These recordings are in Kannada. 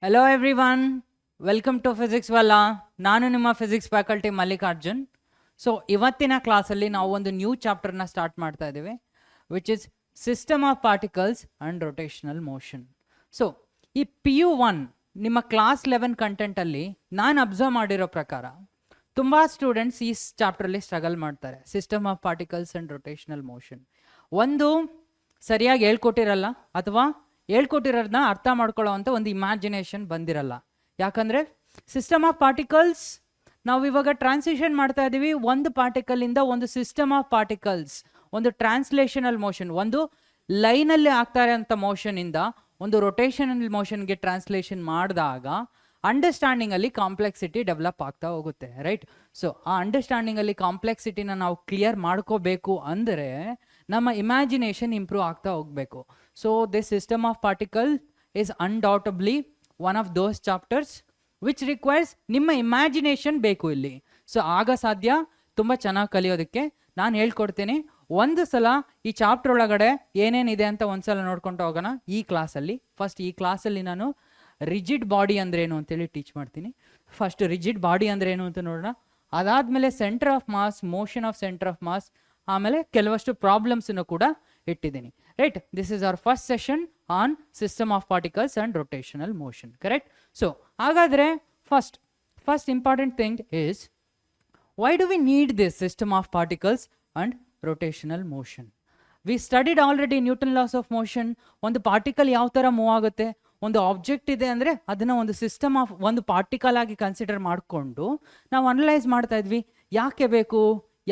Hello everyone, welcome to Physics Walla. ನಾನು ನಿಮ್ಮ ಫಿಸಿಕ್ಸ್ ಫ್ಯಾಕಲ್ಟಿ ಮಲ್ಲಿಕಾರ್ಜುನ್. ಸೊ ಇವತ್ತಿನ ಕ್ಲಾಸಲ್ಲಿ ನಾವು ಒಂದು ನ್ಯೂ ಚಾಪ್ಟರ್ನ ಸ್ಟಾರ್ಟ್ ಮಾಡ್ತಾ ಇದ್ದೀವಿ, which is system of particles and rotational motion. So ಈ PU1 ನಿಮ್ಮ ಕ್ಲಾಸ್ 11 ಕಂಟೆಂಟಲ್ಲಿ ನಾನು ಅಬ್ಸರ್ವ್ ಮಾಡಿರೋ ಪ್ರಕಾರ ತುಂಬ ಸ್ಟೂಡೆಂಟ್ಸ್ ಈ ಚಾಪ್ಟ್ರಲ್ಲಿ ಸ್ಟ್ರಗಲ್ ಮಾಡ್ತಾರೆ. System of particles and rotational motion ಒಂದು ಸರಿಯಾಗಿ ಹೇಳ್ಕೊಟ್ಟಿರಲ್ಲ, ಅಥವಾ ಹೇಳ್ಕೊಟ್ಟಿರೋದನ್ನ ಅರ್ಥ ಮಾಡ್ಕೊಳ್ಳೋ ಅಂತ ಒಂದು ಇಮ್ಯಾಜಿನೇಷನ್ ಬಂದಿರಲ್ಲ. ಯಾಕಂದರೆ ಸಿಸ್ಟಮ್ ಆಫ್ ಪಾರ್ಟಿಕಲ್ಸ್ ನಾವು ಇವಾಗ ಟ್ರಾನ್ಸಿಷನ್ ಮಾಡ್ತಾ ಇದ್ದೀವಿ, ಒಂದು ಪಾರ್ಟಿಕಲಿಂದ ಒಂದು ಸಿಸ್ಟಮ್ ಆಫ್ ಪಾರ್ಟಿಕಲ್ಸ್, ಒಂದು ಟ್ರಾನ್ಸ್ಲೇಷನಲ್ ಮೋಷನ್, ಒಂದು ಲೈನಲ್ಲಿ ಆಗ್ತಾ ಇರೋಂಥ ಮೋಷನಿಂದ ಒಂದು ರೊಟೇಷನಲ್ ಮೋಷನ್ಗೆ ಟ್ರಾನ್ಸ್ಲೇಷನ್ ಮಾಡಿದಾಗ ಅಂಡರ್ಸ್ಟ್ಯಾಂಡಿಂಗಲ್ಲಿ ಕಾಂಪ್ಲೆಕ್ಸಿಟಿ ಡೆವಲಪ್ ಆಗ್ತಾ ಹೋಗುತ್ತೆ, ರೈಟ್? ಸೊ ಆ ಅಂಡರ್ಸ್ಟ್ಯಾಂಡಿಂಗಲ್ಲಿ ಕಾಂಪ್ಲೆಕ್ಸಿಟಿನ ನಾವು ಕ್ಲಿಯರ್ ಮಾಡ್ಕೋಬೇಕು ಅಂದರೆ ನಮ್ಮ ಇಮ್ಯಾಜಿನೇಷನ್ ಇಂಪ್ರೂವ್ ಆಗ್ತಾ ಹೋಗಬೇಕು. So this system of particle is undoubtedly one of those chapters which requires ನಿಮ್ಮ ಇಮ್ಯಾಜಿನೇಷನ್ ಬೇಕು ಇಲ್ಲಿ. ಸೊ ಆಗ ಸಾಧ್ಯ ತುಂಬ ಚೆನ್ನಾಗಿ ಕಲಿಯೋದಕ್ಕೆ. ನಾನು ಹೇಳ್ಕೊಡ್ತೀನಿ, ಒಂದು ಸಲ ಈ ಚಾಪ್ಟರ್ ಒಳಗಡೆ ಏನೇನಿದೆ ಅಂತ ಒಂದ್ಸಲ ನೋಡ್ಕೊಂಡು ಹೋಗೋಣ ಈ ಕ್ಲಾಸಲ್ಲಿ. ಫಸ್ಟ್ ಈ ಕ್ಲಾಸಲ್ಲಿ ನಾನು ರಿಜಿಡ್ ಬಾಡಿ ಅಂದ್ರೇನು ಅಂತೇಳಿ ಟೀಚ್ ಮಾಡ್ತೀನಿ. ಫಸ್ಟ್ ರಿಜಿಡ್ ಬಾಡಿ ಅಂದ್ರೇನು ಅಂತ ನೋಡೋಣ. ಅದಾದಮೇಲೆ center of mass, motion of centre of mass, ಆಮೇಲೆ ಕೆಲವಷ್ಟು ಪ್ರಾಬ್ಲಮ್ಸನ್ನು ಕೂಡ ಇಟ್ಟಿದ್ದೀನಿ, right? This is our first session on system of particles and rotational motion, correct? So ಹಾಗಾದರೆ first important thing is, why do we need this system of particles and rotational motion? We studied already Newton laws of motion. ಒಂದು ಪಾರ್ಟಿಕಲ್ ಯಾವ ಥರ ಮೂವ್ ಆಗುತ್ತೆ, ಒಂದು ಆಬ್ಜೆಕ್ಟ್ ಇದೆ ಅಂದರೆ ಅದನ್ನು ಒಂದು ಸಿಸ್ಟಮ್ ಆಫ್ ಒಂದು ಪಾರ್ಟಿಕಲ್ ಆಗಿ ಕನ್ಸಿಡರ್ ಮಾಡಿಕೊಂಡು ನಾವು ಅನಲೈಸ್ ಮಾಡ್ತಾ ಇದ್ವಿ. ಯಾಕೆ ಬೇಕು,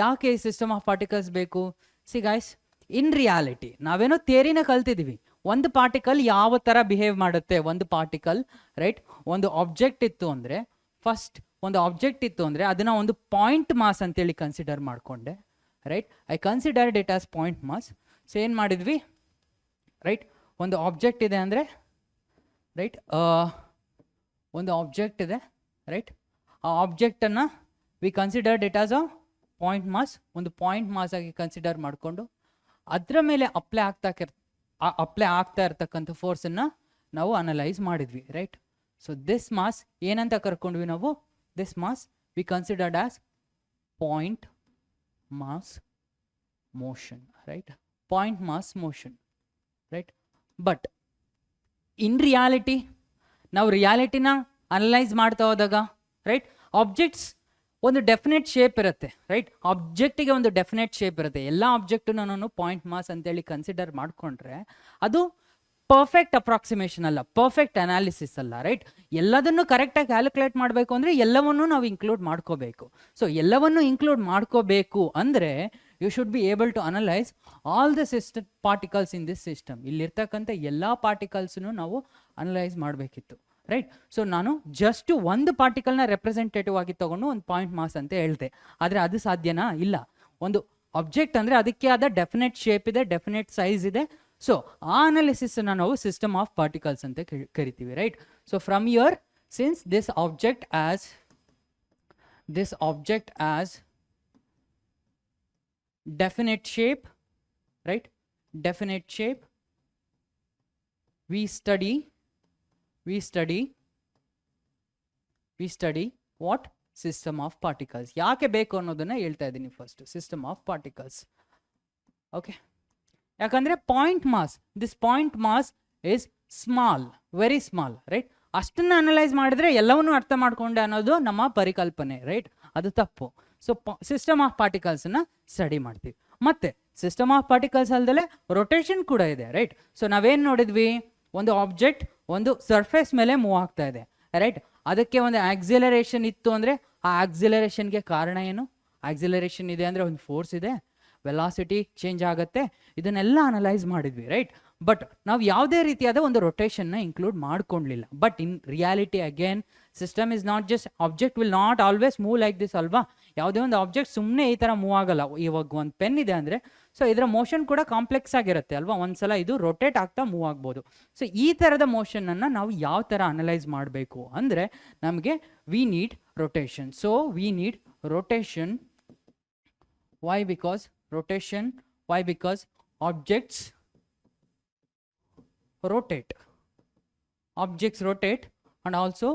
ಯಾಕೆ ಈ ಸಿಸ್ಟಮ್ ಆಫ್ ಪಾರ್ಟಿಕಲ್ಸ್ ಬೇಕು? ಸಿ ಗೈಸ್, ಇನ್ ರಿಯಾಲಿಟಿ ನಾವೇನೋ ಥಿಯರಿನ ಕಲ್ತಿದ್ದೀವಿ, ಒಂದು ಪಾರ್ಟಿಕಲ್ ಯಾವ ಥರ ಬಿಹೇವ್ ಮಾಡುತ್ತೆ. ಒಂದು ಪಾರ್ಟಿಕಲ್, ರೈಟ್? ಒಂದು ಆಬ್ಜೆಕ್ಟ್ ಇತ್ತು ಅಂದರೆ, ಫಸ್ಟ್ ಒಂದು ಆಬ್ಜೆಕ್ಟ್ ಇತ್ತು ಅಂದರೆ ಅದನ್ನು ಒಂದು ಪಾಯಿಂಟ್ ಮಾಸ್ ಅಂತೇಳಿ ಕನ್ಸಿಡರ್ ಮಾಡಿಕೊಂಡೆ, right? I considered it as point mass. So ಏನು ಮಾಡಿದ್ವಿ, ರೈಟ್? ಒಂದು ಆಬ್ಜೆಕ್ಟ್ ಇದೆ ಅಂದರೆ, ರೈಟ್, ಒಂದು ಆಬ್ಜೆಕ್ಟ್ ಇದೆ, ರೈಟ್? ಆ ಆಬ್ಜೆಕ್ಟನ್ನು we considered it as a point mass. ಒಂದು ಪಾಯಿಂಟ್ ಮಾಸ್ ಆಗಿ ಕನ್ಸಿಡರ್ ಮಾಡಿಕೊಂಡು ಅದರ ಮೇಲೆ ಅಪ್ಲೈ ಆಗ್ತಾ ಇರ್ತಕ್ಕಂಥ ಫೋರ್ಸನ್ನು ನಾವು ಅನಲೈಸ್ ಮಾಡಿದ್ವಿ, ರೈಟ್? ಸೊ ದಿಸ್ ಮಾಸ್ ಏನಂತ ಕರ್ಕೊಂಡ್ವಿ ನಾವು? This mass we considered as point mass motion, right? Point mass motion, right? But in reality ನಾವು ರಿಯಾಲಿಟಿನ ಅನಲೈಸ್ ಮಾಡ್ತಾ ಹೋದಾಗ, ರೈಟ್, ಆಬ್ಜೆಕ್ಟ್ಸ್ ಒಂದು ಡೆಫಿನೆಟ್ ಶೇಪ್ ಇರುತ್ತೆ, ರೈಟ್? ಆಬ್ಜೆಕ್ಟಿಗೆ ಒಂದು ಡೆಫಿನೆಟ್ ಶೇಪ್ ಇರುತ್ತೆ. ಎಲ್ಲ ಆಬ್ಜೆಕ್ಟನ್ನು ನಾನು ಪಾಯಿಂಟ್ ಮಾಸ್ ಅಂತೇಳಿ ಕನ್ಸಿಡರ್ ಮಾಡಿಕೊಂಡ್ರೆ ಅದು ಪರ್ಫೆಕ್ಟ್ ಅಪ್ರಾಕ್ಸಿಮೇಷನ್ ಅಲ್ಲ, ಪರ್ಫೆಕ್ಟ್ ಅನಾಲಿಸಿಸ್ ಅಲ್ಲ, ರೈಟ್? ಎಲ್ಲದನ್ನು ಕರೆಕ್ಟಾಗಿ ಕ್ಯಾಲ್ಕುಲೇಟ್ ಮಾಡಬೇಕು ಅಂದರೆ ಎಲ್ಲವನ್ನೂ ನಾವು ಇನ್ಕ್ಲೂಡ್ ಮಾಡ್ಕೋಬೇಕು. ಸೊ ಎಲ್ಲವನ್ನೂ ಇನ್ಕ್ಲೂಡ್ ಮಾಡ್ಕೋಬೇಕು ಅಂದರೆ you should be able to analyse all the system particles in this system. ಇಲ್ಲಿರ್ತಕ್ಕಂಥ ಎಲ್ಲ ಪಾರ್ಟಿಕಲ್ಸನ್ನು ನಾವು ಅನಲೈಸ್ ಮಾಡಬೇಕಿತ್ತು, ರೈಟ್? ಸೊ ನಾನು ಜಸ್ಟ್ ಒಂದು ಪಾರ್ಟಿಕಲ್ನ ರೆಪ್ರೆಸೆಂಟೇಟಿವ್ ಆಗಿ ತಗೊಂಡು ಒಂದು ಪಾಯಿಂಟ್ ಮಾಸ್ ಅಂತ ಹೇಳ್ದೆ, ಆದರೆ ಅದು ಸಾಧ್ಯನಾ? ಇಲ್ಲ. ಒಂದು ಆಬ್ಜೆಕ್ಟ್ ಅಂದರೆ ಅದಕ್ಕೆ ಆದ ಡೆಫಿನೆಟ್ ಶೇಪ್ ಇದೆ, ಡೆಫಿನೆಟ್ ಸೈಜ್ ಇದೆ. ಸೊ ಆ ಅನಾಲಿಸಿಸನ್ನು ನಾವು ಸಿಸ್ಟಮ್ ಆಫ್ ಪಾರ್ಟಿಕಲ್ಸ್ ಅಂತ ಕರಿತೀವಿ, right? So from your, since this object as definite shape, right? Definite shape. We study what? System of particles. ಯಾಕೆ ಬೇಕು ಅನ್ನೋದನ್ನ ಹೇಳ್ತಾ ಇದ್ದೀನಿ first. System of particles, okay? ಯಾಕಂದ್ರೆ point mass, this point mass is small, very small, right? ಅಷ್ಟನ್ನ ಅನಲೈಸ್ ಮಾಡಿದ್ರೆ ಎಲ್ಲವನ್ನೂ ಅರ್ಥ ಮಾಡ್ಕೊಂಡೆ ಅನ್ನೋದು ನಮ್ಮ ಪರಿಕಲ್ಪನೆ, ರೈಟ್? ಅದು ತಪ್ಪು. ಸೊ ಸಿಸ್ಟಮ್ ಆಫ್ ಪಾರ್ಟಿಕಲ್ಸನ್ನ ಸ್ಟಡಿ ಮಾಡ್ತೀವಿ. ಮತ್ತೆ ಸಿಸ್ಟಮ್ ಆಫ್ ಪಾರ್ಟಿಕಲ್ಸ್ ಅಲ್ಲದೆ ರೊಟೇಷನ್ ಕೂಡ ಇದೆ, ರೈಟ್? ಸೊ ನಾವೇನು ನೋಡಿದ್ವಿ, ಒಂದು ಆಬ್ಜೆಕ್ಟ್ ಒಂದು ಸರ್ಫೇಸ್ ಮೇಲೆ ಮೂವ್ ಆಗ್ತಾ ಇದೆ, ರೈಟ್? ಅದಕ್ಕೆ ಒಂದು ಆಕ್ಸಿಲರೇಷನ್ ಇತ್ತು ಅಂದರೆ ಆ ಆಕ್ಸಿಲರೇಷನ್ಗೆ ಕಾರಣ ಏನು? ಆಕ್ಸಿಲರೇಷನ್ ಇದೆ ಅಂದರೆ ಒಂದು ಫೋರ್ಸ್ ಇದೆ, ವೆಲಾಸಿಟಿ ಚೇಂಜ್ ಆಗುತ್ತೆ, ಇದನ್ನೆಲ್ಲ ಅನಲೈಸ್ ಮಾಡಿದ್ವಿ, ರೈಟ್? ಬಟ್ ನಾವು ಯಾವುದೇ ರೀತಿಯಾದ ಒಂದು ರೊಟೇಷನ್ನ ಇನ್ಕ್ಲೂಡ್ ಮಾಡ್ಕೊಳ್ಳಿಲ್ಲ. But in reality again, system is not just, object will not always move like this ಅಲ್ವಾ? ಯಾವುದೇ ಒಂದು ಆಬ್ಜೆಕ್ಟ್ ಸುಮ್ಮನೆ ಈ ಥರ ಮೂವ್ ಆಗಲ್ಲ. ಇವಾಗ ಒಂದು ಪೆನ್ ಇದೆ ಅಂದರೆ, ಸೊ ಇದರ ಮೋಷನ್ ಕೂಡ ಕಾಂಪ್ಲೆಕ್ಸ್ ಆಗಿರುತ್ತೆ ಅಲ್ವಾ? ಒಂದ್ಸಲ ಇದು ರೊಟೇಟ್ ಆಗ್ತಾ ಮೂವ್ ಆಗ್ಬೋದು. ಸೊ ಈ ಥರದ ಮೋಷನನ್ನು ನಾವು ಯಾವ ಥರ ಅನಲೈಸ್ ಮಾಡಬೇಕು ಅಂದರೆ ನಮಗೆ we need rotation. So we need rotation. Why? Because rotation. Why? Because objects rotate. Objects rotate and also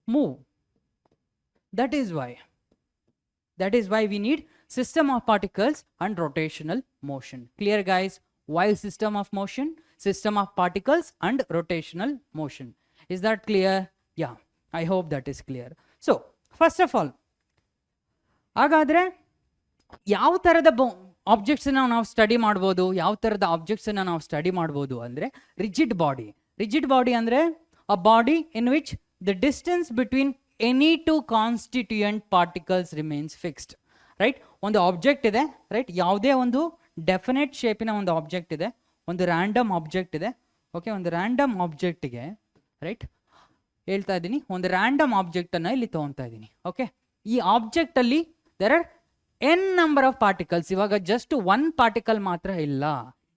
move. That is why we need system of particles and rotational motion. Clear, guys? Why system of motion, system of particles and rotational motion? Is that clear? Yeah, I hope that is clear. So first of all, ಹಾಗಾದ್ರೆ ಯಾವ ಥರದ ಆಬ್ಜೆಕ್ಟ್ಸನ್ನ ನಾವು ಸ್ಟಡಿ ಮಾಡ್ಬೋದು, ಯಾವ ಥರದ ಆಬ್ಜೆಕ್ಟ್ಸನ್ನ ನಾವು ಸ್ಟಡಿ ಮಾಡ್ಬೋದು ಅಂದರೆ ರಿಜಿಡ್ ಬಾಡಿ. ರಿಜಿಡ್ ಬಾಡಿ ಅಂದರೆ a body in which the distance between any to constituent particles remains fixed. Right, ಒಂದು ಆಬ್ಜೆಕ್ಟ್ ಇದೆ, ರೈಟ್, ಯಾವುದೇ ಒಂದು ಡೆಫಿನೆಟ್ ಶೇಪಿನ ಒಂದು ಆಬ್ಜೆಕ್ಟ್ ಇದೆ, ಒಂದು ರ್ಯಾಂಡಮ್ ಆಬ್ಜೆಕ್ಟ್ ಇದೆ. ಓಕೆ, ಒಂದು ರ್ಯಾಂಡಮ್ ಆಬ್ಜೆಕ್ಟ್ಗೆ, ರೈಟ್, ಹೇಳ್ತಾ ಇದ್ದೀನಿ, ಒಂದು ರ್ಯಾಂಡಮ್ ಆಬ್ಜೆಕ್ಟನ್ನು ಇಲ್ಲಿ ತೊಗೊತಾ ಇದ್ದೀನಿ. ಓಕೆ, ಈ ಆಬ್ಜೆಕ್ಟಲ್ಲಿ there are N number of particles. ಇವಾಗ ಜಸ್ಟ್ ಒನ್ ಪಾರ್ಟಿಕಲ್ ಮಾತ್ರ ಇಲ್ಲ,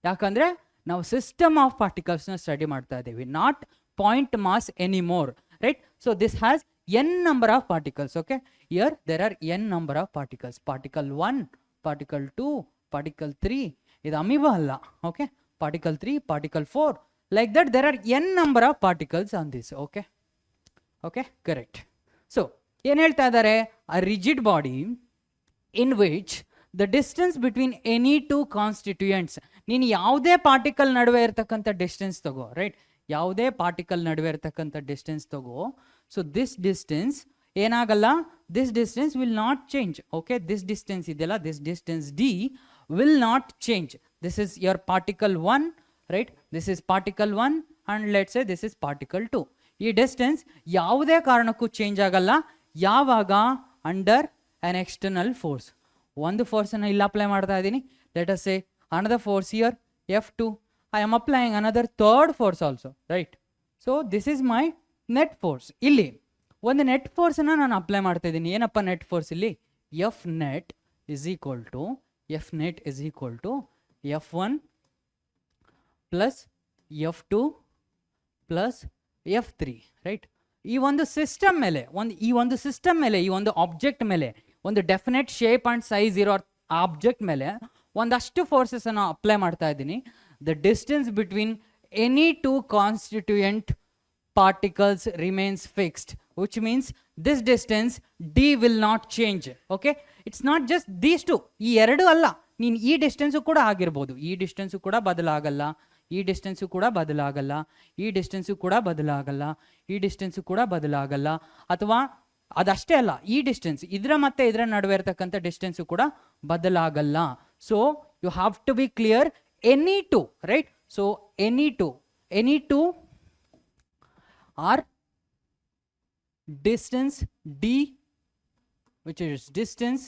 ಯಾಕಂದರೆ ನಾವು ಸಿಸ್ಟಮ್ ಆಫ್ ಪಾರ್ಟಿಕಲ್ಸ್ನ ಸ್ಟಡಿ ಮಾಡ್ತಾ ಇದ್ದೀವಿ, not point mass anymore. Right, so this has n number of particles. Okay, here there are n number of particles. Particle 1, particle 2, particle 3. Idu amoeba alla. Okay, particle 3, particle 4. Like that there are n number of particles on this. Okay, okay, correct. So ಏನು ಹೇಳ್ತಾ ಇದ್ದಾರೆ, a rigid body in which the distance between any two constituents. ನೀನು ಯಾವುದೇ ಪಾರ್ಟಿಕಲ್ ನಡುವೆ ಇರತಕ್ಕಂಥ ಡಿಸ್ಟೆನ್ಸ್ ತಗೋ, ರೈಟ್, ಯಾವುದೇ ಪಾರ್ಟಿಕಲ್ ನಡುವೆ ಇರತಕ್ಕಂಥ ಡಿಸ್ಟೆನ್ಸ್ ತಗೋ. ಸೊ ದಿಸ್ ಡಿಸ್ಟೆನ್ಸ್ ಏನಾಗಲ್ಲ, this distance will not change. Okay, this distance ಇದೆಯಲ್ಲ, this distance D will not change. This is your particle 1, right, this is particle 1 and let's say this is particle 2. ಈ ಡಿಸ್ಟೆನ್ಸ್ ಯಾವುದೇ ಕಾರಣಕ್ಕೂ ಚೇಂಜ್ ಆಗಲ್ಲ. ಯಾವಾಗ? Under an external force. ಒಂದು ಫೋರ್ಸನ್ನು ಇಲ್ಲಿ ಅಪ್ಲೈ ಮಾಡ್ತಾ ಇದ್ದೀನಿ, let us say another force here, F2. I am applying another third force also, right? So this is my net force. ಇಲ್ಲಿ ಒಂದು ನೆಟ್ ಫೋರ್ಸನ್ನು ನಾನು ಅಪ್ಲೈ ಮಾಡ್ತಾ ಇದ್ದೀನಿ. ಏನಪ್ಪ ನೆಟ್ ಫೋರ್ಸ್ ಇಲ್ಲಿ? F net is equal to F1 plus F2 plus F3, right? ಈ ಒಂದು ಸಿಸ್ಟಮ್ ಮೇಲೆ, ಈ ಒಂದು ಆಬ್ಜೆಕ್ಟ್ ಮೇಲೆ, ಒಂದು ಡೆಫಿನೆಟ್ ಶೇಪ್ ಆ್ಯಂಡ್ ಸೈಜ್ ಇರೋ ಆಬ್ಜೆಕ್ಟ್ ಮೇಲೆ ಒಂದಷ್ಟು ಫೋರ್ಸಸನ್ನು ಅಪ್ಲೈ ಮಾಡ್ತಾ ಇದ್ದೀನಿ. The distance between any to constituent particles remains fixed, which means this distance D will not change. Okay, it's not just these two, ಈ ಎರಡು ಅಲ್ಲ, ನೀನು ಈ ಡಿಸ್ಟೆನ್ಸು ಕೂಡ ಆಗಿರ್ಬೋದು, ಈ ಡಿಸ್ಟೆನ್ಸು ಕೂಡ ಬದಲಾಗಲ್ಲ, ಈ ಡಿಸ್ಟೆನ್ಸು ಕೂಡ ಬದಲಾಗಲ್ಲ, ಈ ಡಿಸ್ಟೆನ್ಸು ಕೂಡ ಬದಲಾಗಲ್ಲ, ಈ ಡಿಸ್ಟೆನ್ಸು ಕೂಡ ಬದಲಾಗಲ್ಲ. ಅಥವಾ ಅದಷ್ಟೇ ಅಲ್ಲ, ಈ ಡಿಸ್ಟೆನ್ಸ್ ಇದರ ಮತ್ತೆ ಇದರ ನಡುವೆ ಇರತಕ್ಕಂಥ ಡಿಸ್ಟೆನ್ಸು ಕೂಡ ಬದಲಾಗಲ್ಲ. So you have to be clear, any two, right? So any two are distance d, which is distance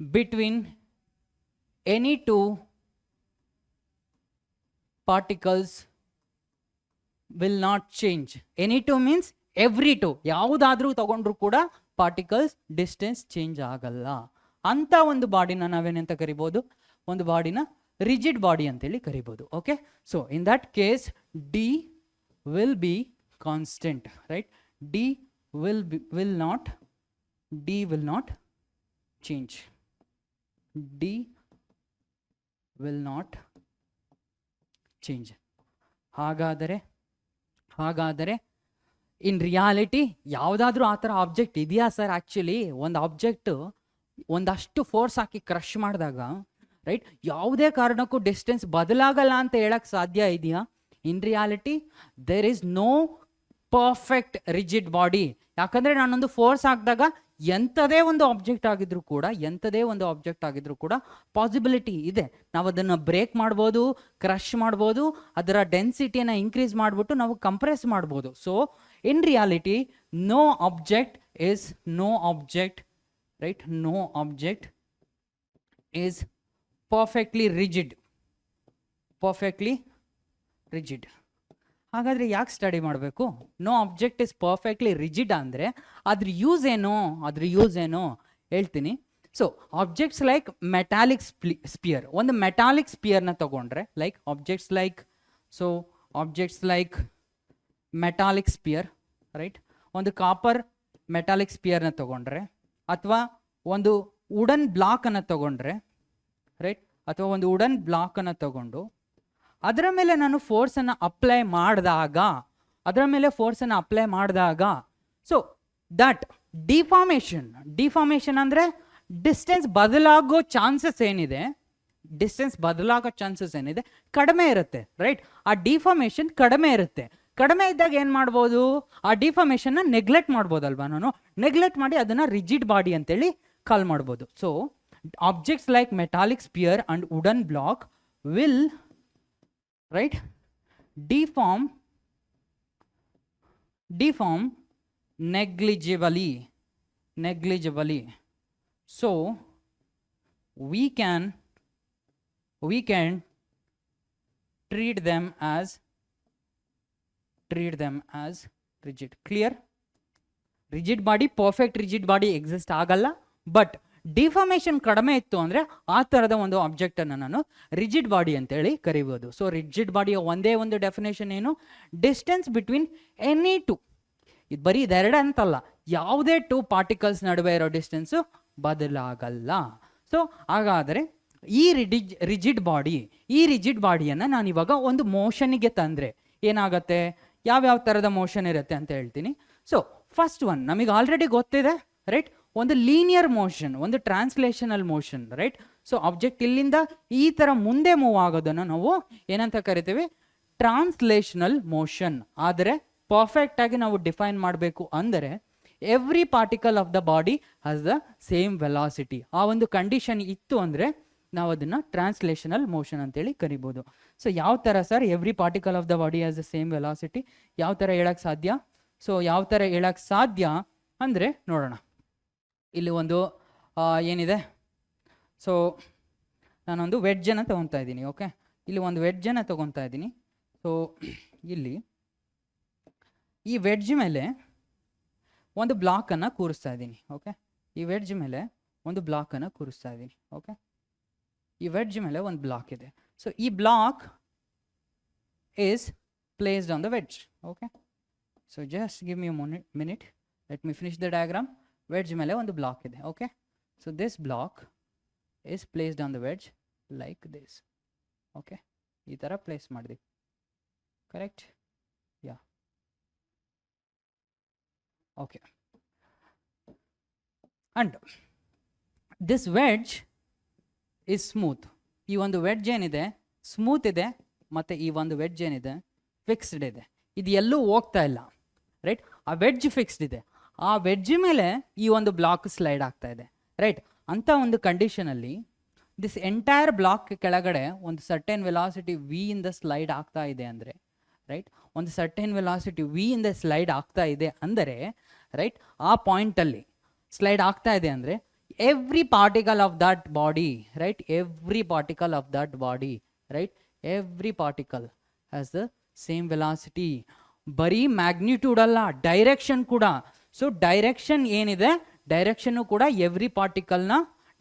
between any two particles will not change. Any two means every two. ಯಾವುದಾದ್ರೂ ತಗೊಂಡ್ರು ಕೂಡ ಪಾರ್ಟಿಕಲ್ಸ್ ಡಿಸ್ಟೆನ್ಸ್ ಚೇಂಜ್ ಆಗಲ್ಲ. ಅಂತ ಒಂದು ಬಾಡಿನ ನಾವೇನಂತ ಕರಿಬೋದು? ಒಂದು ಬಾಡಿನ ರಿಜಿಡ್ ಬಾಡಿ ಅಂತೇಳಿ ಕರಿಬೋದು. Okay, so in that case D will be constant, right? D will not change. D will not change. ಹಾಗಾದರೆ ಇನ್ ರಿಯಾಲಿಟಿ ಯಾವುದಾದ್ರೂ ಆ ಥರ ಆಬ್ಜೆಕ್ಟ್ ಇದೆಯಾ ಸರ್? ಆ್ಯಕ್ಚುಲಿ ಒಂದು ಆಬ್ಜೆಕ್ಟ್ ಒಂದಷ್ಟು ಫೋರ್ಸ್ ಹಾಕಿ ಕ್ರಶ್ ಮಾಡಿದಾಗ, ರೈಟ್, ಯಾವುದೇ ಕಾರಣಕ್ಕೂ ಡಿಸ್ಟೆನ್ಸ್ ಬದಲಾಗಲ್ಲ ಅಂತ ಹೇಳಕ್ಕೆ ಸಾಧ್ಯ ಇದೆಯಾ? In reality there is no perfect rigid body. ಯಾಕಂದರೆ ನಾನೊಂದು ಫೋರ್ಸ್ ಹಾಕಿದಾಗ ಎಂಥದೇ ಒಂದು ಆಬ್ಜೆಕ್ಟ್ ಆಗಿದ್ರು ಕೂಡ ಪಾಸಿಬಿಲಿಟಿ ಇದೆ, ನಾವು ಅದನ್ನು ಬ್ರೇಕ್ ಮಾಡ್ಬೋದು, ಕ್ರಶ್ ಮಾಡ್ಬೋದು, ಅದರ ಡೆನ್ಸಿಟಿಯನ್ನು ಇನ್ಕ್ರೀಸ್ ಮಾಡಿಬಿಟ್ಟು ನಾವು ಕಂಪ್ರೆಸ್ ಮಾಡ್ಬೋದು. So in reality no object right, no object is perfectly rigid. ಹಾಗಾದರೆ ಯಾಕೆ ಸ್ಟಡಿ ಮಾಡಬೇಕು? No object is perfectly rigid ಅಂದರೆ ಅದ್ರ ಯೂಸ್ ಏನು ಹೇಳ್ತೀನಿ. So objects like metallic sphere, ಒಂದು ಮೆಟಾಲಿಕ್ ಸ್ಪಿಯರ್ನ ತಗೊಂಡ್ರೆ, like objects like metallic sphere, right? ಒಂದು ಕಾಪರ್ ಮೆಟಾಲಿಕ್ ಸ್ಪಿಯರ್ನ ತಗೊಂಡ್ರೆ, ಅಥವಾ ಒಂದು ವುಡನ್ ಬ್ಲಾಕನ್ನು ತಗೊಂಡ್ರೆ, ರೈಟ್, ಅಥವಾ ಒಂದು ವುಡನ್ ಬ್ಲಾಕನ್ನು ತಗೊಂಡು ಅದರ ಮೇಲೆ ನಾನು ಫೋರ್ಸನ್ನು ಅಪ್ಲೈ ಮಾಡಿದಾಗ ಅದರ ಮೇಲೆ ಫೋರ್ಸನ್ನು ಅಪ್ಲೈ ಮಾಡಿದಾಗ ಸೊ ದಟ್ ಡಿಫಾರ್ಮೇಷನ್ ಅಂದರೆ ಡಿಸ್ಟೆನ್ಸ್ ಬದಲಾಗೋ ಚಾನ್ಸಸ್ ಏನಿದೆ, ಕಡಿಮೆ ಇರುತ್ತೆ, ರೈಟ್? ಆ ಡಿಫಾರ್ಮೇಷನ್ ಕಡಿಮೆ ಇರುತ್ತೆ. ಕಡಿಮೆ ಇದ್ದಾಗ ಏನು ಮಾಡ್ಬೋದು, ಆ ಡಿಫಾರ್ಮೇಷನ್ನ ನೆಗ್ಲೆಕ್ಟ್ ಮಾಡ್ಬೋದಲ್ವಾ, ನಾನು ನೆಗ್ಲೆಕ್ಟ್ ಮಾಡಿ ಅದನ್ನು ರಿಜಿಡ್ ಬಾಡಿ ಅಂತೇಳಿ ಕಾಲ್ ಮಾಡ್ಬೋದು. So objects like metallic sphere and wooden block will right deform negligibly. So we can treat them as rigid. Clear? Rigid body, perfect rigid body exist ಆಗಲ್ಲ, ಬಟ್ ಡಿಫಾರ್ಮೇಷನ್ ಕಡಿಮೆ ಇತ್ತು ಅಂದರೆ ಆ ಥರದ ಒಂದು ಆಬ್ಜೆಕ್ಟನ್ನು ನಾನು ರಿಜಿಡ್ ಬಾಡಿ ಅಂತೇಳಿ ಕರಿಬೋದು. ಸೊ ರಿಜಿಡ್ ಬಾಡಿಯ ಒಂದೇ ಒಂದು ಡೆಫಿನೇಷನ್ ಏನು, ಡಿಸ್ಟೆನ್ಸ್ ಬಿಟ್ವೀನ್ ಎನಿ ಟು, ಇದು ಬರೀ ಇದೆರಡು ಅಂತಲ್ಲ, ಯಾವುದೇ ಟು ಪಾರ್ಟಿಕಲ್ಸ್ ನಡುವೆ ಇರೋ ಡಿಸ್ಟೆನ್ಸು ಬದಲಾಗಲ್ಲ. ಸೊ ಹಾಗಾದರೆ ಈ ರಿಜಿಡ್ ಬಾಡಿಯನ್ನು ನಾನು ಇವಾಗ ಒಂದು ಮೋಷನ್ಗೆ ತಂದರೆ ಏನಾಗುತ್ತೆ, ಯಾವ್ಯಾವ ಥರದ ಮೋಷನ್ ಇರುತ್ತೆ ಅಂತ ಹೇಳ್ತೀನಿ. ಸೊ ಫಸ್ಟ್ ಒನ್ ನಮಗೆ ಆಲ್ರೆಡಿ ಗೊತ್ತಿದೆ, ರೈಟ್? ಒಂದು ಲೀನಿಯರ್ ಮೋಷನ್, ಒಂದು translational motion, right? So object ಇಲ್ಲಿಂದ ಈ ಥರ ಮುಂದೆ ಮೂವ್ ಆಗೋದನ್ನು ನಾವು ಏನಂತ ಕರಿತೀವಿ, ಟ್ರಾನ್ಸ್ಲೇಷನಲ್ ಮೋಷನ್. ಆದರೆ ಪರ್ಫೆಕ್ಟ್ ಆಗಿ ನಾವು ಡಿಫೈನ್ ಮಾಡಬೇಕು ಅಂದರೆ every particle of the body has the same velocity. ಆ ಒಂದು ಕಂಡೀಷನ್ ಇತ್ತು ಅಂದರೆ ನಾವು ಅದನ್ನು ಟ್ರಾನ್ಸ್ಲೇಷನಲ್ ಮೋಷನ್ ಅಂತೇಳಿ ಕರಿಬೋದು. ಸೊ ಯಾವ ಥರ sir every particle of the body has the same velocity, ಯಾವ ಥರ ಹೇಳಕ್ಕೆ ಸಾಧ್ಯ? ಸೊ ಯಾವ ಥರ ಹೇಳಕ್ಕೆ ಸಾಧ್ಯ ಅಂದರೆ ನೋಡೋಣ. ಇಲ್ಲಿ ಒಂದು ಏನಿದೆ, ಸೊ ನಾನೊಂದು ವೆಡ್ಜನ್ನು ತೊಗೊತಾ ಇದ್ದೀನಿ. ಓಕೆ, ಇಲ್ಲಿ ಒಂದು ವೆಡ್ಜನ್ನು ತೊಗೊತಾ ಇದ್ದೀನಿ. ಸೊ ಇಲ್ಲಿ ಈ ವೆಡ್ಜ್ ಮೇಲೆ ಒಂದು ಬ್ಲಾಕನ್ನು ಕೂರಿಸ್ತಾ ಇದ್ದೀನಿ. ಓಕೆ, ಈ ವೆಡ್ಜ್ ಮೇಲೆ ಒಂದು ಬ್ಲಾಕನ್ನು ಕೂರಿಸ್ತಾ ಇದ್ದೀನಿ. ಓಕೆ, ಈ ವೆಡ್ಜ್ ಮೇಲೆ ಒಂದು ಬ್ಲಾಕ್ ಇದೆ. ಸೊ ಈ block is placed on the wedge. Okay, so just give me minute, let me finish the diagram. Wedge ಮೇಲೆ ಒಂದು ಬ್ಲಾಕ್ ಇದೆ. Okay, so this block is placed on the wedge like this. Okay, ಈ ಥರ ಪ್ಲೇಸ್ ಮಾಡಿದ್ವಿ, correct? Yeah, okay. And this wedge is smooth. ಈ ಒಂದು ವೆಡ್ಜ್ ಏನಿದೆ ಸ್ಮೂತ್ ಇದೆ, ಮತ್ತು ಈ ಒಂದು ವೆಡ್ಜ್ ಏನಿದೆ ಫಿಕ್ಸ್ಡ್ ಇದೆ. ಇದು ಎಲ್ಲೂ ಹೋಗ್ತಾ ಇಲ್ಲ, ರೈಟ್? ಆ ವೆಡ್ಜ್ ಫಿಕ್ಸ್ಡ್ ಇದೆ, ಆ ವೆಡ್ಜ್ ಮೇಲೆ ಈ ಒಂದು ಬ್ಲಾಕ್ ಸ್ಲೈಡ್ ಆಗ್ತಾ ಇದೆ, ರೈಟ್? ಅಂಥ ಒಂದು ಕಂಡೀಷನಲ್ಲಿ ದಿಸ್ ಎಂಟೈರ್ ಬ್ಲಾಕ್ ಕೆಳಗಡೆ ಒಂದು ಸರ್ಟೆನ್ ವೆಲಾಸಿಟಿ ವಿ ಇಂದ ಸ್ಲೈಡ್ ಆಗ್ತಾ ಇದೆ ಅಂದರೆ, ರೈಟ್? ಒಂದು ಸರ್ಟೆನ್ ವೆಲಾಸಿಟಿ ವಿ ಇಂದ ಸ್ಲೈಡ್ ಆಗ್ತಾ ಇದೆ ಅಂದರೆ, ರೈಟ್, ಆ ಪಾಯಿಂಟಲ್ಲಿ ಸ್ಲೈಡ್ ಆಗ್ತಾ ಇದೆ ಅಂದರೆ every particle of that body, right, every particle of that body, right, every particle has the same velocity. ಬರೀ ಮ್ಯಾಗ್ನಿಟ್ಯೂಡ್ ಅಲ್ಲ, ಡೈರೆಕ್ಷನ್ ಕೂಡ. ಸೊ ಡೈರೆಕ್ಷನ್ ಏನಿದೆ, ಡೈರೆಕ್ಷನ್ನು ಕೂಡ ಎವ್ರಿ ಪಾರ್ಟಿಕಲ್ನ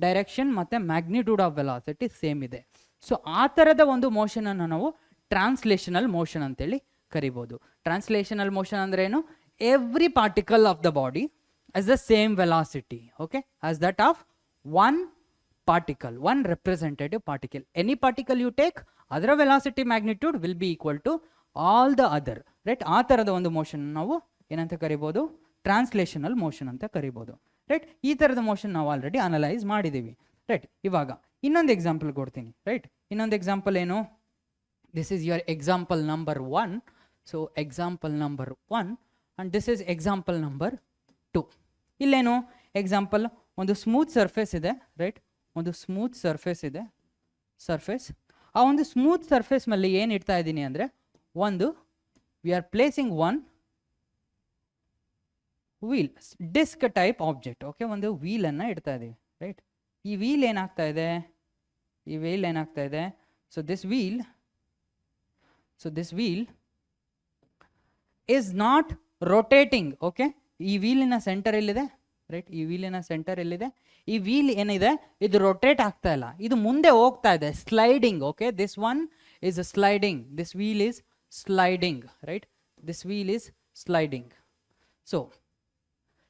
ಡೈರೆಕ್ಷನ್ ಮತ್ತು ಮ್ಯಾಗ್ನಿಟ್ಯೂಡ್ ಆಫ್ ವೆಲಾಸಿಟಿ ಸೇಮ್ ಇದೆ. ಸೊ ಆ ಥರದ ಒಂದು ಮೋಷನನ್ನು ನಾವು ಟ್ರಾನ್ಸ್ಲೇಷನಲ್ ಮೋಷನ್ ಅಂತೇಳಿ ಕರಿಬೋದು. ಟ್ರಾನ್ಸ್ಲೇಷನಲ್ ಮೋಷನ್ ಅಂದರೆ ಏನು, every particle of the body as the same velocity, okay, as that of one particle, one representative particle. Any particle you take, ಅದರ velocity magnitude will be equal to all the other, right? ಆ ಥರದ ಒಂದು ಮೋಷನ್ ನಾವು ಏನಂತ ಕರಿಬೋದು, ಟ್ರಾನ್ಸ್ಲೇಷನಲ್ ಮೋಷನ್ ಅಂತ ಕರಿಬೋದು, ರೈಟ್? ಈ ಥರದ ಮೋಷನ್ ನಾವು ಆಲ್ರೆಡಿ ಅನಲೈಸ್ ಮಾಡಿದ್ದೀವಿ, ರೈಟ್? ಇವಾಗ ಇನ್ನೊಂದು ಎಕ್ಸಾಂಪಲ್ ಕೊಡ್ತೀನಿ, ರೈಟ್? ಇನ್ನೊಂದು ಎಕ್ಸಾಂಪಲ್ ಏನು, this is your example number 1. So example number 1 and this is example number 2. ಇಲ್ಲೇನು ಎಕ್ಸಾಂಪಲ್, ಒಂದು ಸ್ಮೂತ್ ಸರ್ಫೇಸ್ ಇದೆ, ರೈಟ್? ಒಂದು ಸ್ಮೂತ್ ಸರ್ಫೇಸ್ ಇದೆ, ಸರ್ಫೇಸ್. ಆ ಒಂದು ಸ್ಮೂತ್ ಸರ್ಫೇಸ್ ಮೇಲೆ ಏನು ಇಡ್ತಾ ಇದ್ದೀನಿ ಅಂದರೆ, ಒಂದು we are placing one wheel, disc type object, okay? ಒಂದು ವೀಲನ್ನು ಇಡ್ತಾ ಇದ್ದೀವಿ, ರೈಟ್? ಈ ವೀಲ್ ಏನಾಗ್ತಾ ಇದೆ, ಈ ವೀಲ್ ಏನಾಗ್ತಾ ಇದೆ, so this wheel is not rotating, okay? ಈ ವೀಲಿನ ಸೆಂಟರ್ ಎಲ್ಲಿದೆ, ರೈಟ್? ಈ ವೀಲಿನ ಸೆಂಟರ್ ಎಲ್ಲಿದೆ? ಈ ವೀಲ್ ಏನಿದೆ ಇದು ರೊಟೇಟ್ ಆಗ್ತಾ ಇಲ್ಲ, ಇದು ಮುಂದೆ ಹೋಗ್ತಾ ಇದೆ, sliding, okay? This one is sliding, this wheel is sliding, right? This wheel is sliding. So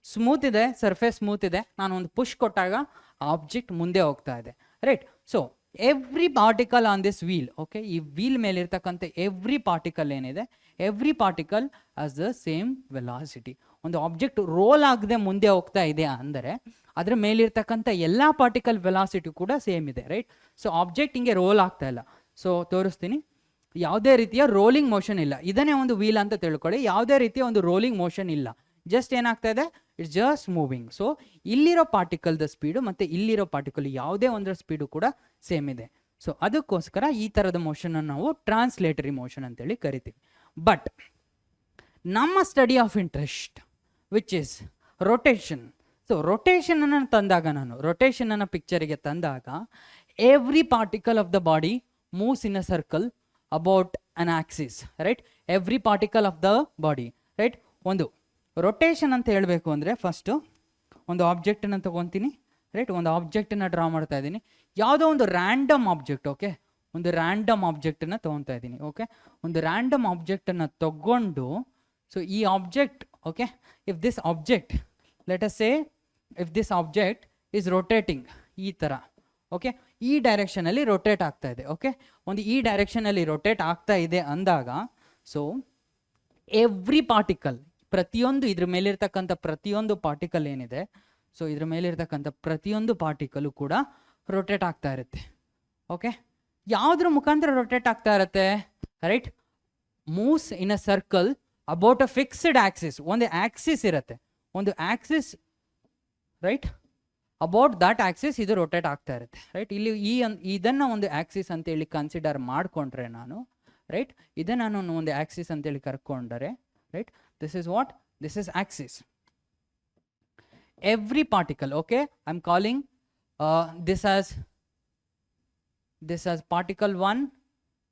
smooth ಇದೆ, ಸರ್ಫೇಸ್ ಸ್ಮೂತ್ ಇದೆ, ನಾನು ಒಂದು ಪುಷ್ ಕೊಟ್ಟಾಗ ಆಬ್ಜೆಕ್ಟ್ ಮುಂದೆ ಹೋಗ್ತಾ ಇದೆ, right? So every particle on this wheel, okay, ಈ ವೀಲ್ ಮೇಲೆ ಇರ್ತಕ್ಕಂಥ ಎವ್ರಿ ಪಾರ್ಟಿಕಲ್ ಏನಿದೆ, every particle as the same velocity. ಒಂದು ಆಬ್ಜೆಕ್ಟ್ ರೋಲ್ ಆಗದೆ ಮುಂದೆ ಹೋಗ್ತಾ ಇದೆ ಅಂದರೆ ಅದ್ರ ಮೇಲಿರ್ತಕ್ಕಂಥ ಎಲ್ಲ ಪಾರ್ಟಿಕಲ್ ವೆಲಾಸಿಟಿ ಕೂಡ ಸೇಮ್ ಇದೆ, ರೈಟ್. ಸೊ ಆಬ್ಜೆಕ್ಟ್ ಹಿಂಗೆ ರೋಲ್ ಆಗ್ತಾ ಇಲ್ಲ. ಸೊ ತೋರಿಸ್ತೀನಿ, ಯಾವುದೇ ರೀತಿಯ ರೋಲಿಂಗ್ ಮೋಷನ್ ಇಲ್ಲ. ಇದನ್ನೇ ಒಂದು ವೀಲ್ ಅಂತ ತಿಳ್ಕೊಳ್ಳಿ. ಯಾವುದೇ ರೀತಿಯ ಒಂದು ರೋಲಿಂಗ್ ಮೋಷನ್ ಇಲ್ಲ, ಜಸ್ಟ್ ಏನಾಗ್ತಾ ಇದೆ, ಇಟ್ಸ್ ಜಸ್ಟ್ ಮೂವಿಂಗ್. ಸೊ ಇಲ್ಲಿರೋ ಪಾರ್ಟಿಕಲ್ದ ಸ್ಪೀಡು ಮತ್ತು ಇಲ್ಲಿರೋ ಪಾರ್ಟಿಕಲ್ ಯಾವುದೇ ಒಂದರ ಸ್ಪೀಡು ಕೂಡ ಸೇಮ್ ಇದೆ. ಸೊ ಅದಕ್ಕೋಸ್ಕರ ಈ ಥರದ ಮೋಷನ್ ನಾವು ಟ್ರಾನ್ಸ್ಲೇಟರಿ ಮೋಷನ್ ಅಂತೇಳಿ ಕರಿತೀವಿ. ಬಟ್ ನಮ್ಮ study of interest which is rotation. So ರೊಟೇಷನನ್ನು ತಂದಾಗ, ನಾನು ರೊಟೇಷನನ್ನು ಪಿಕ್ಚರಿಗೆ ತಂದಾಗ, every particle of the body moves in a circle about an axis, right. Every particle of the body, right. ಒಂದು ರೊಟೇಷನ್ ಅಂತ ಹೇಳಬೇಕು ಅಂದರೆ ಫಸ್ಟು ಒಂದು ಆಬ್ಜೆಕ್ಟನ್ನು ತೊಗೊತೀನಿ, ರೈಟ್. ಒಂದು ಆಬ್ಜೆಕ್ಟನ್ನು ಡ್ರಾ ಮಾಡ್ತಾ ಇದ್ದೀನಿ, ಯಾವುದೋ ಒಂದು ರ್ಯಾಂಡಮ್ ಆಬ್ಜೆಕ್ಟ್, ಓಕೆ. ಒಂದು ರ್ಯಾಂಡಮ್ ಆಬ್ಜೆಕ್ಟನ್ನು ತೊಗೊತಾ ಇದ್ದೀನಿ, ಓಕೆ. ಒಂದು ರ್ಯಾಂಡಮ್ ಆಬ್ಜೆಕ್ಟನ್ನು ತಗೊಂಡು, ಸೊ ಈ object, okay, if this object, let us say if this object is rotating ಈ ಥರ, ಓಕೆ, ಈ ಡೈರೆಕ್ಷನಲ್ಲಿ ರೊಟೇಟ್ ಆಗ್ತಾ ಇದೆ, ಓಕೆ. ಒಂದು ಈ ಡೈರೆಕ್ಷನಲ್ಲಿ ರೊಟೇಟ್ ಆಗ್ತಾ ಇದೆ ಅಂದಾಗ, ಸೊ ಎವ್ರಿ ಪಾರ್ಟಿಕಲ್, ಪ್ರತಿಯೊಂದು ಇದ್ರ ಮೇಲಿರ್ತಕ್ಕಂಥ ಪ್ರತಿಯೊಂದು ಪಾರ್ಟಿಕಲ್ ಏನಿದೆ, ಸೊ ಇದ್ರ ಮೇಲಿರ್ತಕ್ಕಂಥ ಪ್ರತಿಯೊಂದು ಪಾರ್ಟಿಕಲು ಕೂಡ ರೊಟೇಟ್ ಆಗ್ತಾ ಇರುತ್ತೆ, ಓಕೆ. ಯಾವುದ್ರ ಮುಖಾಂತರ ರೊಟೇಟ್ ಆಗ್ತಾ ಇರುತ್ತೆ, right. Moves in a circle about a fixed Axis. ಒಂದು ಆಕ್ಸಿಸ್ ಇರುತ್ತೆ, ಒಂದು Axis, right. About that Axis ಇದು ರೊಟೇಟ್ ಆಗ್ತಾ ಇರುತ್ತೆ, ರೈಟ್. ಇಲ್ಲಿ ಇದನ್ನು ಒಂದು ಆಕ್ಸಿಸ್ ಅಂತೇಳಿ ಕನ್ಸಿಡರ್ ಮಾಡಿಕೊಂಡ್ರೆ ನಾನು, ರೈಟ್, ಇದನ್ನು ನಾನು ಒಂದು ಆಕ್ಸಿಸ್ ಅಂತೇಳಿ ಕರ್ಕೊಂಡರೆ, right, this is what, this is axis. Every particle, okay, I'm calling this as particle 1,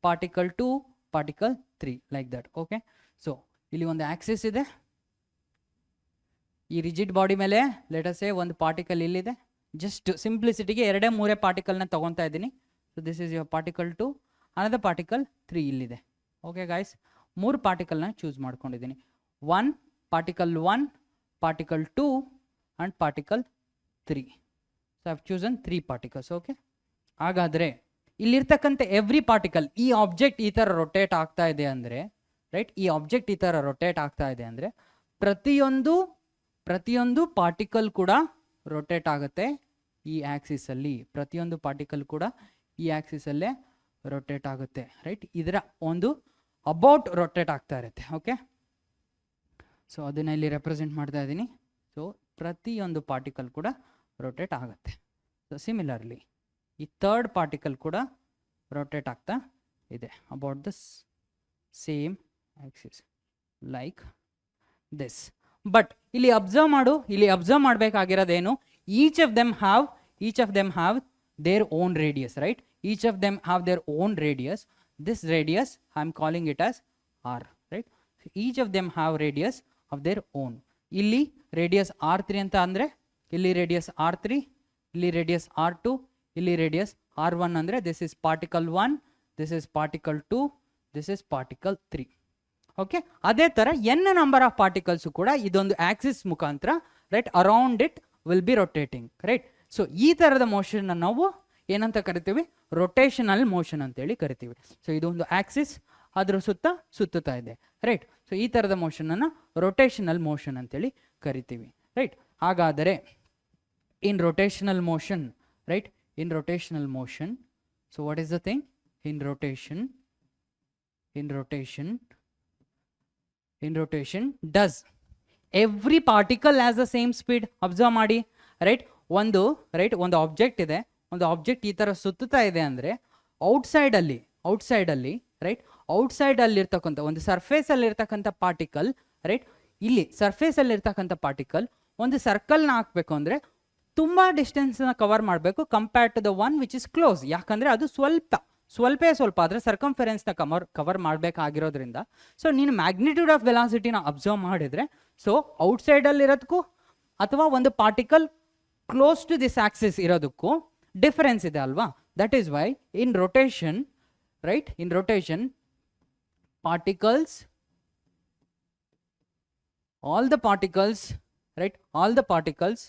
particle 2, particle 3, like that, okay. So ಇಲ್ಲಿ ಒಂದು ಆಕ್ಸಿಸ್ ಇದೆ, ಈ ರಿಜಿಡ್ ಬಾಡಿ ಮೇಲೆ ಲೆಟ್ ಅಸ್ ಸೇ ಒಂದು ಪಾರ್ಟಿಕಲ್ ಇಲ್ಲಿದೆ. ಜಸ್ಟ್ ಸಿಂಪ್ಲಿಸಿಟಿಗೆ 2-3 ಪಾರ್ಟಿಕಲ್ನ ತಗೊತಾ ಇದ್ದೀನಿ. So this is your particle 2, another particle 3 ಇಲ್ಲಿದೆ, ಓಕೆ ಗೈಸ್. 3 ಪಾರ್ಟಿಕಲ್ನ ಚೂಸ್ ಮಾಡ್ಕೊಂಡಿದ್ದೀನಿ. 1, particle 1, particle 2 and particle 3. So I have chosen 3 particles, okay. ಹಾಗಾದರೆ ಇಲ್ಲಿರ್ತಕ್ಕಂಥ ಎವ್ರಿ ಪಾರ್ಟಿಕಲ್, ಈ ಆಬ್ಜೆಕ್ಟ್ ಈ ಥರ ರೊಟೇಟ್ ಆಗ್ತಾ ಇದೆ ಅಂದರೆ, ರೈಟ್, ಈ ಆಬ್ಜೆಕ್ಟ್ ಈ ಥರ ರೊಟೇಟ್ ಆಗ್ತಾ ಇದೆ ಅಂದರೆ ಪ್ರತಿಯೊಂದು ಪಾರ್ಟಿಕಲ್ ಕೂಡ ರೊಟೇಟ್ ಆಗುತ್ತೆ ಈ ಆ್ಯಕ್ಸಿಸಲ್ಲಿ. ಪ್ರತಿಯೊಂದು ಪಾರ್ಟಿಕಲ್ ಕೂಡ ಈ ಆ್ಯಕ್ಸಿಸಲ್ಲೇ ರೊಟೇಟ್ ಆಗುತ್ತೆ, ರೈಟ್. ಇದರ ಒಂದು ಅಬೌಟ್ ರೊಟೇಟ್ ಆಗ್ತಾ ಇರುತ್ತೆ, ಓಕೆ. ಸೊ ಅದನ್ನ ಇಲ್ಲಿ ರೆಪ್ರೆಸೆಂಟ್ ಮಾಡ್ತಾ ಇದ್ದೀನಿ. ಸೊ ಪ್ರತಿಯೊಂದು ಪಾರ್ಟಿಕಲ್ ಕೂಡ ರೊಟೇಟ್ ಆಗುತ್ತೆ. ಸೊ ಸಿಮಿಲರ್ಲಿ ಈ ಥರ್ಡ್ ಪಾರ್ಟಿಕಲ್ ಕೂಡ ರೊಟೇಟ್ ಆಗ್ತಾ ಇದೆ about the same axis like this. But ಇಲ್ಲಿ ಅಬ್ಸರ್ವ್ ಮಾಡಬೇಕಾಗಿರೋದೇನು, each of them have their own radius, right. Each of them have their own radius. This radius I am calling it as R, right. Each of them have radius of their own. ಇಲ್ಲಿ ರೇಡಿಯಸ್ R3 ಅಂತ ಅಂದರೆ ಇಲ್ಲಿ ರೇಡಿಯಸ್ R3, ಇಲ್ಲಿ ರೇಡಿಯಸ್ R2, ಇಲ್ಲಿ ರೇಡಿಯಸ್ R1 ಅಂದರೆ this is particle 1, this is particle 2, this is particle 3, okay. ಅದೇ ಥರ n ನಂಬರ್ ಆಫ್ ಪಾರ್ಟಿಕಲ್ಸು ಕೂಡ ಇದೊಂದು ಆಕ್ಸಿಸ್ ಮುಖಾಂತರ, right, around it will be rotating, right. So ಈ ಥರದ ಮೋಷನ್ನ ನಾವು ಏನಂತ ಕರಿತೀವಿ, ರೊಟೇಷನಲ್ ಮೋಷನ್ ಅಂತೇಳಿ ಕರಿತೀವಿ. ಸೊ ಇದೊಂದು ಆಕ್ಸಿಸ್ ಅದ್ರ ಸುತ್ತುತ್ತಾ ಇದೆ, ರೈಟ್. ಸೊ ಈ ಥರದ ಮೋಷನನ್ನು ರೊಟೇಷನಲ್ ಮೋಷನ್ ಅಂತೇಳಿ ಕರಿತೀವಿ, ರೈಟ್. ಹಾಗಾದರೆ in rotational motion, right, in rotational motion, so what is the thing, in rotation does every particle has the same speed. Observe ಮಾಡಿ, ರೈಟ್. ಒಂದು ಆಬ್ಜೆಕ್ಟ್ ಇದೆ, ಒಂದು ಆಬ್ಜೆಕ್ಟ್ ಈ ಥರ ಸುತ್ತುತ್ತಾ ಇದೆ ಅಂದರೆ ಔಟ್ಸೈಡಲ್ಲಿ, ರೈಟ್, ಔಟ್ಸೈಡಲ್ಲಿ ಇರ್ತಕ್ಕಂಥ ಒಂದು ಸರ್ಫೇಸಲ್ಲಿ ಇರ್ತಕ್ಕಂಥ ಪಾರ್ಟಿಕಲ್, ರೈಟ್, ಇಲ್ಲಿ ಸರ್ಫೇಸಲ್ಲಿ ಇರ್ತಕ್ಕಂಥ ಪಾರ್ಟಿಕಲ್ ಒಂದು ಸರ್ಕಲ್ನ ಹಾಕಬೇಕು ಅಂದರೆ ತುಂಬ ಡಿಸ್ಟೆನ್ಸ್ನ ಕವರ್ ಮಾಡಬೇಕು compared to the one which is close. ಯಾಕಂದರೆ ಅದು ಸ್ವಲ್ಪ ಅದರ ಸರ್ಕಂಫರೆನ್ಸ್ನ ಕವರ್ ಮಾಡಬೇಕಾಗಿರೋದ್ರಿಂದ. ಸೊ ನೀನು ಮ್ಯಾಗ್ನಿಟ್ಯೂಡ್ ಆಫ್ ವೆಲಾಸಿಟಿನ ಅಬ್ಸರ್ವ್ ಮಾಡಿದರೆ, ಸೊ ಔಟ್ಸೈಡಲ್ಲಿರೋದಕ್ಕೂ ಅಥವಾ ಒಂದು particle close to this axis ಇರೋದಕ್ಕೂ ಡಿಫರೆನ್ಸ್ ಇದೆ ಅಲ್ವಾ. That is why in rotation, right, in rotation particles, all the particles, right, all the particles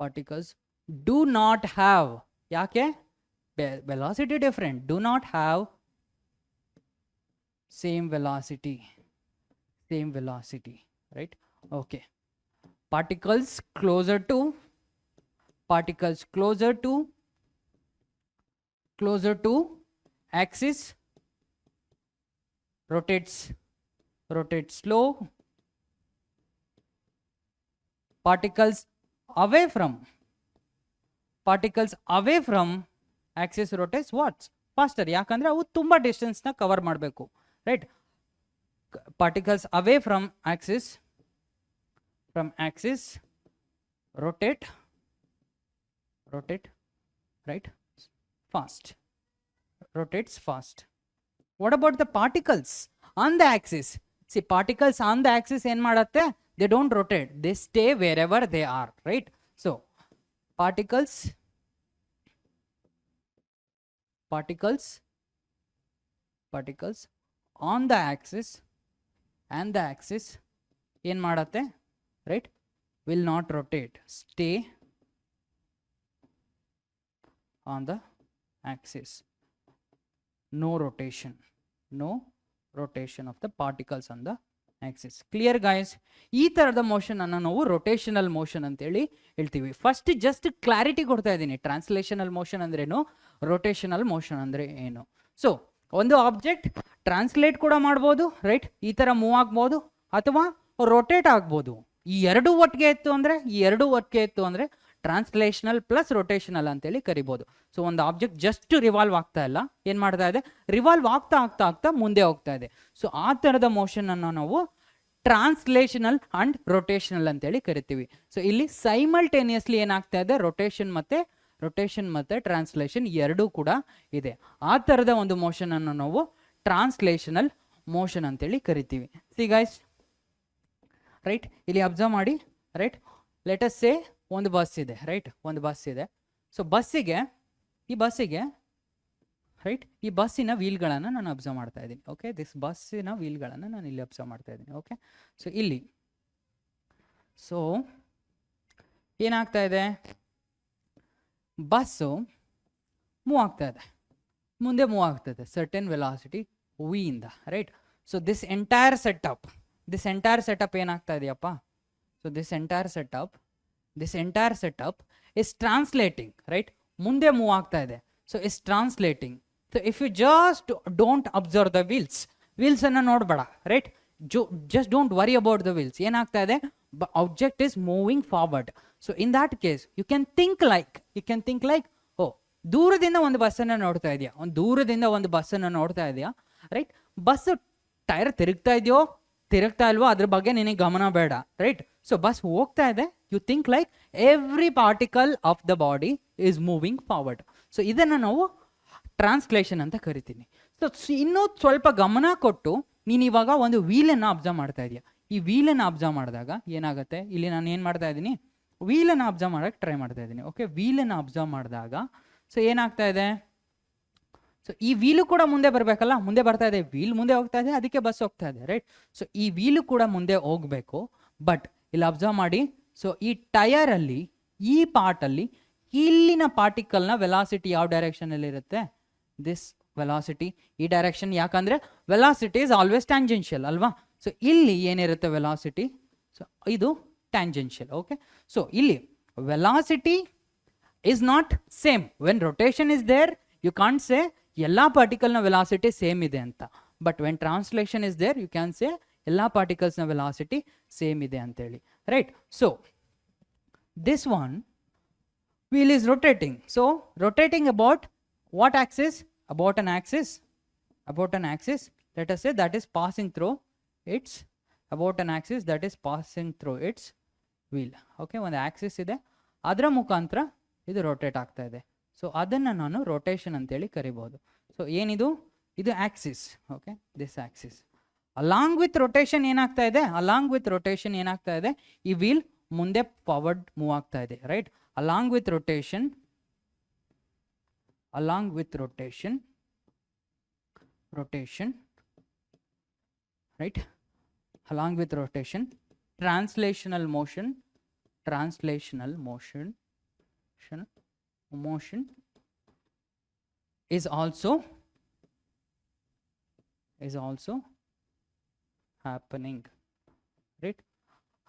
particles do not have, ಯಾಕೆ velocity different, do not have same velocity, right? Okay, particles closer to axis rotate slow, particles away from axis rotates what faster, ಯಾಕಂದ್ರೆ ಅವು ತುಂಬಾ ಡಿಸ್ಟೆನ್ಸ್ ನ ಕವರ್ ಮಾಡಬೇಕು, right? particles away from axis rotate right fast, rotates fast. What about the particles on the axis? See, particles on the axis ಏನು ಮಾಡುತ್ತೆ? They don't rotate, they stay wherever they are, right? So particles on the axis and the axis ಏನು ಮಾಡುತ್ತೆ, right? will not rotate, stay on the axis. No rotation of the particles on the axis. Clear guys? ಈ ತರದ ಮೋಷನ್ ಅನ್ನು ನಾವು ರೊಟೇಷನಲ್ ಮೋಷನ್ ಅಂತ ಹೇಳಿ ಹೇಳ್ತೀವಿ. ಫಸ್ಟ್ ಜಸ್ಟ್ ಕ್ಲಾರಿಟಿ ಕೊಡ್ತಾ ಇದ್ದೀನಿ, ಟ್ರಾನ್ಸ್ಲೇಷನಲ್ ಮೋಷನ್ ಅಂದ್ರೇನು, ರೊಟೇಷನಲ್ ಮೋಷನ್ ಅಂದ್ರೆ ಏನು. ಸೊ ಒಂದು ಆಬ್ಜೆಕ್ಟ್ ಟ್ರಾನ್ಸ್ಲೇಟ್ ಕೂಡ ಮಾಡ್ಬೋದು, ರೈಟ್? ಈ ತರ ಮೂವ್ ಆಗ್ಬೋದು ಅಥವಾ ರೊಟೇಟ್ ಆಗ್ಬೋದು. ಈ ಎರಡು ಒಟ್ಟಿಗೆ ಇತ್ತು ಅಂದ್ರೆ ಟ್ರಾನ್ಸ್ಲೇಷನಲ್ ಪ್ಲಸ್ ರೊಟೇಷನಲ್ ಅಂತೇಳಿ ಕರಿಬೋದು. ಸೊ ಒಂದು ಆಬ್ಜೆಕ್ಟ್ ಜಸ್ಟ್ ರಿವಾಲ್ವ್ ಆಗ್ತಾ ಇಲ್ಲ, ಏನ್ ಮಾಡ್ತಾ ಇದೆ, ರಿವಾಲ್ವ್ ಆಗ್ತಾ ಮುಂದೆ ಹೋಗ್ತಾ ಇದೆ. ಸೊ ಆ ತರದ ಮೋಷನ್ ಅನ್ನು ನಾವು ಟ್ರಾನ್ಸ್ಲೇಷನಲ್ ಅಂಡ್ ರೊಟೇಷನಲ್ ಅಂತೇಳಿ ಕರಿತೀವಿ. ಸೊ ಇಲ್ಲಿ ಸೈಮಲ್ಟೇನಿಯಸ್ಲಿ ಏನಾಗ್ತಾ ಇದೆ, ರೊಟೇಷನ್ ಮತ್ತೆ ಟ್ರಾನ್ಸ್ಲೇಷನ್ ಎರಡೂ ಕೂಡ ಇದೆ. ಆ ತರದ ಒಂದು ಮೋಷನ್ ಅನ್ನು ನಾವು ಟ್ರಾನ್ಸ್ಲೇಷನಲ್ ಮೋಷನ್ ಅಂತೇಳಿ ಕರಿತೀವಿ. C guys, right? ಇಲ್ಲಿ ಅಬ್ಸರ್ವ್ ಮಾಡಿ, ರೈಟ್? ಲೆಟ್ ಅಸ್ ಸೇ ಒಂದು ಬಸ್ ಇದೆ, ರೈಟ್? ಒಂದು ಬಸ್ ಇದೆ. ಸೊ ಈ ಬಸ್ಸಿಗೆ ರೈಟ್, ಈ ಬಸ್ಸಿನ ವೀಲ್ಗಳನ್ನು ನಾನು ಅಬ್ಸರ್ವ್ ಮಾಡ್ತಾ ಇದ್ದೀನಿ. ಓಕೆ, ದಿಸ್ ಬಸ್ಸಿನ ವೀಲ್ಗಳನ್ನು ನಾನು ಇಲ್ಲಿ ಅಬ್ಸರ್ವ್ ಮಾಡ್ತಾ ಇದ್ದೀನಿ. ಓಕೆ, ಸೊ ಇಲ್ಲಿ ಸೊ ಏನಾಗ್ತಾ ಇದೆ, ಬಸ್ಸು ಮುಂದೆ ಮೂವ್ ಆಗ್ತದೆ ಸರ್ಟೆನ್ ವೆಲಾಸಿಟಿ ವಿ ಇಂದ, right? So this entire setup ಏನಾಗ್ತಾ ಇದೆಯಪ್ಪ, so this entire setup is translating, right? ಮುಂದೆ ಮೂವ್ ಆಗ್ತಾ ಇದೆ, so is translating. So if you just don't observe the wheels ಅನ್ನ ನೋಡ್ಬೇಡ, right? Just don't worry about the wheels. ಏನಾಗ್ತಾ ಇದೆ, object is moving forward. So in that case you can think like oh, ದೂರದಿಂದ ಒಂದು ಬಸ್ಸನ್ನು ನೋಡ್ತಾ ಇದೆಯಾ, ರೈಟ್? ಬಸ್ ಟೈರ್ ತಿರುಗ್ತಾ ಇಲ್ವೋ ಅದ್ರ ಬಗ್ಗೆ ನಿನಗೆ ಗಮನ ಬೇಡ, ರೈಟ್? ಸೊ ಬಸ್ ಹೋಗ್ತಾ ಇದೆ, you think like every particle of the body is moving forward. So ಇದನ್ನು ನಾವು ಟ್ರಾನ್ಸ್ಲೇಷನ್ ಅಂತ ಕರಿತೀನಿ. ಸೊ ಇನ್ನೂ ಸ್ವಲ್ಪ ಗಮನ ಕೊಟ್ಟು ನೀನು ಇವಾಗ ಒಂದು ವೀಲನ್ನು ಅಬ್ಸರ್ವ್ ಮಾಡ್ತಾ ಇದೆಯಾ. ಈ ವೀಲನ್ನು ಅಬ್ಸರ್ವ್ ಮಾಡಿದಾಗ ಏನಾಗುತ್ತೆ, ಇಲ್ಲಿ ನಾನು ಏನು ಮಾಡ್ತಾ ಇದ್ದೀನಿ, ವೀಲನ್ನು ಅಬ್ಸರ್ವ್ ಮಾಡೋಕ್ಕೆ ಟ್ರೈ ಮಾಡ್ತಾ ಇದ್ದೀನಿ. ಓಕೆ, ವೀಲನ್ನು ಅಬ್ಸರ್ವ್ ಮಾಡಿದಾಗ ಸೊ ಏನಾಗ್ತಾ ಇದೆ, ಸೊ ಈ ವೀಲು ಕೂಡ ಮುಂದೆ ಬರಬೇಕಲ್ಲ, ಮುಂದೆ ಬರ್ತಾ ಇದೆ, ವೀಲ್ ಮುಂದೆ ಹೋಗ್ತಾ ಇದೆ, ಅದಕ್ಕೆ ಬಸ್ ಹೋಗ್ತಾ ಇದೆ, ರೈಟ್? ಸೊ ಈ ವೀಲು ಕೂಡ ಮುಂದೆ ಹೋಗಬೇಕು. ಬಟ್ ಇಲ್ಲಿ ಅಬ್ಸರ್ವ್ ಮಾಡಿ, ಸೊ ಈ ಟಯರಲ್ಲಿ, ಈ ಪಾರ್ಟಲ್ಲಿ ಇಲ್ಲಿನ ಪಾರ್ಟಿಕಲ್ನ ವೆಲಾಸಿಟಿ ಯಾವ ಡೈರೆಕ್ಷನಲ್ಲಿ ಇರುತ್ತೆ, ದಿಸ್ ವೆಲಾಸಿಟಿ ಈ ಡೈರೆಕ್ಷನ್. ಯಾಕಂದ್ರೆ ವೆಲಾಸಿಟಿ ಇಸ್ ಆಲ್ವೇಸ್ ಟ್ಯಾಂಜೆನ್ಷಿಯಲ್ ಅಲ್ವಾ? ಸೊ ಇಲ್ಲಿ ಏನಿರುತ್ತೆ ವೆಲಾಸಿಟಿ, ಸೊ ಇದು ಟ್ಯಾಂಜೆನ್ಷಿಯಲ್. ಓಕೆ, ಸೊ ಇಲ್ಲಿ velocity is not same. When rotation is there, you can't say ಎಲ್ಲ ಪಾರ್ಟಿಕಲ್ನ ವೆಲಾಸಿಟಿ ಸೇಮ್ ಇದೆ ಅಂತ. But when translation is there, you can say ಎಲ್ಲ ಪಾರ್ಟಿಕಲ್ಸ್ನ ವೆಲಾಸಿಟಿ ಸೇಮ್ ಇದೆ ಅಂತೇಳಿ, right? So this one wheel is rotating. So rotating about what axis? About an axis. Let us say that is passing through its, about an axis that is passing through its wheel. Okay, ಒಂದು ಆಕ್ಸಿಸ್ ಇದೆ, ಅದರ ಮುಖಾಂತರ ಇದು ರೊಟೇಟ್ ಆಗ್ತಾ ಇದೆ. ಸೊ ಅದನ್ನು ನಾನು ರೊಟೇಷನ್ ಅಂತೇಳಿ ಕರಿಬಹುದು. ಸೊ ಏನಿದು, ಇದು Axis. Okay, this Axis along with rotation ಏನಾಗ್ತಾ ಇದೆ, ಈ ವೀಲ್ ಮುಂದೆ ಫಾರ್ವರ್ಡ್ ಮೂವ್ ಆಗ್ತಾ ಇದೆ, right? along with rotation right, along with rotation, translational motion motion is also happening, right,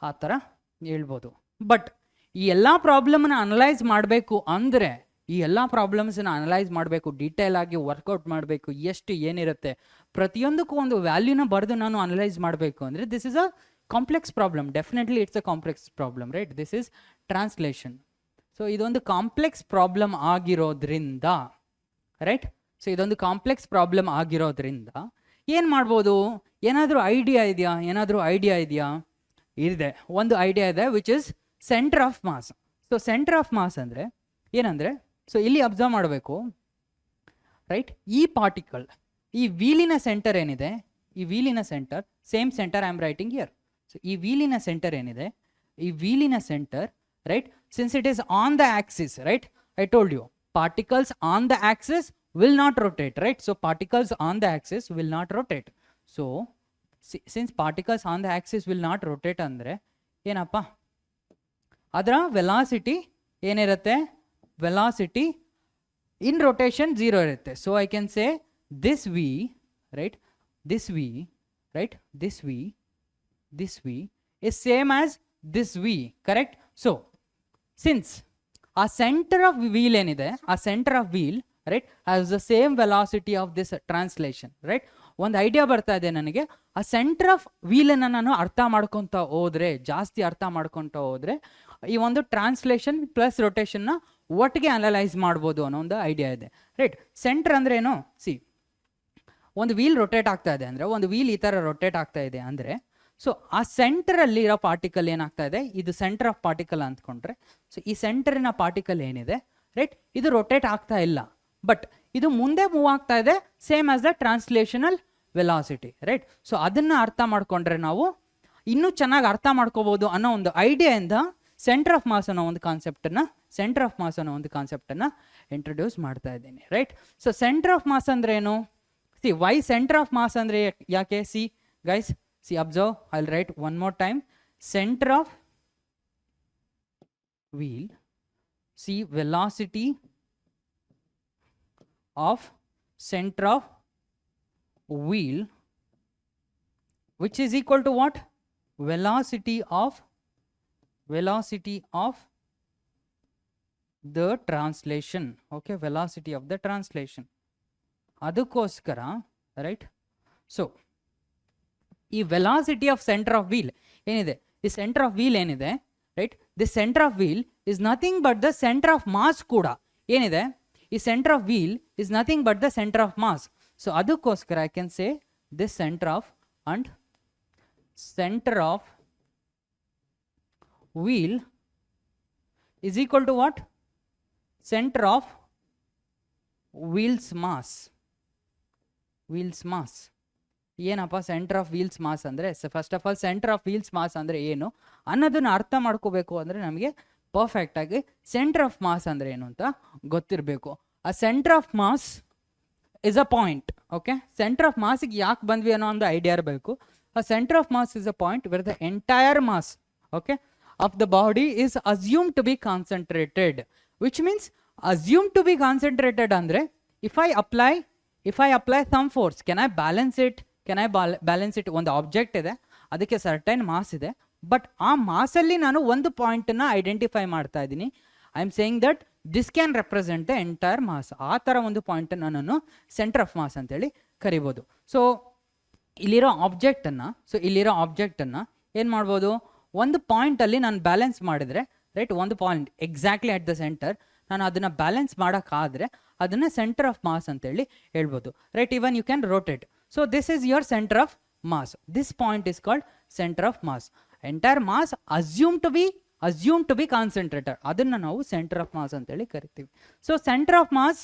ಆ ಥರ ಹೇಳ್ಬೋದು. ಬಟ್ ಈ ಎಲ್ಲ ಪ್ರಾಬ್ಲಮ್ನ ಅನಲೈಸ್ ಮಾಡಬೇಕು ಅಂದರೆ, ಈ ಎಲ್ಲ ಪ್ರಾಬ್ಲಮ್ಸನ್ನ ಅನಲೈಸ್ ಮಾಡಬೇಕು, ಡೀಟೇಲ್ ಆಗಿ ವರ್ಕೌಟ್ ಮಾಡಬೇಕು, ಎಷ್ಟು ಏನಿರುತ್ತೆ ಪ್ರತಿಯೊಂದಕ್ಕೂ ಒಂದು ವ್ಯಾಲ್ಯೂನ ಬರೆದು ನಾನು ಅನಲೈಸ್ ಮಾಡಬೇಕು ಅಂದರೆ this is a complex problem. Definitely it's a complex problem, right. This is translation. So ಇದೊಂದು ಕಾಂಪ್ಲೆಕ್ಸ್ ಪ್ರಾಬ್ಲಮ್ ಆಗಿರೋದ್ರಿಂದ, ರೈಟ್, ಸೊ ಇದೊಂದು ಕಾಂಪ್ಲೆಕ್ಸ್ ಪ್ರಾಬ್ಲಮ್ ಆಗಿರೋದ್ರಿಂದ ಏನು ಮಾಡ್ಬೋದು? ಏನಾದರೂ ಐಡಿಯಾ ಇದೆಯಾ? ಇದೆ, ಒಂದು ಐಡಿಯಾ ಇದೆ, which is centre of mass. So centre of mass ಅಂದರೆ ಏನಂದರೆ, ಸೊ ಇಲ್ಲಿ ಅಬ್ಸರ್ವ್ ಮಾಡಬೇಕು, ರೈಟ್. ಈ ಪಾರ್ಟಿಕಲ್, ಈ ವೀಲಿನ ಸೆಂಟರ್ ಏನಿದೆ, ಈ ವೀಲಿನ centre, same centre I am writing here. So ಈ ವೀಲಿನ ಸೆಂಟರ್ ಏನಿದೆ, ಈ ವೀಲಿನ centre, right, since it is on the axis, right, I told you particles on the axis will not rotate, right? So particles on the axis will not rotate. So since particles on the axis will not rotate andre ಏನಪ್ಪ, ಅದರ ವೆಲಾಸಿಟಿ ಏನಿರುತ್ತೆ, ವೆಲಾಸಿಟಿ ಇನ್ ರೊಟೇಷನ್ 0 ಇರುತ್ತೆ. So I can say this we, right, this we, right, this we is same as this v, correct? So since ಆ ಸೆಂಟರ್ ಆಫ್ ವೀಲ್ ಏನಿದೆ, ಆ centre of wheel, right, has the same velocity of this translation, right. ಒಂದು ಐಡಿಯಾ ಬರ್ತಾ ಇದೆ ನನಗೆ, ಆ ಸೆಂಟರ್ ಆಫ್ ವೀಲನ್ನು ನಾನು ಅರ್ಥ ಮಾಡ್ಕೊತಾ ಹೋದರೆ, ಜಾಸ್ತಿ ಅರ್ಥ ಮಾಡ್ಕೊತಾ ಹೋದರೆ ಈ ಒಂದು ಟ್ರಾನ್ಸ್ಲೇಷನ್ ಪ್ಲಸ್ ರೊಟೇಷನ್ನ ಒಟ್ಟಿಗೆ ಅನಲೈಸ್ ಮಾಡ್ಬೋದು ಅನ್ನೋ ಒಂದು ಐಡಿಯಾ ಇದೆ, ರೈಟ್. ಸೆಂಟರ್ ಅಂದರೆ ಏನು? ಸಿ, ಒಂದು ವೀಲ್ ರೊಟೇಟ್ ಆಗ್ತಾ ಇದೆ ಅಂದರೆ, ಒಂದು ವೀಲ್ ಈ ಥರ ರೊಟೇಟ್ ಆಗ್ತಾ ಇದೆ ಅಂದರೆ, ಸೊ ಆ ಸೆಂಟರಲ್ಲಿ ಇರೋ ಪಾರ್ಟಿಕಲ್ ಏನಾಗ್ತಾ ಇದೆ, ಇದು ಸೆಂಟರ್ ಆಫ್ ಪಾರ್ಟಿಕಲ್ ಅಂದ್ಕೊಂಡ್ರೆ, ಸೊ ಈ ಸೆಂಟರಿನ ಪಾರ್ಟಿಕಲ್ ಏನಿದೆ, ರೈಟ್, ಇದು ರೊಟೇಟ್ ಆಗ್ತಾ ಇಲ್ಲ, ಬಟ್ ಇದು ಮುಂದೆ ಮೂವ್ ಆಗ್ತಾ ಇದೆ, same as the translational velocity, right. So ಅದನ್ನು ಅರ್ಥ ಮಾಡ್ಕೊಂಡ್ರೆ ನಾವು ಇನ್ನೂ ಚೆನ್ನಾಗಿ ಅರ್ಥ ಮಾಡ್ಕೋಬೋದು ಅನ್ನೋ ಒಂದು ಐಡಿಯಾಯಿಂದ ಸೆಂಟರ್ ಆಫ್ ಮಾಸ್ ಅನ್ನೋ ಒಂದು ಕಾನ್ಸೆಪ್ಟನ್ನು ಇಂಟ್ರೊಡ್ಯೂಸ್ ಮಾಡ್ತಾ ಇದ್ದೀನಿ, right. So centre of mass ಅಂದರೆ ಏನು? See, why centre of mass ಅಂದರೆ ಯಾಕೆ? See guys, see, observe, I'll write one more time. Center of wheel, see, velocity of center of wheel, which is equal to what? Velocity of the translation, okay, velocity of the translation. Adukoskara, right? So ಈ velocity of centre of wheel ಏನಿದೆ, ಈ ಸೆಂಟರ್ ಆಫ್ ವೀಲ್ ಏನಿದೆ, right, this centre of wheel is nothing but the centre of mass ಕೂಡ ಏನಿದೆ, ಈ centre of wheel is nothing but the centre of mass. So ಅದಕ್ಕೋಸ್ಕರ I can say this centre of and centre of wheel is equal to what? Center of wheel's mass. ಏನಪ್ಪ ಸೆಂಟರ್ ಆಫ್ ವೀಲ್ಸ್ ಮಾಸ್ ಅಂದರೆ? First of all centre of wheel's mass ಅಂದರೆ ಏನು ಅನ್ನೋದನ್ನು ಅರ್ಥ ಮಾಡ್ಕೋಬೇಕು ಅಂದರೆ ನಮಗೆ ಪರ್ಫೆಕ್ಟಾಗಿ ಸೆಂಟರ್ ಆಫ್ ಮಾಸ್ ಅಂದರೆ ಏನು ಅಂತ ಗೊತ್ತಿರಬೇಕು. ಆ centre of mass is a point, okay. Centre of ಮಾಸಿಗೆ ಯಾಕೆ ಬಂದ್ವಿ ಅನ್ನೋ ಒಂದು ಐಡಿಯಾ ಇರಬೇಕು. ಆ centre of mass is a point where the entire mass, okay, of the body is assumed to be concentrated, which means assumed to be concentrated andre if I apply some force, can I balance it? ಒಂದು ಆಬ್ಜೆಕ್ಟ್ ಇದೆ, ಅದಕ್ಕೆ ಸರ್ಟೈನ್ ಮಾಸ್ ಇದೆ, ಬಟ್ ಆ ಮಾಸಲ್ಲಿ ನಾನು ಒಂದು ಪಾಯಿಂಟನ್ನು ಐಡೆಂಟಿಫೈ ಮಾಡ್ತಾ ಇದ್ದೀನಿ. I am saying that this can represent the entire mass. ಆ ಥರ ಒಂದು ಪಾಯಿಂಟನ್ನು ನಾನು ಸೆಂಟರ್ ಆಫ್ ಮಾಸ್ ಅಂತೇಳಿ ಕರಿಬೋದು. ಸೊ ಇಲ್ಲಿರೋ ಆಬ್ಜೆಕ್ಟನ್ನು ಏನು ಮಾಡ್ಬೋದು, ಒಂದು ಪಾಯಿಂಟಲ್ಲಿ ನಾನು ಬ್ಯಾಲೆನ್ಸ್ ಮಾಡಿದರೆ, ರೈಟ್, ಒಂದು point exactly at the centre ನಾನು ಅದನ್ನು ಬ್ಯಾಲೆನ್ಸ್ ಮಾಡೋಕ್ಕಾದರೆ ಅದನ್ನು ಸೆಂಟರ್ ಆಫ್ ಮಾಸ್ ಅಂತೇಳಿ ಹೇಳ್ಬೋದು, right. Even you can rotate. So this is your centre of mass. This point is called centre of mass. Entire mass assume to be concentrated, ಅದನ್ನು ನಾವು ಸೆಂಟರ್ ಆಫ್ ಮಾಸ್ ಅಂತೇಳಿ ಕರಿತೀವಿ. So centre of mass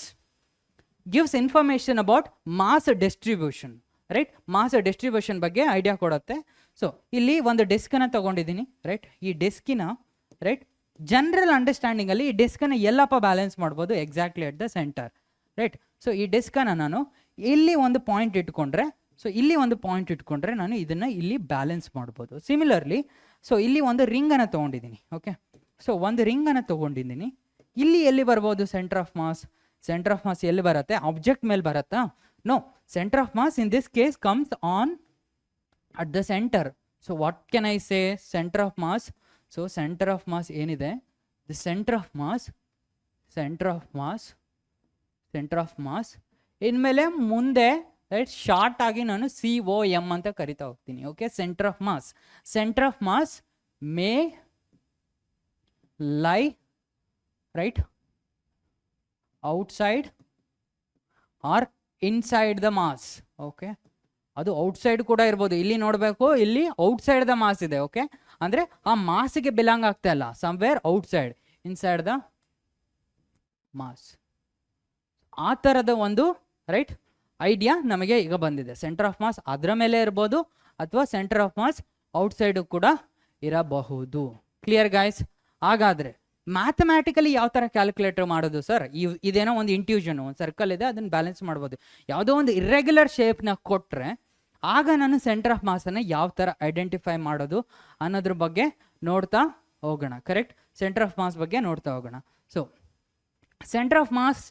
gives information about mass distribution, right. Mass distribution ಬಗ್ಗೆ ಐಡಿಯಾ ಕೊಡುತ್ತೆ. ಸೊ ಇಲ್ಲಿ ಒಂದು ಡೆಸ್ಕನ್ನು ತೊಗೊಂಡಿದ್ದೀನಿ, ರೈಟ್. ಈ ಡೆಸ್ಕಿನ, ರೈಟ್, ಜನರಲ್ ಅಂಡರ್ಸ್ಟ್ಯಾಂಡಿಂಗಲ್ಲಿ ಈ ಡೆಸ್ಕನ್ನು ಎಲ್ಲಪ್ಪ ಬ್ಯಾಲೆನ್ಸ್ ಮಾಡ್ಬೋದು, exactly at the centre, right. So ಈ ಡೆಸ್ಕನ್ನು ನಾನು ಇಲ್ಲಿ ಒಂದು ಪಾಯಿಂಟ್ ಇಟ್ಕೊಂಡ್ರೆ ನಾನು ಇದನ್ನು ಇಲ್ಲಿ ಬ್ಯಾಲೆನ್ಸ್ ಮಾಡ್ಬೋದು. ಸಿಮಿಲರ್ಲಿ, ಸೊ ಇಲ್ಲಿ ಒಂದು ರಿಂಗನ್ನು ತೊಗೊಂಡಿದ್ದೀನಿ, ಓಕೆ. ಸೊ ಒಂದು ರಿಂಗನ್ನು ತೊಗೊಂಡಿದ್ದೀನಿ, ಇಲ್ಲಿ ಎಲ್ಲಿ ಬರ್ಬೋದು centre of mass? Centre of mass ಎಲ್ಲಿ ಬರುತ್ತೆ? ಆಬ್ಜೆಕ್ಟ್ ಮೇಲೆ ಬರುತ್ತಾ? No, centre of mass in this case comes on at the center. So what can I say? Center of mass. So center of mass ಏನಿದೆ, the center of mass ಇನ್ಮೇಲೆ ಮುಂದೆ ರೈಟ್ ಶಾರ್ಟ್ ಆಗಿ ನಾನು COM ಅಂತ ಕರಿತಾ ಹೋಗ್ತೀನಿ. Okay, centre of mass may lie right outside or inside the mass. Okay, ಅದು ಔಟ್ಸೈಡ್ ಕೂಡ ಇರ್ಬೋದು. ಇಲ್ಲಿ ನೋಡಬೇಕು, ಇಲ್ಲಿ ಔಟ್ಸೈಡ್ ದ ಮಾಸ್ ಇದೆ. ಓಕೆ, ಅಂದರೆ ಆ ಮಾಸ್ಗೆ ಬಿಲಾಂಗ್ ಆಗ್ತಾ ಇಲ್ಲ, somewhere outside, inside the mass. ಆ ಥರದ ಒಂದು ರೈಟ್ ಐಡಿಯಾ ನಮಗೆ ಈಗ ಬಂದಿದೆ. ಸೆಂಟರ್ ಆಫ್ ಮಾಸ್ ಅದರ ಮೇಲೆ ಇರ್ಬೋದು ಅಥವಾ ಸೆಂಟರ್ ಆಫ್ ಮಾಸ್ ಔಟ್ಸೈಡು ಕೂಡ ಇರಬಹುದು. Clear guys? ಹಾಗಾದರೆ ಮ್ಯಾಥಮ್ಯಾಟಿಕಲಿ ಯಾವ ಥರ ಕ್ಯಾಲ್ಕುಲೇಟರ್ ಮಾಡೋದು ಸರ್? ಇದೇನೋ ಒಂದು ಇಂಟ್ಯೂಷನ್, ಒಂದು ಸರ್ಕಲ್ ಇದೆ, ಅದನ್ನು ಬ್ಯಾಲೆನ್ಸ್ ಮಾಡ್ಬೋದು. ಯಾವುದೋ ಒಂದು ಇರ್ರೆಗ್ಯುಲರ್ ಶೇಪ್ನ ಕೊಟ್ಟರೆ ಆಗ ನಾನು ಸೆಂಟರ್ ಆಫ್ ಮಾಸನ್ನು ಯಾವ ಥರ ಐಡೆಂಟಿಫೈ ಮಾಡೋದು ಅನ್ನೋದ್ರ ಬಗ್ಗೆ ನೋಡ್ತಾ ಹೋಗೋಣ. ಕರೆಕ್ಟ್, ಸೆಂಟರ್ ಆಫ್ ಮಾಸ್ ಬಗ್ಗೆ ನೋಡ್ತಾ ಹೋಗೋಣ. ಸೊ ಸೆಂಟರ್ ಆಫ್ ಮಾಸ್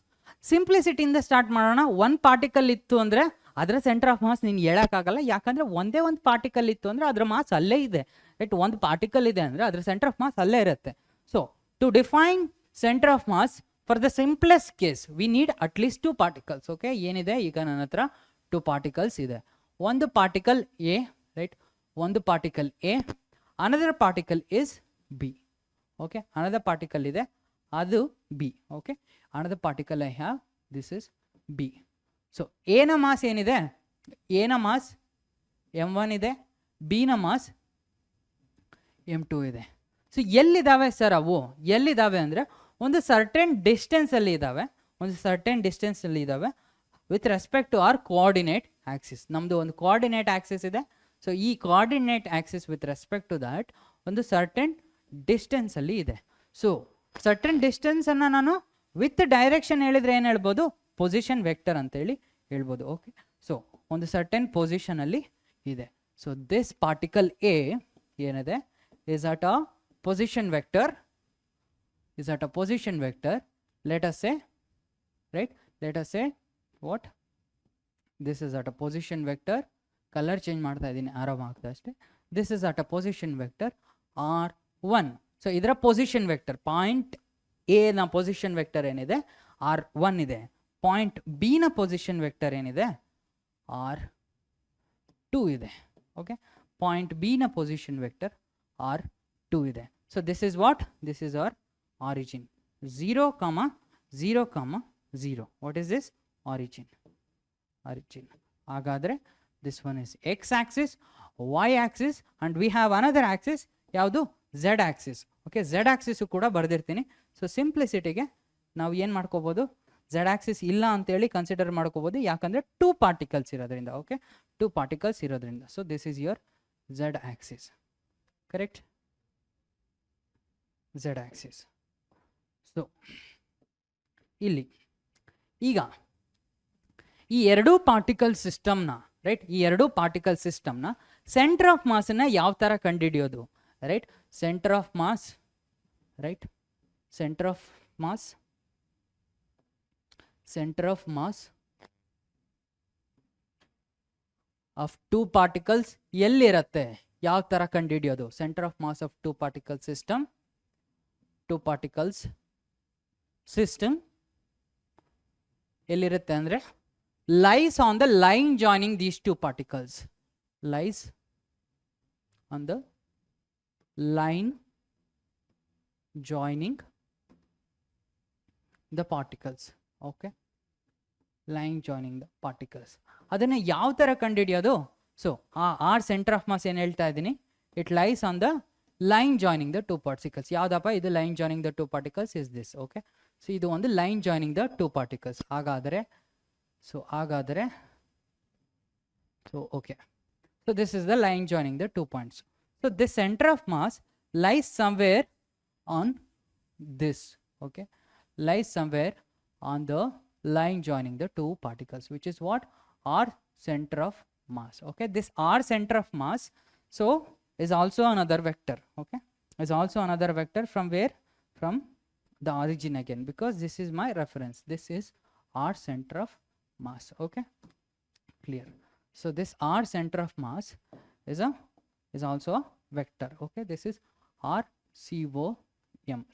ಸಿಂಪ್ಲಿಸಿಟಿಯಿಂದ ಸ್ಟಾರ್ಟ್ ಮಾಡೋಣ. ಒಂದು ಪಾರ್ಟಿಕಲ್ ಇತ್ತು ಅಂದರೆ ಅದರ ಸೆಂಟರ್ ಆಫ್ ಮಾಸ್ ನೀನು ಹೇಳೋಕ್ಕಾಗಲ್ಲ, ಯಾಕಂದರೆ ಒಂದೇ ಒಂದು ಪಾರ್ಟಿಕಲ್ ಇತ್ತು ಅಂದರೆ ಅದರ ಮಾಸ್ ಅಲ್ಲೇ ಇದೆ. ರೈಟ್, ಒಂದು ಪಾರ್ಟಿಕಲ್ ಇದೆ ಅಂದರೆ ಅದರ ಸೆಂಟರ್ ಆಫ್ ಮಾಸ್ ಅಲ್ಲೇ ಇರುತ್ತೆ. So to define center of mass for the simplest case we need at least 2 particles. Okay, ಏನಿದೆ ಈಗ ನನ್ನ ಹತ್ರ 2 particles ಇದೆ. ಒಂದು ಪಾರ್ಟಿಕಲ್ A, ರೈಟ್, ಒಂದು particle A, another particle is B. Okay, another particle ಇದೆ, ಅದು B. Okay, another particle I have, this is B. So A ನ ಮಾಸ್ ಏನಿದೆ? A ನ ಮಾಸ್ m1 ಇದೆ, B ನ ಮಾಸ್ m2 ಇದೆ. ಸೊ ಎಲ್ಲಿದ್ದಾವೆ ಸರ್ ಅವು? ಎಲ್ಲಿದ್ದಾವೆ ಅಂದರೆ ಒಂದು ಸರ್ಟೆನ್ ಡಿಸ್ಟೆನ್ಸಲ್ಲಿ ಇದ್ದಾವೆ, with respect to our coordinate axis. ನಮ್ಮದು ಒಂದು ಕೋಆರ್ಡಿನೇಟ್ ಆಕ್ಸಿಸ್ ಇದೆ. ಸೊ ಈ coordinate axis with respect to that ಒಂದು ಸರ್ಟೆನ್ ಡಿಸ್ಟೆನ್ಸಲ್ಲಿ ಇದೆ. ಸೊ ಸರ್ಟೆನ್ ಡಿಸ್ಟೆನ್ಸನ್ನು ನಾನು ವಿತ್ ಡೈರೆಕ್ಷನ್ ಹೇಳಿದರೆ ಏನು ಹೇಳ್ಬೋದು? ಪೊಸಿಷನ್ ವೆಕ್ಟರ್ ಅಂತೇಳಿ ಹೇಳ್ಬೋದು. ಓಕೆ, ಸೊ ಒಂದು ಸರ್ಟೆನ್ ಪೊಸಿಷನಲ್ಲಿ ಇದೆ. ಸೊ ದಿಸ್ ಪಾರ್ಟಿಕಲ್ A ಏನಿದೆ is at a position vector, let us say, right, let us say what, this is at a position vector, color change ಮಾಡ್ತಾ ಇದ್ದೀನಿ, ಆರಾಮ ಆಗ್ತಾ ಅಷ್ಟೇ. this is at a position vector r1. So ಇದರ ಪೊಸಿಷನ್ ವೆಕ್ಟರ್ ಪಾಯಿಂಟ್ A ನ ಪೊಸಿಷನ್ ವೆಕ್ಟರ್ ಏನಿದೆ r1 ಇದೆ. ಪಾಯಿಂಟ್ B ನ ಪೊಸಿಷನ್ ವೆಕ್ಟರ್ ಏನಿದೆ r2 ಇದೆ. ಓಕೆ, ಪಾಯಿಂಟ್ B ನ ಪೊಸಿಷನ್ ವೆಕ್ಟರ್ r2 ಇದೆ. So this is what? This is our origin. 0, 0, 0. What is this? Origin. Hagadre, this one is x-axis, y-axis, and we have another axis, yavdu? Z-axis. Okay, Z-axis kuda bardirtini. So simplicity ge ನಾವು ಏನು ಮಾಡ್ಕೋಬೋದು? Z-axis ಇಲ್ಲ ಅಂತೇಳಿ ಕನ್ಸಿಡರ್ ಮಾಡ್ಕೋಬೋದು, ಯಾಕಂದರೆ 2 particles ಇರೋದ್ರಿಂದ. ಓಕೆ, 2 particles ಇರೋದ್ರಿಂದ. So this is your Z-axis. Correct, Z-axis. So ಇಲ್ಲಿ ಈಗ ಈ ಎರಡೂ ಪಾರ್ಟಿಕಲ್ ಸಿಸ್ಟಮ್ನ ರೈಟ್, ಈ ಎರಡೂ ಪಾರ್ಟಿಕಲ್ ಸಿಸ್ಟಮ್ನ ಸೆಂಟರ್ ಆಫ್ ಮಾಸನ್ನು ಯಾವ ಥರ ಕಂಡುಹಿಡಿಯೋದು? Right, centre of mass, right, centre of mass of 2 particles ಎಲ್ಲಿರುತ್ತೆ? ಯಾವ ಥರ ಕಂಡುಹಿಡಿಯೋದು? Centre of mass of 2 particle system, 2 particles system ಎಲ್ಲಿರುತ್ತೆ ಅಂದರೆ lies on the line joining these 2 particles, lies on the line joining the particles. Okay, line joining the particles. ಅದನ್ನು ಯಾವ ಥರ ಕಂಡುಹಿಡಿಯೋದು? So R centre of mass ಏನು ಹೇಳ್ತಾ ಇದ್ದೀನಿ, it lies on the line joining the 2 particles. ಯಾವುದಪ್ಪ ಇದು? Line joining the 2 particles is this. Okay, so ಇದು ಒಂದು ಲೈನ್ ಜಾಯ್ನಿಂಗ್ ದ 2 particles. ಹಾಗಾದರೆ okay, so this is the line joining the 2 points. So this centre of mass lies somewhere on this. Okay, lies somewhere on the line joining the 2 particles, which is what? R center of mass. Okay, this R center of mass so is also another vector. Okay, is also another vector from where? From the origin again, because this is my reference. This is R center of mass. Okay, clear. So this R center of mass is also a vector. Okay, this is R COM.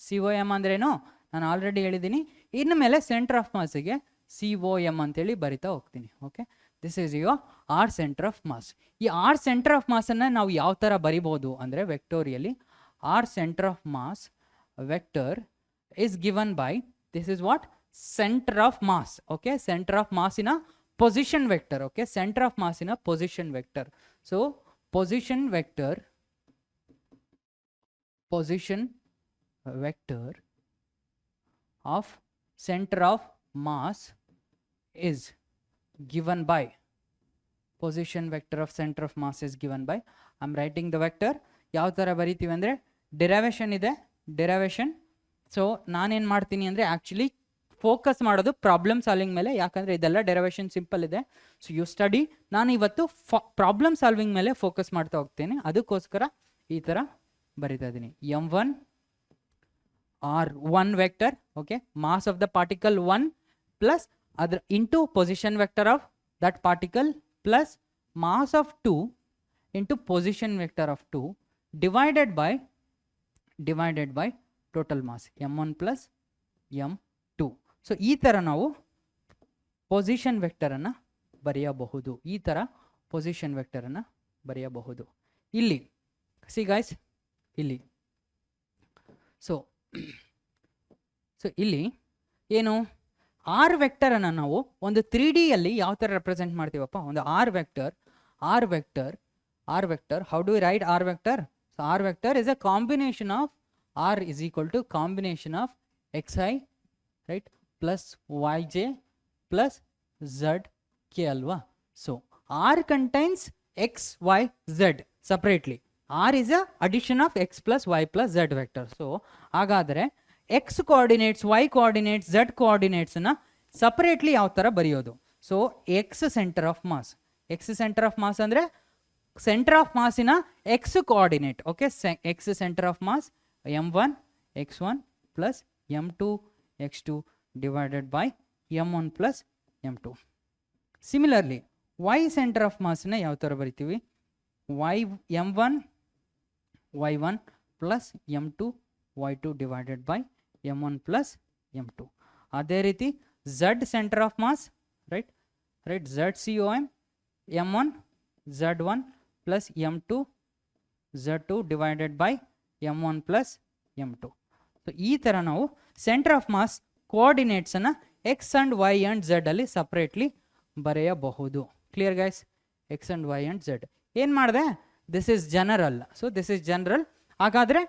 COM ಅಂದ್ರೇನು ನಾನು ಆಲ್ರೆಡಿ ಹೇಳಿದ್ದೀನಿ. ಇನ್ನು ಮೇಲೆ ಸೆಂಟರ್ ಆಫ್ ಮಾಸ್ಗೆ COM ಅಂತೇಳಿ ಬರಿತಾ ಹೋಗ್ತೀನಿ. Okay, this is your R centre of mass. ಈ ಆರ್ ಸೆಂಟರ್ ಆಫ್ ಮಾಸನ್ನು ನಾವು ಯಾವ ಥರ ಬರಿಬೋದು ಅಂದರೆ vectorially R centre of mass vector is given by, this is what, center of mass. Okay, center of mass in a position vector. Okay, center of mass in a position vector. So position vector of center of mass is given by, position vector of center of mass is given by, I'm writing the vector. ಯಾವ ಥರ ಬರಿತೀವಿ ಅಂದರೆ ಡಿರೈವೇಷನ್ ಇದೆ, ಡಿರೈವೇಷನ್. ಸೊ ನಾನೇನು ಮಾಡ್ತೀನಿ ಅಂದರೆ ಆ್ಯಕ್ಚುಲಿ ಫೋಕಸ್ ಮಾಡೋದು ಪ್ರಾಬ್ಲಮ್ ಸಾಲ್ವಿಂಗ್ ಮೇಲೆ, ಯಾಕಂದರೆ ಇದೆಲ್ಲ ಡೆರಿವೇಷನ್ ಸಿಂಪಲ್ ಇದೆ. So you study. ನಾನು ಇವತ್ತು ಪ್ರಾಬ್ಲಮ್ ಸಾಲ್ವಿಂಗ್ ಮೇಲೆ ಫೋಕಸ್ ಮಾಡ್ತಾ ಹೋಗ್ತೇನೆ, ಅದಕ್ಕೋಸ್ಕರ ಈ ಥರ ಬರಿತಾ ಇದ್ದೀನಿ. M1 R1 vector, okay, mass of the particle 1 plus ಅದ್ರ into position vector of that particle plus mass of 2 into position vector of 2 divided by total mass M1 plus M2. So ಈ ಥರ ನಾವು ಪೊಸಿಷನ್ ವೆಕ್ಟರನ್ನು ಬರೆಯಬಹುದು. ಈ ಥರ ಪೊಸಿಷನ್ ವೆಕ್ಟರನ್ನು ಬರೆಯಬಹುದು. ಇಲ್ಲಿ ಸಿ ಗೈಸ್, ಇಲ್ಲಿ ಸೊ ಇಲ್ಲಿ ಏನು ಆರ್ ವೆಕ್ಟರನ್ನು ನಾವು ಒಂದು 3D ಯಲ್ಲಿ ಯಾವ ಥರ ರೆಪ್ರೆಸೆಂಟ್ ಮಾಡ್ತೀವಪ್ಪ, ಒಂದು R vector, how do we write R vector? So R vector is a combination of R is equal to combination of xi, right, plus yj plus zk alva. So R contains x, y, z separately. R is a addition of x plus y plus z vector. So ಹಾಗಾದರೆ x coordinates, y coordinates, z coordinates ನ separately ಯಾವ ಥರ ಬರೆಯೋದು? So x center of mass ಅಂದರೆ center of mass ಇನ x coordinate. Okay, x center of mass M1 x1 plus M2 x2 divided by M1 plus M2. Similarly, y center of mass na yav ತರ ಬರಿತೀವಿ? M1 y1 plus M2 y2 divided by M1 plus M2. ಅದೇ ರೀತಿ z center of mass, right, ZCOM M1 z1 plus M2 z2 divided by M1 plus M2. So ಈ ಥರ ನಾವು ಸೆಂಟರ್ ಆಫ್ ಮಾಸ್ ಕೋಆರ್ಡಿನೇಟ್ಸನ್ನು x and y and z ಅಲ್ಲಿ ಸಪ್ರೇಟ್ಲಿ ಬರೆಯಬಹುದು. Clear guys? X and y and z ಏನು ಮಾಡಿದೆ? This is general. So this is general. ಹಾಗಾದರೆ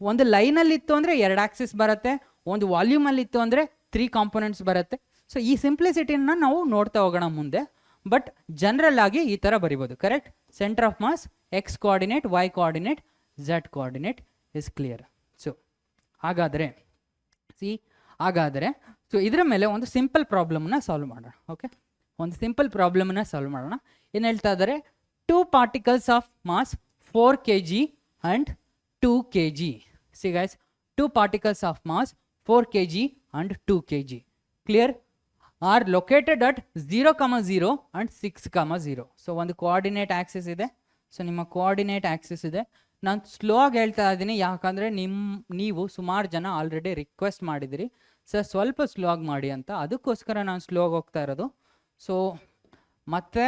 ಒಂದು ಲೈನಲ್ಲಿ ಇತ್ತು ಅಂದರೆ 2 ಆಕ್ಸಿಸ್ ಬರುತ್ತೆ, ಒಂದು ವಾಲ್ಯೂಮಲ್ಲಿ ಇತ್ತು ಅಂದರೆ 3 ಕಾಂಪೊನೆಂಟ್ಸ್ ಬರುತ್ತೆ. ಸೊ ಈ ಸಿಂಪ್ಲಿಸಿಟಿನ ನಾವು ನೋಡ್ತಾ ಹೋಗೋಣ ಮುಂದೆ. ಬಟ್ ಜನರಲ್ ಆಗಿ ಈ ಥರ ಬರಿಬೋದು. Correct? Centre of mass X coordinate, Y coordinate, Z coordinate is clear. So ಹಾಗಾದರೆ ಸೊ ಇದರ ಮೇಲೆ ಒಂದು ಸಿಂಪಲ್ ಪ್ರಾಬ್ಲಮ್ನ ಸಾಲ್ವ್ ಮಾಡೋಣ. ಓಕೆ, ಒಂದು ಸಿಂಪಲ್ ಪ್ರಾಬ್ಲಮ್ನ ಸಾಲ್ವ್ ಮಾಡೋಣ. ಏನು ಹೇಳ್ತಾ ಇದ್ದಾರೆ? 2 particles of mass 4 kg and 2 kg. See guys, 2 particles of mass 4 kg and 2 kg, clear, are located at 0,0 and 6,0. So ಒಂದು ಕೋಆರ್ಡಿನೇಟ್ ಆಕ್ಸಿಸ್ ಇದೆ. ಸೊ ನಿಮ್ಮ ಕೋಆರ್ಡಿನೇಟ್ ಆಕ್ಸಿಸ್ ಇದೆ. ನಾನು ಸ್ಲೋ ಆಗಿ ಹೇಳ್ತಾ ಇದ್ದೀನಿ, ಯಾಕಂದರೆ ನೀವು ಸುಮಾರು ಜನ ಆಲ್ರೆಡಿ ರಿಕ್ವೆಸ್ಟ್ ಮಾಡಿದಿರಿ ಸರ್ ಸ್ವಲ್ಪ ಸ್ಲೋ ಆಗಿ ಮಾಡಿ ಅಂತ, ಅದಕ್ಕೋಸ್ಕರ ನಾನು ಸ್ಲೋ ಆಗಿ ಹೋಗ್ತಾ ಇರೋದು. ಸೊ ಮತ್ತು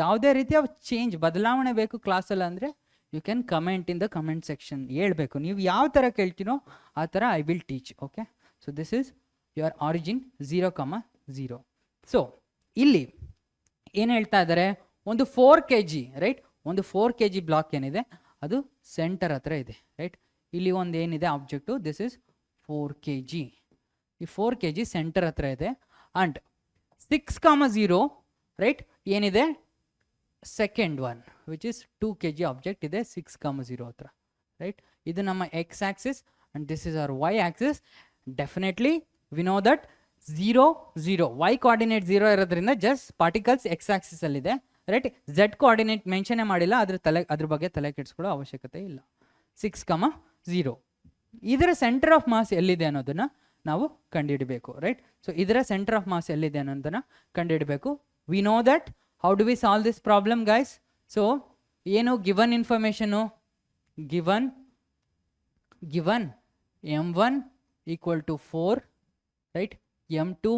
ಯಾವುದೇ ರೀತಿಯ ಚೇಂಜ್ ಬದಲಾವಣೆ ಬೇಕು ಕ್ಲಾಸಲ್ಲಿ ಅಂದರೆ you can comment in the comment section. ಹೇಳ್ಬೇಕು ನೀವು ಯಾವ ಥರ ಕೇಳ್ತೀನೋ ಆ ಥರ I will teach. Okay, so this is your origin 0,0. ಸೊ ಇಲ್ಲಿ ಏನು ಹೇಳ್ತಾ ಇದ್ದಾರೆ? ಒಂದು 4 kg, ರೈಟ್, ಒಂದು 4 kg ಬ್ಲಾಕ್ ಏನಿದೆ ಅದು ಸೆಂಟರ್ ಹತ್ರ ಇದೆ, ರೈಟ್. ಇಲ್ಲಿ ಒಂದು ಏನಿದೆ ಆಬ್ಜೆಕ್ಟು, ದಿಸ್ ಇಸ್ 4 kg. ಈ 4 kg ಸೆಂಟರ್ ಹತ್ರ ಇದೆ. ಆ್ಯಂಡ್ 6,0, ರೈಟ್, ಏನಿದೆ second one which is 2 kg object ಇದೆ 6,0 ಹತ್ರ, ರೈಟ್. ಇದು ನಮ್ಮ X axis and this is our Y axis. Definitely we know that 0, 0 Y coordinate 0 ಇರೋದ್ರಿಂದ ಜಸ್ಟ್ ಪಾರ್ಟಿಕಲ್ಸ್ ಎಕ್ಸ್ ಆಕ್ಸಿಸ್ ಅಲ್ಲಿದೆ, ರೈಟ್. ಝೆಡ್ ಕೋಆರ್ಡಿನೇಟ್ ಮೆನ್ಷನ್ನೇ ಮಾಡಿಲ್ಲ, ಅದ್ರ ಬಗ್ಗೆ ತಲೆ ಕೆಡಿಸ್ಕೊಳ್ಳೋ ಅವಶ್ಯಕತೆ ಇಲ್ಲ. 6,0. ಇದರ ಸೆಂಟರ್ ಆಫ್ ಮಾಸ್ ಎಲ್ಲಿದೆ ಅನ್ನೋದನ್ನು ನಾವು ಕಂಡುಹಿಡಬೇಕು, ರೈಟ್. ಸೊ ಇದರ ಸೆಂಟರ್ ಆಫ್ ಮಾಸ್ ಎಲ್ಲಿದೆ ಅನ್ನೋದನ್ನ ಕಂಡುಹಿಡಬೇಕು. We know that. How do we solve this problem guys? So ಏನು given information? Given m1 equal to 4, right, m2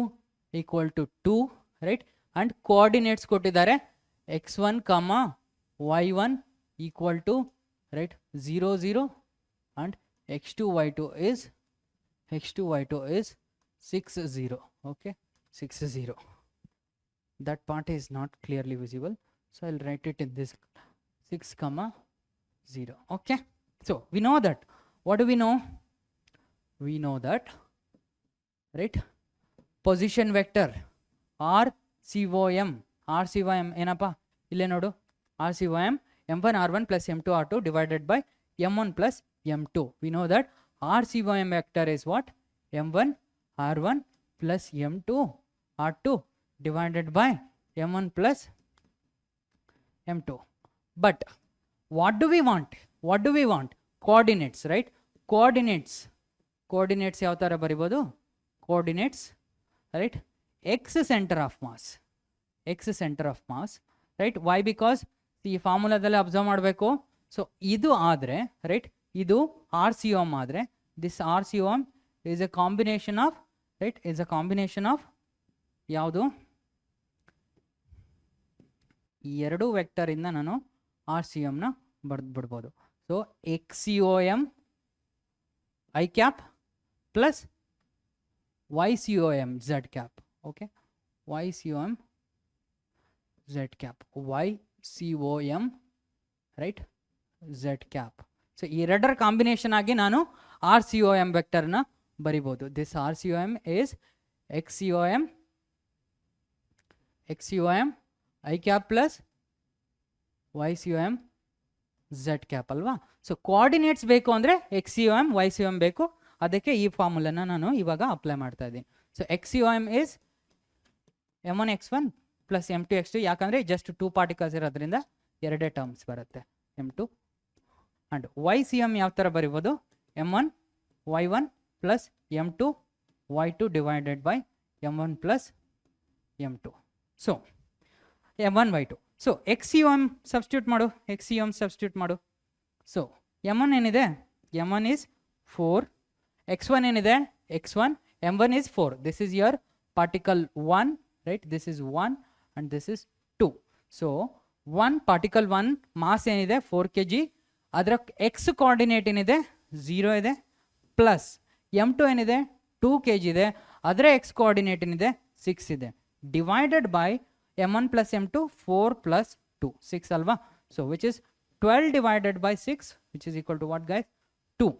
equal to 2, right, and coordinates ಕೊಟ್ಟಿದ್ದಾರೆ x1 y1 equal to, right, 0 0, and x2 y2 is 6 0. Okay, 6 0. That part is not clearly visible, so I'll write it in this 6 0. Okay, so we know that. What do we know? We know that, right, position vector RCOM ಏನಪ್ಪ ಇಲ್ಲೇ ನೋಡು, RCOM m1 r1 plus m2 r2 divided by m1 plus m2. We know that RCOM vector is what? m1 r1 plus m2 r2 divided by m1 plus m2. But what do we want? Coordinates, right? Coordinates ಯಾವ ತರ ಬರಿಬೋದು? Coordinates, right, x center of mass, right. Why? Because ಈ ಫಾರ್ಮುಲಾದಲ್ಲಿ ಅಬ್ಸರ್ವ್ ಮಾಡಬೇಕು. ಸೊ ಇದು ಆದರೆ, ರೈಟ್, ಇದು RCOM ಆದರೆ, this RCOM is a combination of, right, ಯಾವುದು? ಈ ಎರಡು ವೆಕ್ಟರಿಂದ ನಾನು RCOMನ ಬರೆದು ಬಿಡ್ಬೋದು. So XCOM I cap plus YCOM Z cap. Okay, YCOM Z cap, YCOM, right, Z cap. So ಈ ಎರಡರ ಕಾಂಬಿನೇಷನ್ ಆಗಿ ನಾನು RCOM ವೆಕ್ಟರ್ನ ಬರಿಬೋದು. This RCOM is XCOM I cap plus YCOM Z cap ಅಲ್ವಾ. ಸೊ ಕೋಆರ್ಡಿನೇಟ್ಸ್ ಬೇಕು ಅಂದರೆ XCOM YCOM ಬೇಕು. ಅದಕ್ಕೆ ಈ ಫಾರ್ಮುಲಾನ ನಾನು ಇವಾಗ ಅಪ್ಲೈ ಮಾಡ್ತಾ ಇದ್ದೀನಿ. So XCOM is m1 x1 plus m2 x2, ಯಾಕಂದರೆ ಜಸ್ಟ್ 2 ಪಾರ್ಟಿಕಲ್ಸ್ ಇರೋದ್ರಿಂದ ಎರಡೇ ಟರ್ಮ್ಸ್ ಬರುತ್ತೆ, m2. ಆ್ಯಂಡ್ YCM ಯಾವ ಥರ ಬರಿಬೋದು? m1 y1 plus m2 y2 divided by m1 plus m2. So m1 y2. So XCOM substitute ಮಾಡು. ಸೊ m1 ಏನಿದೆ? m1 is 4. x1 ಏನಿದೆ? x1. m1 is 4. This is your particle 1, right? This is 1 and this is 2. So 1 particle 1 mass ಏನಿದೆ 4 kg. ಅದರ x coordinate ಏನಿದೆ 0 ಇದೆ, ಪ್ಲಸ್ m2 ಏನಿದೆ 2 kg ಇದೆ, ಅದರ x coordinate ಏನಿದೆ 6 ಇದೆ, divided by m1 plus m2 4 plus 2 6 ಅಲ್ವಾ. So which is 12 divided by 6, which is equal to what guys? 2.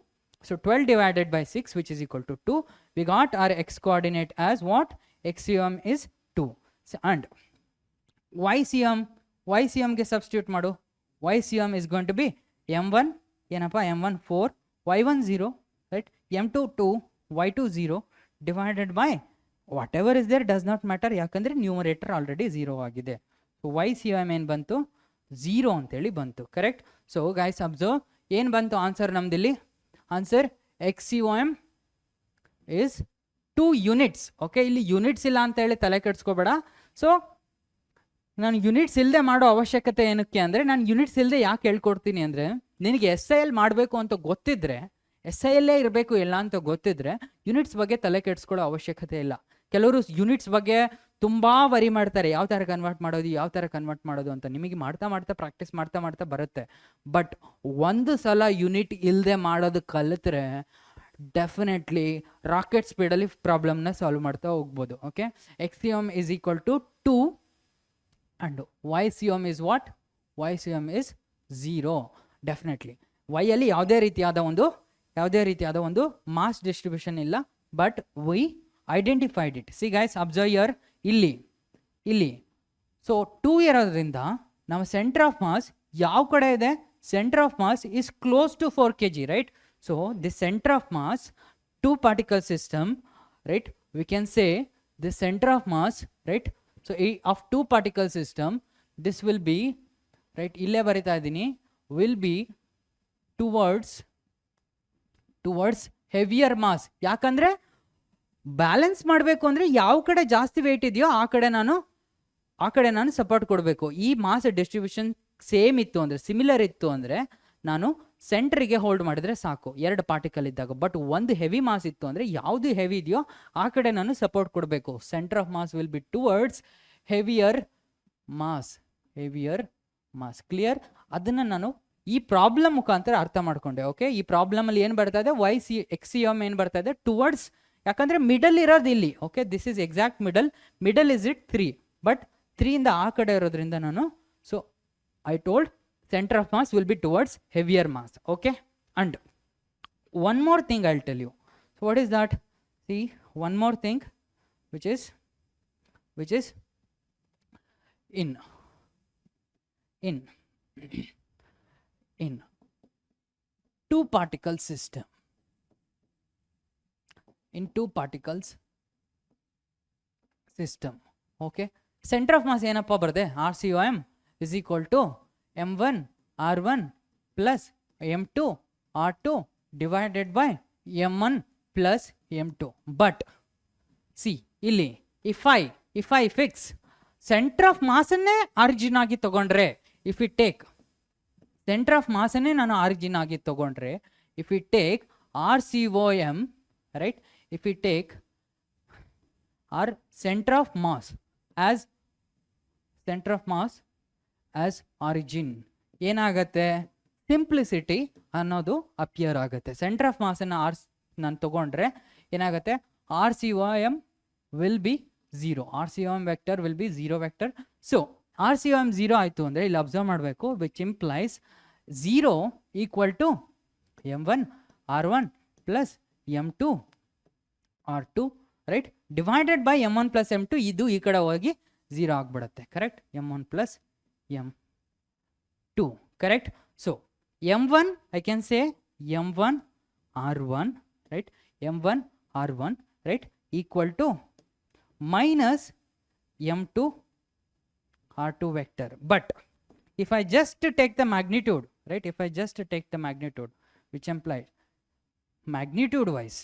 So 12 divided by 6, which is equal to 2. We got our x coordinate as what? XCOM is 2. So, and YCM ಗೆ substitute ಮಾಡು. YCM is going to be m1 ಏನಪ್ಪ? m1 4, y1 0, right, m2 2, y2 0 divided by whatever is there does not matter, ಯಾಕಂದ್ರೆ ನ್ಯೂಮರೇಟರ್ ಆಲ್ರೆಡಿ 0 ಆಗಿದೆ. ಸೊ YCOM ಏನು ಬಂತು? 0 ಅಂತೇಳಿ ಬಂತು, ಕರೆಕ್ಟ್. ಸೊ ಗೈಸ್ ಅಬ್ಸರ್ವ್, ಏನು ಬಂತು ಆನ್ಸರ್ ನಮ್ದಿಲ್ಲಿ? Answer XCOM is 2 units. Okay, ಇಲ್ಲಿ ಯೂನಿಟ್ಸ್ ಇಲ್ಲ ಅಂತ ಹೇಳಿ ತಲೆ ಕೆಡಿಸ್ಕೋಬೇಡ. ಸೊ ನಾನು ಯೂನಿಟ್ಸ್ ಇಲ್ಲದೆ ಮಾಡೋ ಅವಶ್ಯಕತೆ ಏನಕ್ಕೆ ಅಂದರೆ, ನಾನು ಯೂನಿಟ್ಸ್ ಇಲ್ಲದೆ ಯಾಕೆ ಹೇಳ್ಕೊಡ್ತೀನಿ ಅಂದರೆ, ನಿನಗೆ SIL ಮಾಡಬೇಕು ಅಂತ ಗೊತ್ತಿದ್ರೆ, SIL ಇರಬೇಕು ಎಲ್ಲ ಅಂತ ಗೊತ್ತಿದ್ರೆ ಯೂನಿಟ್ಸ್ ಬಗ್ಗೆ ತಲೆ ಕೆಡಿಸ್ಕೊಳ್ಳೋ ಅವಶ್ಯಕತೆ ಇಲ್ಲ. ಕೆಲವರು ಯೂನಿಟ್ಸ್ ಬಗ್ಗೆ ತುಂಬ ವರಿ ಮಾಡ್ತಾರೆ, ಯಾವ ಥರ ಕನ್ವರ್ಟ್ ಮಾಡೋದು ಅಂತ. ನಿಮಗೆ ಮಾಡ್ತಾ ಪ್ರಾಕ್ಟೀಸ್ ಮಾಡ್ತಾ ಬರುತ್ತೆ. ಬಟ್ ಒಂದು ಸಲ ಯೂನಿಟ್ ಇಲ್ಲದೆ ಮಾಡೋದು ಕಲಿತ್ರೆ ಡೆಫಿನೆಟ್ಲಿ ರಾಕೆಟ್ ಸ್ಪೀಡಲ್ಲಿ ಪ್ರಾಬ್ಲಮ್ನ ಸಾಲ್ವ್ ಮಾಡ್ತಾ ಹೋಗ್ಬೋದು. Okay, XCOM is equal to 2 and YCOM is what? YCOM is 0. Definitely Y ಅಲ್ಲಿ ಯಾವುದೇ ರೀತಿಯಾದ ಒಂದು ಮಾಸ್ ಡಿಸ್ಟ್ರಿಬ್ಯೂಷನ್ ಇಲ್ಲ, but we identified it. See guys observe here, ಇಲ್ಲಿ ಸೊ 2 ಇರೋದ್ರಿಂದ ನಮ್ಮ ಸೆಂಟರ್ ಆಫ್ ಮಾಸ್ ಯಾವ ಕಡೆ ಇದೆ? Centre of mass is close to 4 kg, right. So the centre of mass 2 particle system, right, we can say the center of mass, right, so of 2 particle system, this will be, right, ಇಲ್ಲೇ ಬರಿತಾ ಇದ್ದೀನಿ, will be towards heavier mass. ಯಾಕಂದ್ರೆ ಬ್ಯಾಲೆನ್ಸ್ ಮಾಡಬೇಕು ಅಂದರೆ ಯಾವ ಕಡೆ ಜಾಸ್ತಿ ವೆಯ್ಟ್ ಇದೆಯೋ ಆ ಕಡೆ ನಾನು ಸಪೋರ್ಟ್ ಕೊಡಬೇಕು. ಈ ಮಾಸ್ ಡಿಸ್ಟ್ರಿಬ್ಯೂಷನ್ ಸೇಮ್ ಇತ್ತು ಅಂದರೆ, ಸಿಮಿಲರ್ ಇತ್ತು ಅಂದರೆ ನಾನು ಸೆಂಟ್ರಿಗೆ ಹೋಲ್ಡ್ ಮಾಡಿದರೆ ಸಾಕು, 2 ಪಾರ್ಟಿಕಲ್ ಇದ್ದಾಗ. ಬಟ್ ಒಂದು ಹೆವಿ ಮಾಸ್ ಇತ್ತು ಅಂದರೆ, ಯಾವುದು ಹೆವಿ ಇದೆಯೋ ಆ ಕಡೆ ನಾನು ಸಪೋರ್ಟ್ ಕೊಡಬೇಕು. Centre of mass will be towards heavier mass. Clear? ಅದನ್ನು ನಾನು ಈ ಪ್ರಾಬ್ಲಮ್ ಮುಖಾಂತರ ಅರ್ಥ ಮಾಡ್ಕೊಂಡೆ. ಓಕೆ, ಈ ಪ್ರಾಬ್ಲಮಲ್ಲಿ ಏನು ಬರ್ತಾ ಇದೆ, XCM ಏನು ಬರ್ತಾ ಇದೆ, ಟುವರ್ಡ್ಸ್, ಯಾಕಂದರೆ ಮಿಡಲ್ ಇರೋದು ಇಲ್ಲಿ. Okay, this is exact middle is it 3, but 3 ಇಂದ ಆ ಕಡೆ ಇರೋದ್ರಿಂದ ನಾನು, so I told center of mass will be towards heavier mass. Okay, and one more thing I'll tell you. So what is that? See, one more thing which is in two particle system, in two particles system. Okay, center of mass ಏನಪ್ಪ ಬರುತ್ತೆ, RCOM is equal to m1 r1 plus m2 r2 divided by m1 plus m2. But see ಇಲ್ಲಿ, if I fix center of mass ಅನ್ನೇ origin ಆಗಿ ತಗೊಂಡ್ರೆ, if we take center of mass ಅನ್ನೇ ನಾನು origin ಆಗಿ ತಗೊಂಡ್ರೆ, if we take RCOM, right, if we take our center of mass as origin, ಏನಾಗತ್ತೆ, ಸಿಂಪ್ಲಿಸಿಟಿ ಅನ್ನೋದು ಅಪಿಯರ್ ಆಗುತ್ತೆ. ಸೆಂಟರ್ ಆಫ್ ಮಾಸನ್ನು ನಾನು ತಗೊಂಡ್ರೆ ಏನಾಗುತ್ತೆ, RCOM will be 0, RCOM vector will be 0 vector. So RCOM 0 ಆಯಿತು ಅಂದರೆ ಇಲ್ಲಿ ಅಬ್ಸರ್ವ್ ಮಾಡಬೇಕು, which implies 0 equal to m1 r1 plus m2 r2, ರೈಟ್, divided by m1 plus m2. ಇದು ಈ ಕಡೆ ಹೋಗಿ 0 ಆಗಿಬಿಡುತ್ತೆ. Correct, m1 plus m2, correct? So m1 I can say m1 r1, right, m1 r1, right, equal to minus m2 r2 vector. But if I just take the magnitude, right, if I just take the magnitude, which implies magnitude wise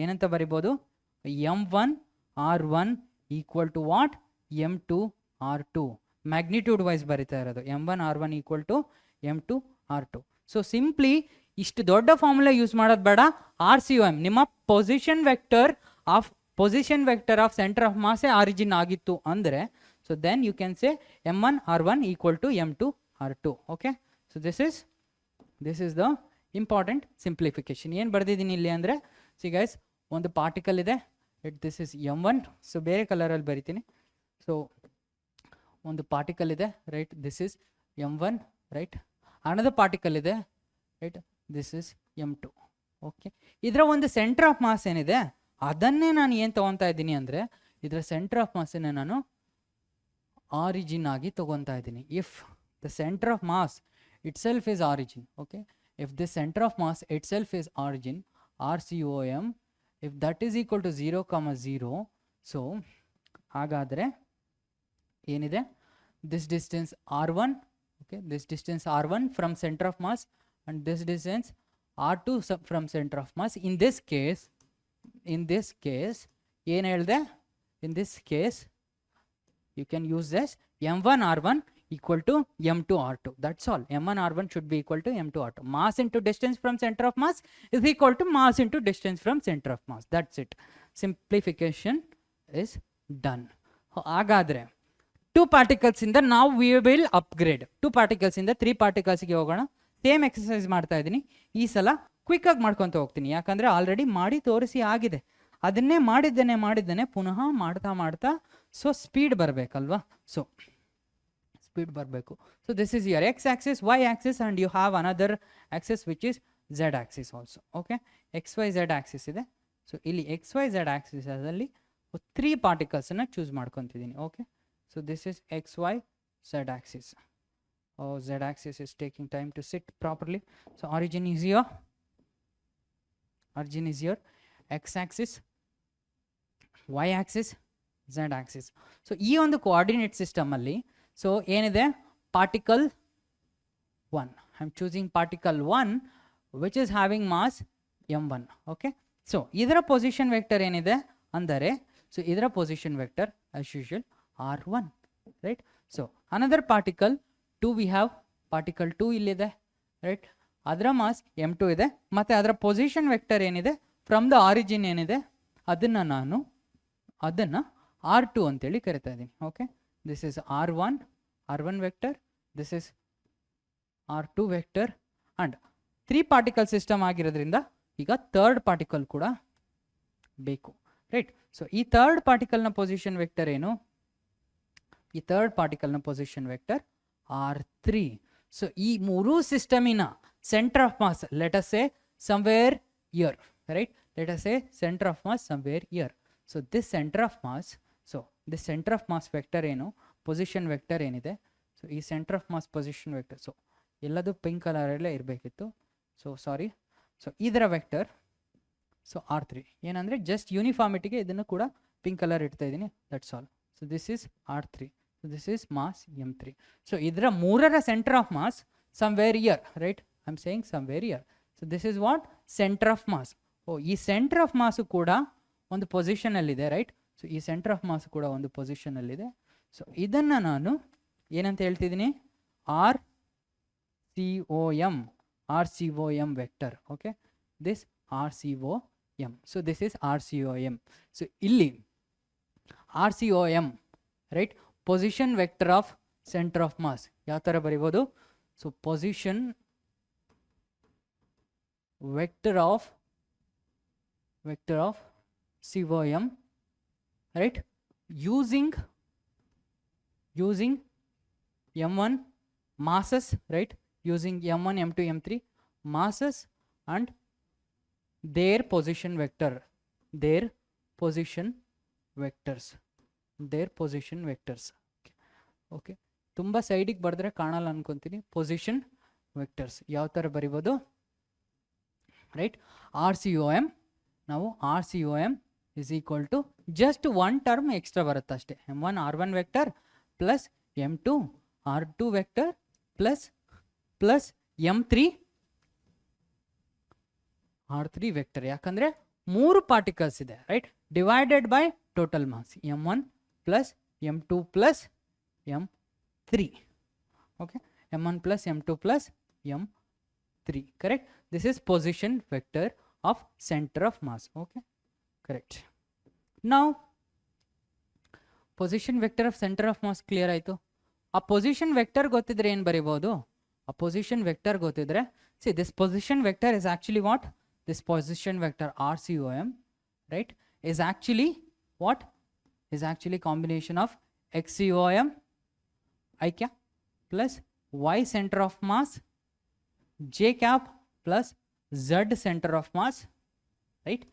ಏನಂತ ಬರಿಬೋದು, m1 r1 equal to what, m2 r2. Magnitude wise ಬರಿತಾ ಇರೋದು, m1 r1 equal to m2 r2. So simply ಇಷ್ಟು ದೊಡ್ಡ ಫಾರ್ಮುಲಾ ಯೂಸ್ ಮಾಡೋದು ಬೇಡ. RCOM ನಿಮ್ಮ position vector of centre of ಮಾಸೇ ಆರಿಜಿನ್ ಆಗಿತ್ತು ಅಂದರೆ, so then you can say m1 r1 equal to m2 r2. Okay, so this is the important simplification. ಏನು ಬರೆದಿದ್ದೀನಿ ಇಲ್ಲಿ ಅಂದರೆ, ಸಿ ಗೈಸ್, ಒಂದು ಪಾರ್ಟಿಕಲ್ ಇದೆ, ದಿಸ್ ಇಸ್ m1. ಸೊ ಬೇರೆ ಕಲರಲ್ಲಿ ಬರಿತೀನಿ. ಸೊ ಒಂದು ಪಾರ್ಟಿಕಲ್ ಇದೆ, right, this is m1, right. Another particle ಇದೆ, right, this is m2. Okay, ಇದರ ಒಂದು ಸೆಂಟರ್ ಆಫ್ ಮಾಸ್ ಏನಿದೆ ಅದನ್ನೇ ನಾನು ಏನು ತೊಗೊತಾ ಇದ್ದೀನಿ ಅಂದರೆ, ಇದರ ಸೆಂಟರ್ ಆಫ್ ಮಾಸನ್ನೇ ನಾನು ಆರಿಜಿನ್ ಆಗಿ ತೊಗೊತಾ ಇದ್ದೀನಿ. If the centre of mass itself is origin, okay, if the center of mass itself is origin, RCOM, if that is equal to 0, 0, so ಹಾಗಾದರೆ ಏನಿದೆ, this distance R1, okay, this distance R1 from center of mass and this distance R2 from center of mass. In this case ಏನು ಹೇಳಿದೆ, in this case you can use this m1 r1 equal to m2 r2. That's all. m1 r1 should be equal to m2 r2. Mass into distance from center of mass is equal to mass into distance from center of mass. That's it. Simplification is done. ಹಾಗಾದರೆ 2 particles ಇಂದ ನಾವು we will upgrade. 2 particles ಇಂದ 3 particles ಗೆ ಹೋಗೋಣ. ಸೇಮ್ ಎಕ್ಸರ್ಸೈಸ್ ಮಾಡ್ತಾ ಇದ್ದೀನಿ. ಈ ಸಲ ಕ್ವಿಕ್ಕಾಗಿ ಮಾಡ್ಕೊತ ಹೋಗ್ತೀನಿ, ಯಾಕಂದರೆ ಆಲ್ರೆಡಿ ಮಾಡಿ ತೋರಿಸಿ ಆಗಿದೆ. ಅದನ್ನೇ ಮಾಡಿದ್ದೇನೆ ಪುನಃ ಮಾಡ್ತಾ ಸೊ ಸ್ಪೀಡ್ ಬರಬೇಕಲ್ವಾ. ಸೊ ಸ್ಪೀಡ್ ಬರಬೇಕು. So this is your x axis, y axis and you have another axis which is z axis also. Okay, XYZ axis ಇದೆ. ಸೊ ಇಲ್ಲಿ XYZ axis ಅಲ್ಲಿ 3 ಪಾರ್ಟಿಕಲ್ಸನ್ನು ಚೂಸ್ ಮಾಡ್ಕೊತಿದ್ದೀನಿ. Okay, so this is XYZ axis. Z axis is taking time to sit properly. So origin is your x axis, y axis, z axis. So ಈ ಒಂದು ಕೋಆರ್ಡಿನೇಟ್ ಸಿಸ್ಟಮ್ ಅಲ್ಲಿ ಸೊ ಏನಿದೆ, particle 1 I'm choosing particle 1 which is having mass m1. Okay, so ಇದರ position vector ಏನಿದೆ ಅಂದರೆ, so ಇದರ position vector as usual r1, right? So another particle 2 we have, particle 2 ಇಲ್ಲಿದೆ, right? ಅದರ mass m2 ಇದೆ, ಮತ್ತೆ ಅದರ position vector ಏನಿದೆ from the origin ಏನಿದೆ ಅದನ್ನ ನಾನು ಅದನ್ನ r2 ಅಂತೇಳಿ ಕರಿತಾ ಇದ್ದೀನಿ. Okay, this is r1 vector, this is r2 vector, and 3 particle system ಆಗಿರೋದ್ರಿಂದ ಈಗ ಥರ್ಡ್ ಪಾರ್ಟಿಕಲ್ ಕೂಡ ಬೇಕು, ರೈಟ್? ಸೊ ಈ ಥರ್ಡ್ ಪಾರ್ಟಿಕಲ್ ನ ಪೊಸಿಷನ್ ವೆಕ್ಟರ್ ಏನು? ಈ ಥರ್ಡ್ ಪಾರ್ಟಿಕಲ್ ನ ಪೊಸಿಷನ್ ವೆಕ್ಟರ್ r3. ಸೊ ಈ ಮೂರು ಸಿಸ್ಟಮಿನ centre of mass let us say somewhere here, right? Let us say center of mass somewhere here. So this center of mass, so this center of mass vector ಏನು, position vector ಏನಿದೆ, ಸೊ ಈ center of mass position vector, so ಎಲ್ಲದು ಪಿಂಕ್ ಕಲರ್ ಅಲ್ಲೇ ಇರಬೇಕಿತ್ತು, ಸೊ ಸಾರಿ. ಸೊ ಇದರ ವೆಕ್ಟರ್ ಸೊ r3 ಏನಂದ್ರೆ ಜಸ್ಟ್ ಯೂನಿಫಾರ್ಮಿಟಿಗೆ ಇದನ್ನು ಕೂಡ ಪಿಂಕ್ ಕಲರ್ ಇಡ್ತಾ ಇದ್ದೀನಿ, that's all. So this is r3, so this is mass m3. So ಇದರ ಮೂರರ centre of mass somewhere here, right? I am saying somewhere here. So this is what center of mass. ಈ ಸೆಂಟರ್ ಆಫ್ ಮಾಸ್ ಕೂಡ ಒಂದು ಪೊಸಿಷನ್ ಅಲ್ಲಿದೆ, ರೈಟ್? ಸೊ ಈ ಸೆಂಟರ್ ಆಫ್ ಮಾಸ್ ಕೂಡ ಒಂದು ಪೊಸಿಷನ್ ಅಲ್ಲಿದೆ. ಸೊ ಇದನ್ನ ನಾನು ಏನಂತ ಹೇಳ್ತಿದ್ದೀನಿ, RCOM vector. Okay, this RCOM. So this is RCOM. So ಇಲ್ಲಿ RCOM, right? Position vector of center of mass ಯಾವ ತರ ಬರೀಬಹುದು? So position vector of COM, right? Using m1 masses, right? Using m1, m2, m3 masses and their position vector, their position vectors. Okay, ತುಂಬಾ ಸೈಡಿಗೆ ಬರೆದ್ರೆ ಕಾಣಲ್ಲ ಅನ್ಕೊಂತೀನಿ. ಪೊಸಿಷನ್ ವೆಕ್ಟರ್ಸ್ ಯಾವ ತರ ಬರಿಬೋದು, ರೈಟ್? RCOM. ನಾವು RCOM is equal to just one term extra ಬರುತ್ತೆ ಅಷ್ಟೇ, m1 r1 vector plus m2 r2 vector plus m3 r3 vector. ಯಾಕಂದ್ರೆ ಮೂರು ಪಾರ್ಟಿಕಲ್ಸ್ ಇದೆ, right? Divided by total mass m1 plus m2 plus m3. Okay, m1 plus m2 plus m3, correct? This is position vector of center of mass. Okay, correct. Now position vector of center of mass clear ಆಯ್ತು. ಆ position vector ಗೊತ್ತಿದ್ರೆ ಏನು ಬರೀಬಹುದು? ಆ position vector ಗೊತ್ತಿದ್ರೆ, see this position vector is actually what? This position vector RCOM, right, is actually what? Is actually combination of XCOM I cap plus Y center of mass J cap plus Z center of mass, right,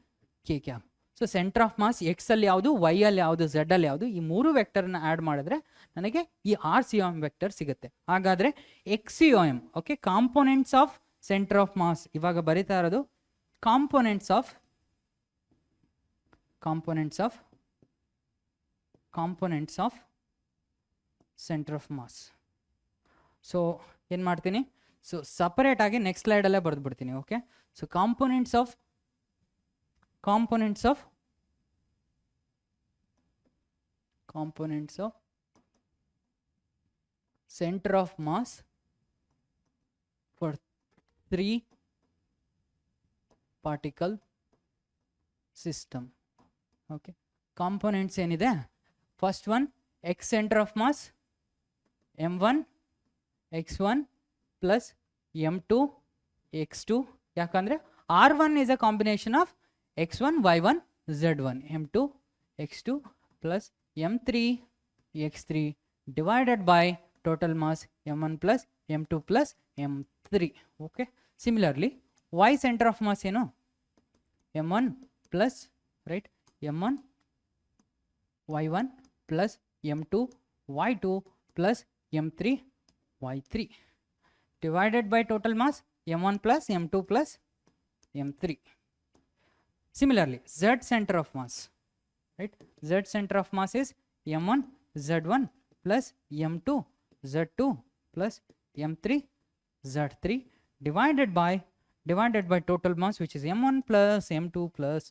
K cap. So centre of mass X ಅಲ್ಲಿ ಯಾವುದು, ವೈ ಅಲ್ಲಿ ಯಾವುದು, ಝೆಡ್ ಅಲ್ಲಿ ಯಾವುದು, ಈ ಮೂರು ವೆಕ್ಟರ್ನ ಆ್ಯಡ್ ಮಾಡಿದ್ರೆ ನನಗೆ ಈ RCOM ವೆಕ್ಟರ್ ಸಿಗುತ್ತೆ. ಹಾಗಾದ್ರೆ XCOM, okay, components of centre of mass. ಇವಾಗ ಬರೀತಾ ಇರೋದು components of centre of mass. So ಏನು ಮಾಡ್ತೀನಿ, ಸೊ ಸಪರೇಟ್ ಆಗಿ ನೆಕ್ಸ್ಟ್ ಸ್ಲೈಡಲ್ಲೇ ಬರೆದು ಬಿಡ್ತೀನಿ. Okay, so components of center of mass for 3 particle system. Okay, components ಏನಿದೆ, first one x center of mass m1 x1 plus m2 x2. ಯಾಕಂದ್ರೆ r1 is a combination of x1 y1 z1, m2 x2 plus m3 x3 divided by total mass m1 plus m2 plus m3. Okay, similarly y center of mass ಏನು, m1 plus, right, m1 y1 plus m2 y2 plus m3 y3 divided by total mass m1 plus m2 plus m3. Similarly z center of mass, right, z center of mass is m1 z1 plus m2 z2 plus m3 Z3 divided by total mass, which is m1 plus m2 plus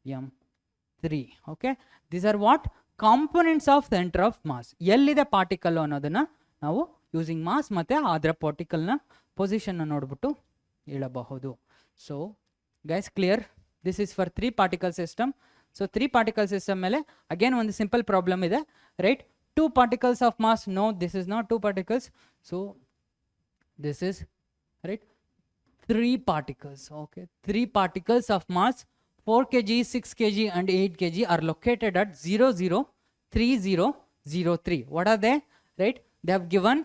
m3. Okay, these are what components of center of mass. ಎಲ್ಲಿದೆ ಪಾರ್ಟಿಕಲ್ ಅನ್ನೋದನ್ನ ನಾವು ಯೂಸಿಂಗ್ ಮಾಸ್ ಮತ್ತೆ ಅದರ ಪಾರ್ಟಿಕಲ್ನ ಪೊಸಿಷನ್ ನೋಡ್ಬಿಟ್ಟು ಹೇಳಬಹುದು. So guys clear, this is for 3 particle system. So 3 particle system ಮೇಲೆ ಅಗೇನ್ ಒಂದು ಸಿಂಪಲ್ ಪ್ರಾಬ್ಲಮ್ ಇದೆ, right? 2 particles of mass, no, this is not 2 particles, so this is, right, 3 particles. Okay, 3 particles of mass 4 kg, 6 kg and 8 kg are located at 0 0 3 0 0 3. What are they? Right, they have given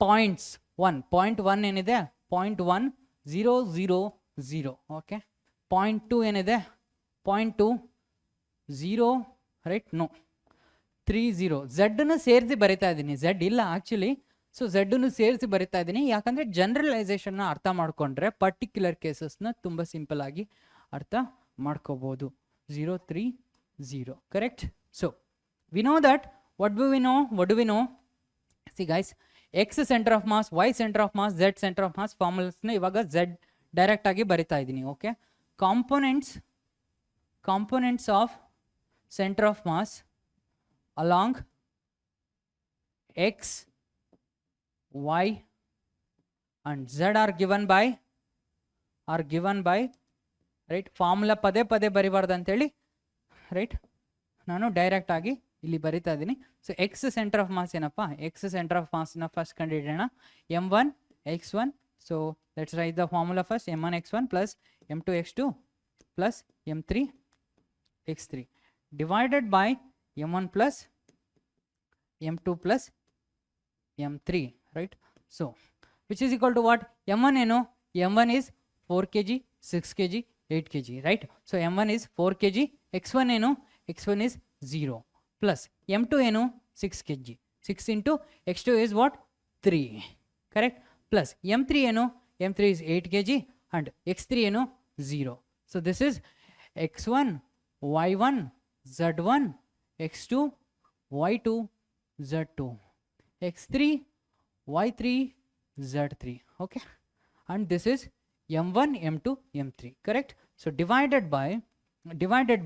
points. 1.1 ಏನಿದೆ, 0.1 0 0 0. Okay, 0.2 ಏನಿದೆ, 0.2 0, right? No, 3 0. Z ಅನ್ನು ಸೇರಿಸಿ ಬರಿತಾ ಇದ್ದೀನಿ, Z ಇಲ್ಲ ಆಕ್ಚುಲಿ. ಸೊ Z ಅನ್ನು ಸೇರಿಸಿ ಬರಿತಾ ಇದ್ದೀನಿ ಯಾಕಂದ್ರೆ ಜನರಲೈಸೇಷನ್ನ ಅರ್ಥ ಮಾಡ್ಕೊಂಡ್ರೆ ಪರ್ಟಿಕ್ಯುಲರ್ ಕೇಸಸ್ನ ತುಂಬ ಸಿಂಪಲ್ ಆಗಿ ಅರ್ಥ ಮಾಡ್ಕೋಬಹುದು. 0 3 0, correct? So we know that, what do we know? See guys, X center of mass, Y center of mass, Z center of mass ಫಾರ್ಮುಲಾಸ್ನ ಇವಾಗ Z ಡೈರೆಕ್ಟ್ ಆಗಿ ಬರಿತಾ ಇದ್ದೀನಿ. Okay, components of center of mass along X, Y and Z are given by right, formula ಪದೇ ಪದೇ ಬರಿಬಾರ್ದು ಅಂತೇಳಿ, ರೈಟ್, ನಾನು ಡೈರೆಕ್ಟ್ ಆಗಿ ಇಲ್ಲಿ ಬರಿತಾ ಇದ್ದೀನಿ. So X centre of mass ಏನಪ್ಪ, ಎಕ್ಸ್ ಸೆಂಟರ್ ಆಫ್ ಮಾಸ್ನ ಫಸ್ಟ್ ಕಂಡುಹಿಡಿಯೋಣ. m1 x1, so let's write the formula first. m1 x1 plus m2 x2 plus m3 x3 divided by m1 plus m2 plus m3, right? So which is equal to what? m1 ಏನು, m1 is 4 kg, 6 kg, 8 kg, right? So m1 is 4 kg, x1 ಏನು, x1 is 0 plus m2 ಏನು, 6 kg, 6 into x2 is what? 3, correct? Plus m3 ಏನು, m3 is 8 kg and x3 ಏನು, 0. So this is x1 y1 z1 x2 y2 z2 x3 y3 z3. Okay, and this is m1 m2 m3, correct? So divided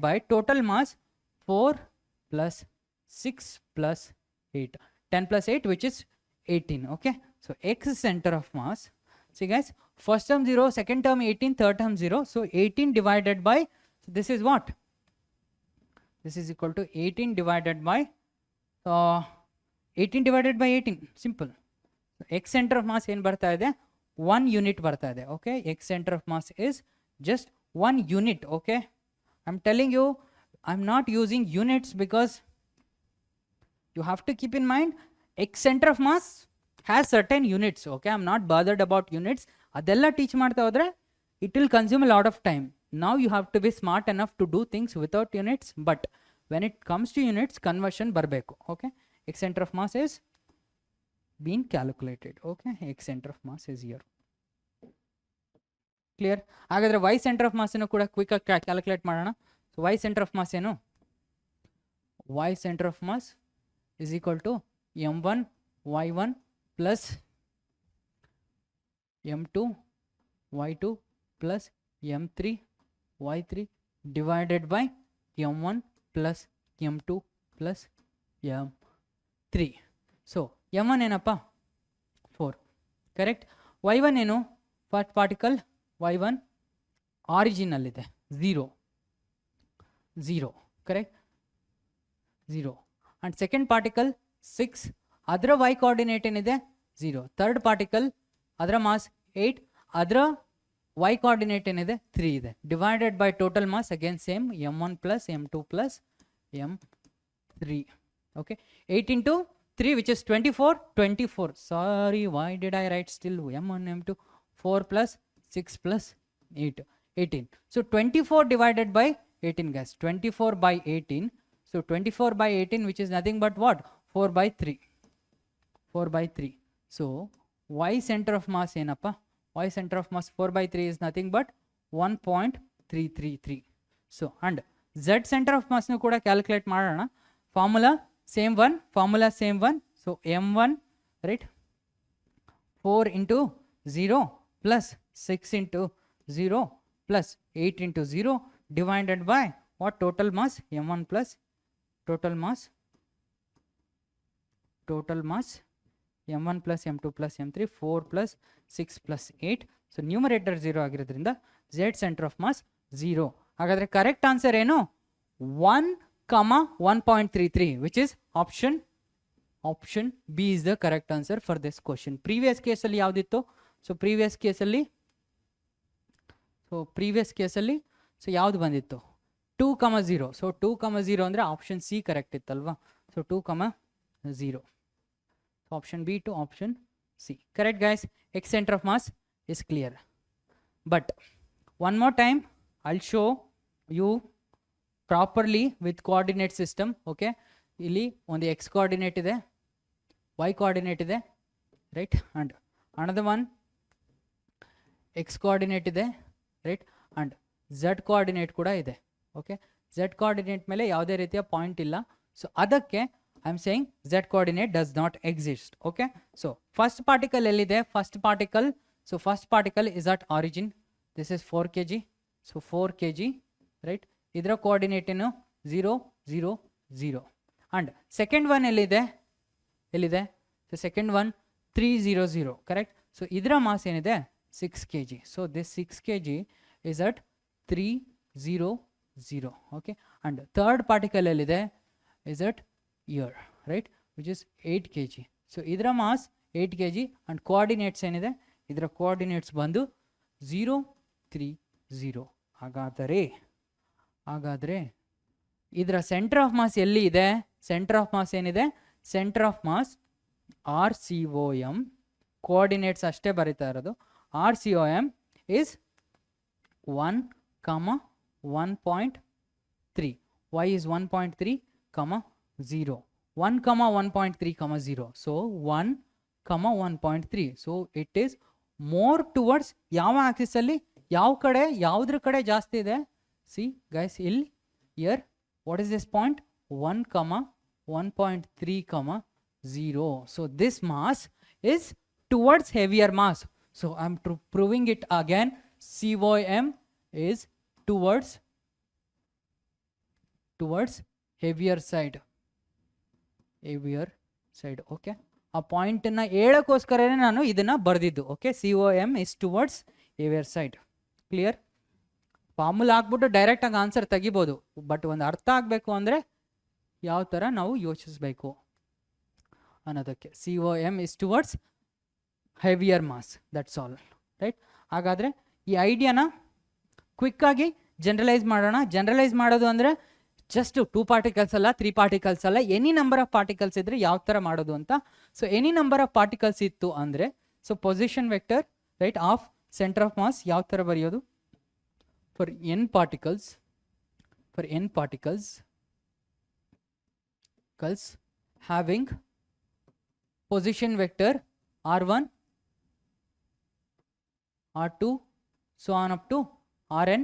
by total mass 4 plus 6 plus 8, 10 plus 8, which is 18. Okay, so X center of mass, see guys, first term 0, second term 18, third term 0, so 18 divided by, so this is what? This is equal to 18 divided by 18, simple. So X center of mass ಏನು ಬರ್ತಾ ಇದೆ, 1 unit ಬರ್ತಾ ಇದೆ. Okay, X center of mass is just 1 unit. Okay, I'm telling you, I'm not using units because you have to keep in mind X center of mass has certain units. Okay, I'm not bothered about units. ಅದೆಲ್ಲ ಟೀಚ್ ಮಾಡ್ತಾ ಹೋದ್ರೆ it will consume a lot of time. Now you have to be smart enough to do things without units, but when it comes to units, conversion ಬರಬೇಕು. Okay, X center of mass is been calculated. Okay, X center of mass is here. Clear? ಹಾಗಾದ್ರೆ Y center of mass ಅನ್ನು ಕೂಡ ಕ್ವಿಕ್ ಆಗಿ ಕ್ಯಾಲ್ಕುಲೇಟ್ ಮಾಡೋಣ. So Y center of mass ಏನು, Y center of mass is equal to m1 y1 plus m2 y2 plus m3 y3 divided by m1 plus m2 plus m3. So m1 ಏನಪ್ಪ, 4, correct? y1 ಏನು, ಫಸ್ಟ್ ಪಾರ್ಟಿಕಲ್ y1 ಆರಿಜಿನಲ್ ಇದೆ 0 0, correct? 0. And second particle 6, ಅದರ y coordinate ಏನಿದೆ 0. ಥರ್ಡ್ ಪಾರ್ಟಿಕಲ್ ಅದರ ಮಾಸ್ 8, ಅದರ y coordinate ಏನಿದೆ 3 ಇದೆ. Divided by total mass again same m1 plus m2 plus m3. Okay, 8 into 3, which is 24. Sorry, why did I write still m1 m2? 4 plus 6 plus 8, 18. So 24 divided by 18 guys, 24 by 18. So 24 by 18, which is nothing but what? 4 by 3. So Y center of mass ಏನಪ್ಪ, Y center of mass 4 by 3 is nothing but 1.333. So and Z center of mass ನು ಕೂಡ ಕ್ಯಾಲ್ಕುಲೇಟ್ ಮಾಡೋಣ. Formula same one. So m1, right, 4 into 0 plus 6 into 0 plus 8 into 0 divided by what? Total mass m1 plus total mass m1 plus m2 plus m3 4 plus 6 plus 8. So numerator 0 ಆಗಿರೋದ್ರಿಂದ z ಸೆಂಟರ್ ಆಫ್ ಮಾಸ್ 0. ಹಾಗಾದರೆ ಕರೆಕ್ಟ್ ಆನ್ಸರ್ ಏನು? 1,1.33 which is option B is the correct answer for this question. Previous ಕೇಸಲ್ಲಿ ಯಾವುದಿತ್ತು? ಸೊ ಪ್ರೀವಿಯಸ್ ಕೇಸಲ್ಲಿ ಸೊ ಯಾವುದು ಬಂದಿತ್ತು? 2,0. ಸೊ 2,0 ಅಂದರೆ ಆಪ್ಷನ್ ಸಿ ಕರೆಕ್ಟ್ ಇತ್ತಲ್ವಾ? So 2,0. Option B to option C. Correct, guys. X center of mass is clear. But one more time, I'll show you properly with coordinate system. Okay. Illi on the x coordinate ide, y coordinate ide, right? And another one x coordinate ide, right? And z coordinate kuda ide. Okay. Z coordinate mele yavade ರೀತಿಯ ಪಾಯಿಂಟ್ ಇಲ್ಲ. ಸೊ ಅದಕ್ಕೆ I'm saying z coordinate does not exist. Okay. So first particle ellide? First particle is at origin. This is 4 kg. So 4 kg, right? Idra coordinate enu 0 0 0. And second one ellide? So second one 3 0 0. Correct. So idra mass enide 6 kg. So this 6 kg is at 3 0 0. Okay. And third particle ellide is at here, right, which is 8 kg. So idra mass 8 kg and coordinates enide? Idra coordinates bandu 0 3 0. ಹಾಗಾದರೆ ಇದರ ಸೆಂಟರ್ ಆಫ್ ಮಾಸ್ ಎಲ್ಲಿ ಇದೆ? ಸೆಂಟರ್ ಆಫ್ ಮಾಸ್ ಏನಿದೆ? Centre of mass RCOM, coordinates ಅಷ್ಟೇ ಬರೀತಾ ಇರೋದು. RCOM is 1,1.3. y is 1.3, 0. 1,1.3, 0. So 1,1.3. So it is more towards ಯಾವ ಆಕ್ಸಿಸ್ ಅಲ್ಲಿ? ಯಾವುದ್ರ ಕಡೆ ಜಾಸ್ತಿ ಇದೆ? See guys, here what is this point? 1,1.3, 0. So this mass is towards heavier mass. So I'm proving it again. COM is towards heavier side. Okay. ಆ ಪಾಯಿಂಟನ್ನು ಹೇಳೋಕ್ಕೋಸ್ಕರನೇ ನಾನು ಇದನ್ನು ಬರೆದಿದ್ದು. Okay. COM is towards heavier side. Clear? Formula ಹಾಕ್ಬಿಟ್ಟು ಡೈರೆಕ್ಟಾಗಿ ಆನ್ಸರ್ ತೆಗಿಬೋದು, ಬಟ್ ಒಂದು ಅರ್ಥ ಆಗಬೇಕು ಅಂದರೆ ಯಾವ ಥರ ನಾವು ಯೋಚಿಸಬೇಕು ಅನ್ನೋದಕ್ಕೆ. COM is towards heavier mass, that's all. Right? ಹಾಗಾದರೆ ಈ ಐಡಿಯಾನ ಕ್ವಿಕ್ಕಾಗಿ ಜನರಲೈಸ್ ಮಾಡೋಣ. ಜನರಲೈಸ್ ಮಾಡೋದು ಅಂದರೆ ಜಸ್ಟ್ 2 ಪಾರ್ಟಿಕಲ್ಸ್ ಅಲ್ಲ, 3 ಪಾರ್ಟಿಕಲ್ಸ್ ಅಲ್ಲ, ಎನಿ ನಂಬರ್ ಆಫ್ ಪಾರ್ಟಿಕಲ್ಸ್ ಇದ್ರೆ ಯಾವ ಥರ ಮಾಡೋದು ಅಂತ. So any number of particles ಇತ್ತು ಅಂದರೆ so position vector, right, of centre of mass ಯಾವ ಥರ ಬರೆಯೋದು? For n particles having position vector r1 r2 so on up to rn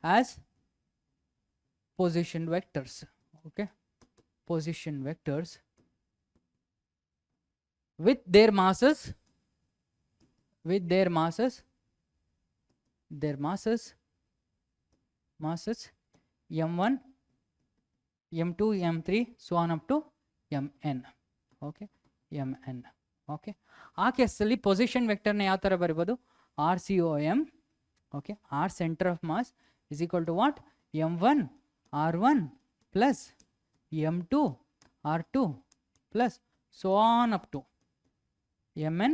as position vectors. Okay, position vectors with their masses m1 m2 m3 so on up to mn. Okay, mn. Okay, ಆ ಕೇಸಲ್ಲಿ ಪೊಸಿಷನ್ ವೆಕ್ಟರ್ನ ಯಾವ ಥರ ಬರಿಬೋದು? RCOM, okay, r center of mass is equal to what? m1 r1 plus m2 r2 plus so on up to mn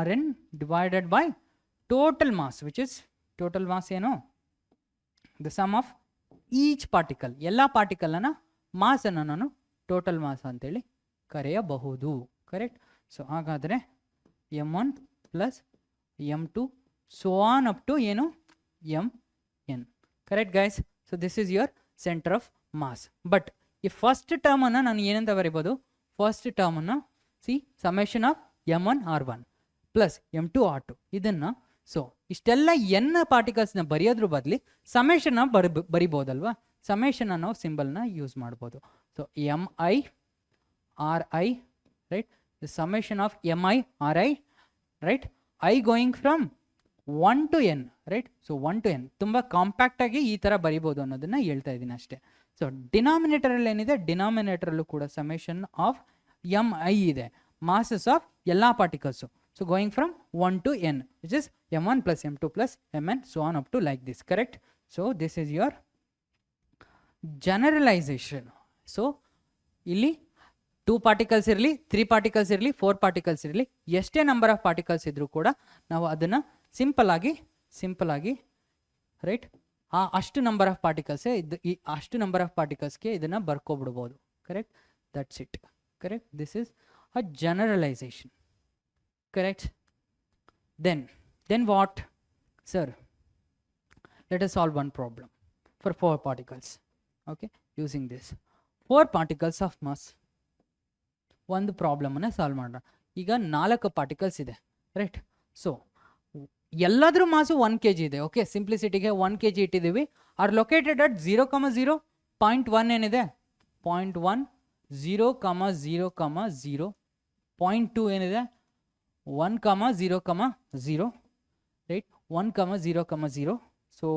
rn divided by total mass, which is total mass ಏನು? the sum of each particle. ಎಲ್ಲ ಪಾರ್ಟಿಕಲನ್ನ ಮಾಸನ್ನು ನಾನು ಟೋಟಲ್ ಮಾಸ್ ಅಂತೇಳಿ ಕರೆಯಬಹುದು. ಕರೆಕ್ಟ್? ಸೊ ಹಾಗಾದರೆ m1 plus m2 so on up to ಏನು? mn. Correct guys? So this is your centre of mass. But ಈ ಫಸ್ಟ್ ಟರ್ಮನ್ನು ನಾನು ಏನಂತ ಬರಿಬೋದು? ಫಸ್ಟ್ ಟರ್ಮನ್ನು summation of m1 r1 plus m2 r2. ಇದನ್ನು ಸೊ ಇಷ್ಟೆಲ್ಲ ಎನ್ ಪಾರ್ಟಿಕಲ್ಸ್ನ ಬರೆಯೋದ್ರ ಬದಲಿ ಸಮೇಷನ್ನ ಬರಿಬೋದಲ್ವಾ? ಸಮೇಷನ್ನ ನಾವು ಸಿಂಬಲ್ನ ಯೂಸ್ ಮಾಡ್ಬೋದು. So mi ri, right, the summation of mi ri, right, I going from 1 to n, right. So 1 to n ತುಂಬ ಕಾಂಪ್ಯಾಕ್ಟಾಗಿ ಈ ಥರ ಬರಿಬೋದು ಅನ್ನೋದನ್ನ ಹೇಳ್ತಾ ಇದ್ದೀನಿ ಅಷ್ಟೇ. ಸೊ ಡಿನಾಮಿನೇಟರಲ್ಲಿ ಏನಿದೆ, ಡಿನಾಮಿನೇಟರಲ್ಲೂ ಕೂಡ ಸಮೇಷನ್ ಆಫ್ ಎಮ್ ಐ ಇದೆ, ಮಾಸಸ್ ಆಫ್ ಎಲ್ಲ particles. So going from 1 to n, which is m1 plus m2 plus mn so on up to like this, correct? So this is your generalization. So ಇಲ್ಲಿ 2 particles ಇರಲಿ, 3 particles ಇರಲಿ, 4 particles ಇರಲಿ, ಎಷ್ಟೇ ನಂಬರ್ ಆಫ್ ಪಾರ್ಟಿಕಲ್ಸ್ ಇದ್ರೂ ಕೂಡ ನಾವು ಅದನ್ನು ಸಿಂಪಲ್ ಆಗಿ ರೈಟ್ ಅಷ್ಟು ನಂಬರ್ ಆಫ್ ಪಾರ್ಟಿಕಲ್ಸೇ ಅಷ್ಟು ನಂಬರ್ ಆಫ್ ಪಾರ್ಟಿಕಲ್ಸ್ಗೆ ಇದನ್ನು ಬರ್ಕೊಬಿಡ್ಬೋದು, correct? That's it, correct? This is a generalisation, correct? Then what, sir? Let us solve one problem for 4 particles, okay, using this 4 particles of mass. ಒಂದು ಪ್ರಾಬ್ಲಮನ್ನು ಸಾಲ್ವ್ ಮಾಡೋಣ. ಈಗ 4 ಪಾರ್ಟಿಕಲ್ಸ್ ಇದೆ, ರೈಟ್? ಸೊ ಎಲ್ಲಾದ್ರೂ ಮಾಸು 1 kg ಇದೆ, ಓಕೆ, ಸಿಂಪ್ಲಿಸಿಟಿಗೆ 1 kg ಇಟ್ಟಿದ್ದೀವಿ. ಆರ್ ಲೊಕೇಟೆಡ್ ಅಟ್ 0, 0, 0.1 ಏನಿದೆ 0.1, 0, 0, 0, 0.2 ಏನಿದೆ 1, 0, 0, right? 1, 0, 0. So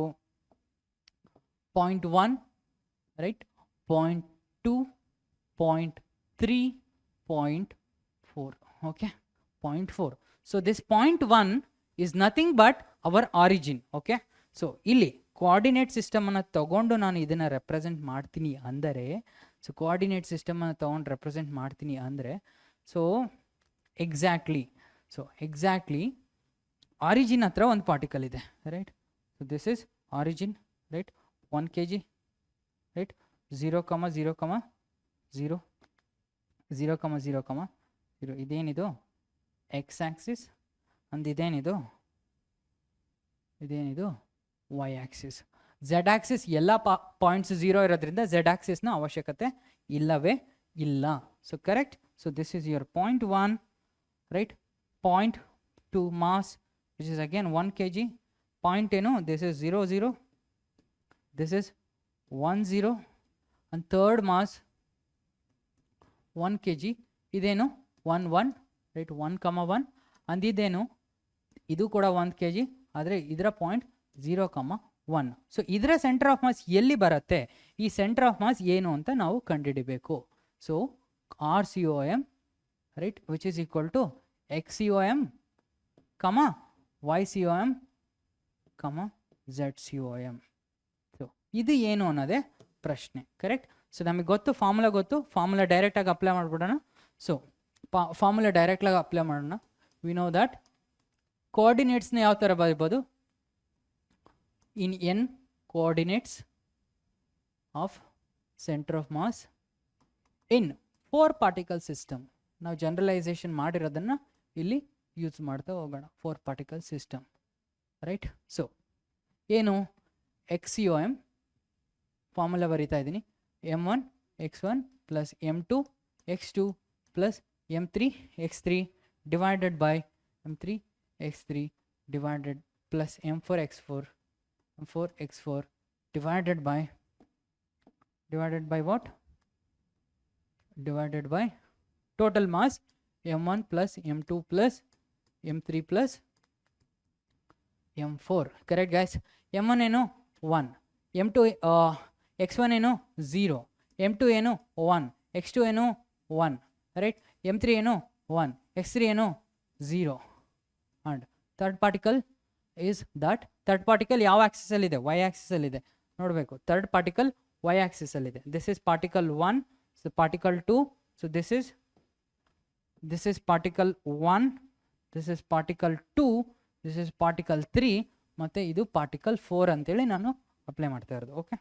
0.1, right? 0.2, 0.3, 0.4. Okay, 0.4. So this 0.1 is nothing but our origin. Okay, so ಇಲ್ಲಿ ಕೋಆರ್ಡಿನೇಟ್ ಸಿಸ್ಟಮ್ ಅನ್ನು ತಗೊಂಡು ನಾನು ಇದನ್ನ ರೆಪ್ರೆಸೆಂಟ್ ಮಾಡ್ತೀನಿ ಅಂದರೆ, ಸೊ ಕೋಆರ್ಡಿನೇಟ್ ಸಿಸ್ಟಮ್ ಅನ್ನು ತಗೊಂಡು ರೆಪ್ರೆಸೆಂಟ್ ಮಾಡ್ತೀನಿ ಅಂದರೆ, ಸೊ ಎಕ್ಸಾಕ್ಟ್ಲಿ ಆರಿಜಿನ್ ಹತ್ರ ಒಂದು ಪಾರ್ಟಿಕಲ್ ಇದೆ, right? So this is origin, right? 1 kg, right? 0, 0, 0, 0, 0, 0. ಇದೇನಿದು ಎಕ್ಸ್ ಆಕ್ಸಿಸ್, ಅಂದ್ ಇದೇನಿದು ವೈ ಆಕ್ಸಿಸ್. ಝೆಡ್ ಆಕ್ಸಿಸ್ ಎಲ್ಲ ಪಾಯಿಂಟ್ಸ್ 0 ಇರೋದ್ರಿಂದ ಝೆಡ್ ಆಕ್ಸಿಸ್ನ ಅವಶ್ಯಕತೆ ಇಲ್ಲವೇ ಇಲ್ಲ. So correct. So this is your 0.1, right? 0.2 mass, which is again 1 kg. Point ಏನು, this is 0, 0, this is 1, 0, and third mass 1 kg. ಇದೇನು 1, 1, right? 1, 1, and ಇದೇನು, ಇದು ಕೂಡ 1 kg, ಆದರೆ ಇದರ ಪಾಯಿಂಟ್ 0, 1. ಸೊ ಇದರ ಸೆಂಟರ್ ಆಫ್ ಮಾಸ್ ಎಲ್ಲಿ ಬರುತ್ತೆ, ಈ ಸೆಂಟರ್ ಆಫ್ ಮಾಸ್ ಏನು ಅಂತ ನಾವು ಕಂಡುಹಿಡಿಬೇಕು. So RCOM, right, which is equal to XCOM, YCOM, ZCOM. So ಇದು ಏನು ಅನ್ನೋದೇ ಪ್ರಶ್ನೆ, ಕರೆಕ್ಟ್? ಸೊ ನಮಗೆ ಗೊತ್ತು, ಫಾರ್ಮುಲಾ ಗೊತ್ತು, ಫಾರ್ಮುಲಾ ಡೈರೆಕ್ಟಾಗಿ ಅಪ್ಲೈ ಮಾಡಿಬಿಡೋಣ. ಸೊ ಫಾರ್ಮುಲಾ ಡೈರೆಕ್ಟಾಗಿ ಅಪ್ಲೈ ಮಾಡೋಣ. ವಿ ನೋ ದಟ್ ಕೋಆರ್ಡಿನೇಟ್ಸ್ನ ಯಾವ ಥರ ಬರೀಬೋದು, in n coordinates of centre of mass in 4 particle system. ನಾವು ಜನರಲೈಸೇಷನ್ ಮಾಡಿರೋದನ್ನು ಇಲ್ಲಿ ಯೂಸ್ ಮಾಡ್ತಾ ಹೋಗೋಣ. 4 ಪಾರ್ಟಿಕಲ್ ಸಿಸ್ಟಮ್, ರೈಟ್? ಸೊ ಏನು, XCOM ಫಾರ್ಮುಲಾ ಬರೀತಾ ಇದ್ದೀನಿ. m1 x1 plus m2 x2 plus m3 x3 divided by m3 x3 divided plus m4 x4 divided by what? Divided by total mass m1 plus m2 plus m3 plus m4. correct guys? m1 ಏನು 1, m2 x1 ಏನು 0, m2 ಏನು 1, x2 ಏನು 1, right? m3 ಏನು 1, x3 ಏನು 0. and third particle is that third particle ಯಾವ ಆಕ್ಸಿಸ್ ಅಲ್ಲಿ ಇದೆ, y ಆಕ್ಸಿಸ್ ಅಲ್ಲಿ ಇದೆ ನೋಡಬೇಕು. third particle y ಆಕ್ಸಿಸ್ ಅಲ್ಲಿ ಇದೆ. this is particle 1, so particle 2, so this is particle 1, this is particle 2, this is particle 3, ಮತ್ತೆ ಇದು particle 4 ಅಂತೇಳಿ ನಾನು ಅಪ್ಲೈ ಮಾಡ್ತಾ ಇರೋದು. Okay,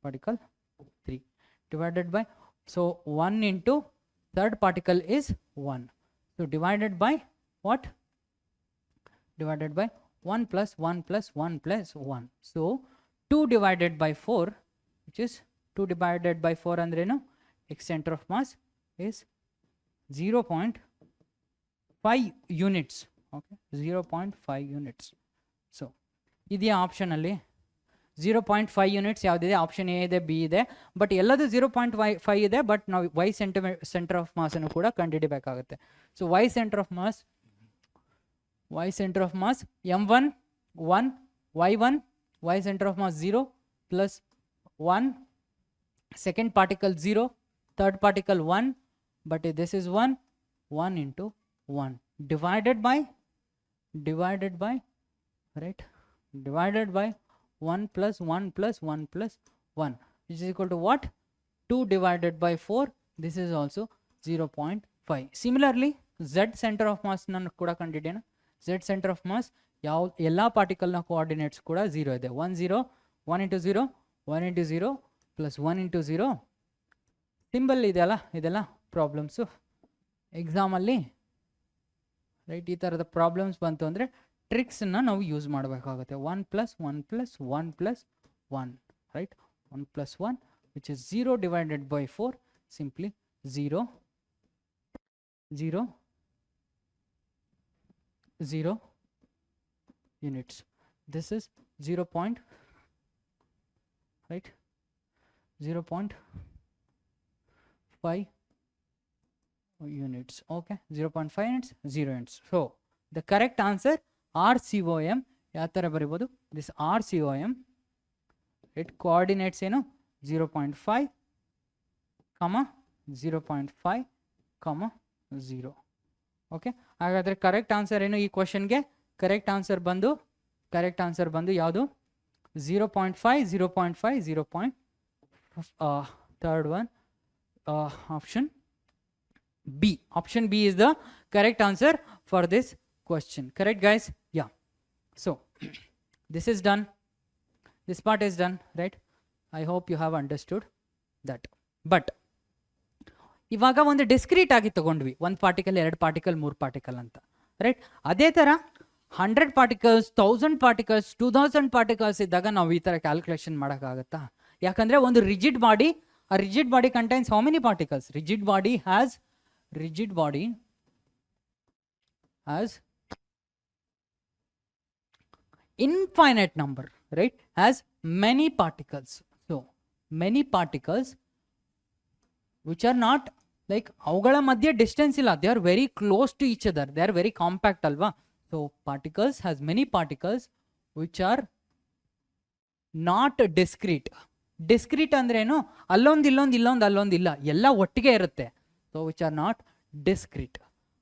particle 3 divided by, so 1 into third particle is 1, so divided by what? Divided by 1 plus 1 plus 1 plus 1, so 2 divided by 4, which is 2 divided by 4 ಅಂದ್ರೇನು, x center of mass is 0.5 units. okay, 0.5 units. So ಇದೆಯಾ ಆಪ್ಷನಲ್ಲಿ 0.5 ಯೂನಿಟ್ಸ್ ಯಾವುದಿದೆ? ಆಪ್ಷನ್ ಎ ಇದೆ, ಬಿ ಇದೆ, ಬಟ್ ಎಲ್ಲದು 0.5 ಇದೆ. ಬಟ್ ನಾವು ವೈ ಸೆಂಟರ್ ಆಫ್ ಮಾಸನ್ನು ಕೂಡ ಕಂಡುಹಿಡಿಬೇಕಾಗುತ್ತೆ. So y centre of mass y center of mass m1 1 y1 y center of mass 0 plus 1 second particle 0 third particle 1 but this is 1 1 into 1 divided by right divided by 1 plus 1 plus 1 plus 1 which is equal to what 2 divided by 4 this is also 0.5 similarly z center of mass ನಾನು ಕೂಡ ಕಂಡಿದ್ದೇನೆ z center of mass ಯಾವ ಎಲ್ಲ ಪಾರ್ಟಿಕಲ್ ನ ಕೋಆರ್ಡಿನೇಟ್ಸ್ ಕೂಡ 0 ಇದೆ 1 0 1 into 0 1 into 0 plus 1 into 0 symbol ಇದೆಯಲ್ಲ ಇದೆಲ್ಲ ಪ್ರಾಬ್ಲಮ್ಸು ಎಕ್ಸಾಮಲ್ಲಿ ರೈಟ್ ಈ ಥರದ ಪ್ರಾಬ್ಲಮ್ಸ್ ಬಂತು ಅಂದರೆ ಟ್ರಿಕ್ಸನ್ನು ನಾವು ಯೂಸ್ ಮಾಡಬೇಕಾಗುತ್ತೆ 1 plus 1 plus 1 plus 1 right 1 plus 1 which is 0 divided by 4 simply 0 0 0 units this is 0 point right 0.5 units okay 0.5 units 0 units so the correct answer RCOM ಯಾವ ಥರ ಬರಿಬೋದು this RCOM right coordinates ಏನು 0.5 comma 0.5 comma 0 ಓಕೆ ಹಾಗಾದರೆ ಕರೆಕ್ಟ್ ಆನ್ಸರ್ ಏನು ಈ ಕ್ವಶನ್ಗೆ ಕರೆಕ್ಟ್ ಆನ್ಸರ್ ಬಂದು ಯಾವುದು 0.5 0.5 0. Third one option B is the correct answer for this question. Correct guys? Yeah. So this is done, this part is done, right? I hope you have understood that. But ಇವಾಗ ಒಂದು ಡಿಸ್ಕ್ರೀಟ್ ಆಗಿ ತಗೊಂಡ್ವಿ ಒಂದು ಪಾರ್ಟಿಕಲ್ 2 ಪಾರ್ಟಿಕಲ್ 3 ಪಾರ್ಟಿಕಲ್ ಅಂತ ರೈಟ್ ಅದೇ ಥರ 100 ಪಾರ್ಟಿಕಲ್ಸ್ 1000 ಪಾರ್ಟಿಕಲ್ಸ್ 2000 ಪಾರ್ಟಿಕಲ್ಸ್ ಇದ್ದಾಗ ನಾವು ಈ ಥರ ಕ್ಯಾಲ್ಕುಲೇಷನ್ ಮಾಡೋಕ್ಕಾಗತ್ತಾ ಯಾಕಂದರೆ ಒಂದು rigid body a rigid body contains how many particles rigid body has infinite number right has many particles so many particles which are not like avugala madhye distance illa they are very close to each other they are very compact alva so particles has many particles which are not discrete discrete ಅಂದ್ರೇನು ಅಲ್ಲೊಂದಿಲ್ಲ ಎಲ್ಲ ಒಟ್ಟಿಗೆ ಇರುತ್ತೆ so which are not discrete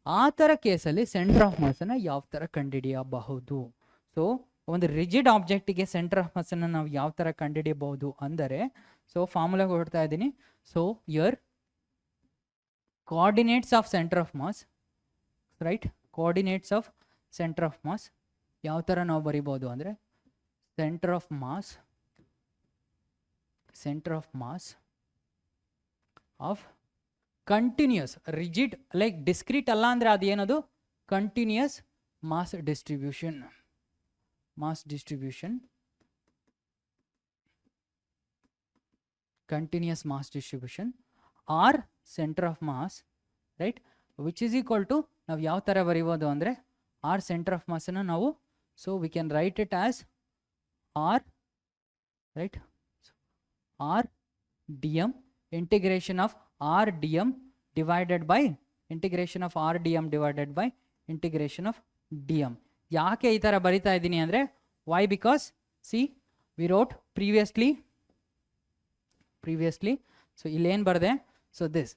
ಆ ಥರ ಕೇಸಲ್ಲಿ ಸೆಂಟರ್ ಆಫ್ ಮಾಸನ್ನು ಯಾವ ಥರ ಕಂಡುಹಿಡಿಯಬಹುದು ಸೊ ಒಂದು ರಿಜಿಡ್ ಆಬ್ಜೆಕ್ಟಿಗೆ ಸೆಂಟರ್ ಆಫ್ ಮಾಸನ್ನು ನಾವು ಯಾವ ಥರ ಕಂಡುಹಿಡಿಯಬಹುದು ಅಂದರೆ ಸೊ ಫಾರ್ಮುಲಾ ಕೊಡ್ತಾ ಇದ್ದೀನಿ so your coordinates of centre of mass right coordinates of centre of mass ಯಾವ ಥರ ನಾವು ಬರಿಬೋದು ಅಂದರೆ centre of mass of continuous rigid like discrete alla andre adu enadu continuous mass distribution continuous mass distribution or center of mass right which is equal to ನಾವು ಯಾವ ಥರ ಬರಿಬೋದು ಅಂದರೆ r center of mass ಅನ್ನು ನಾವು so we can write it as r right r dm integration of r dm divided by integration of dm ಯಾಕೆ ಈ ಥರ ಬರಿತಾ ಇದ್ದೀನಿ ಅಂದರೆ why because see we wrote previously so ಇಲ್ಲೇನು ಬರದೆ so this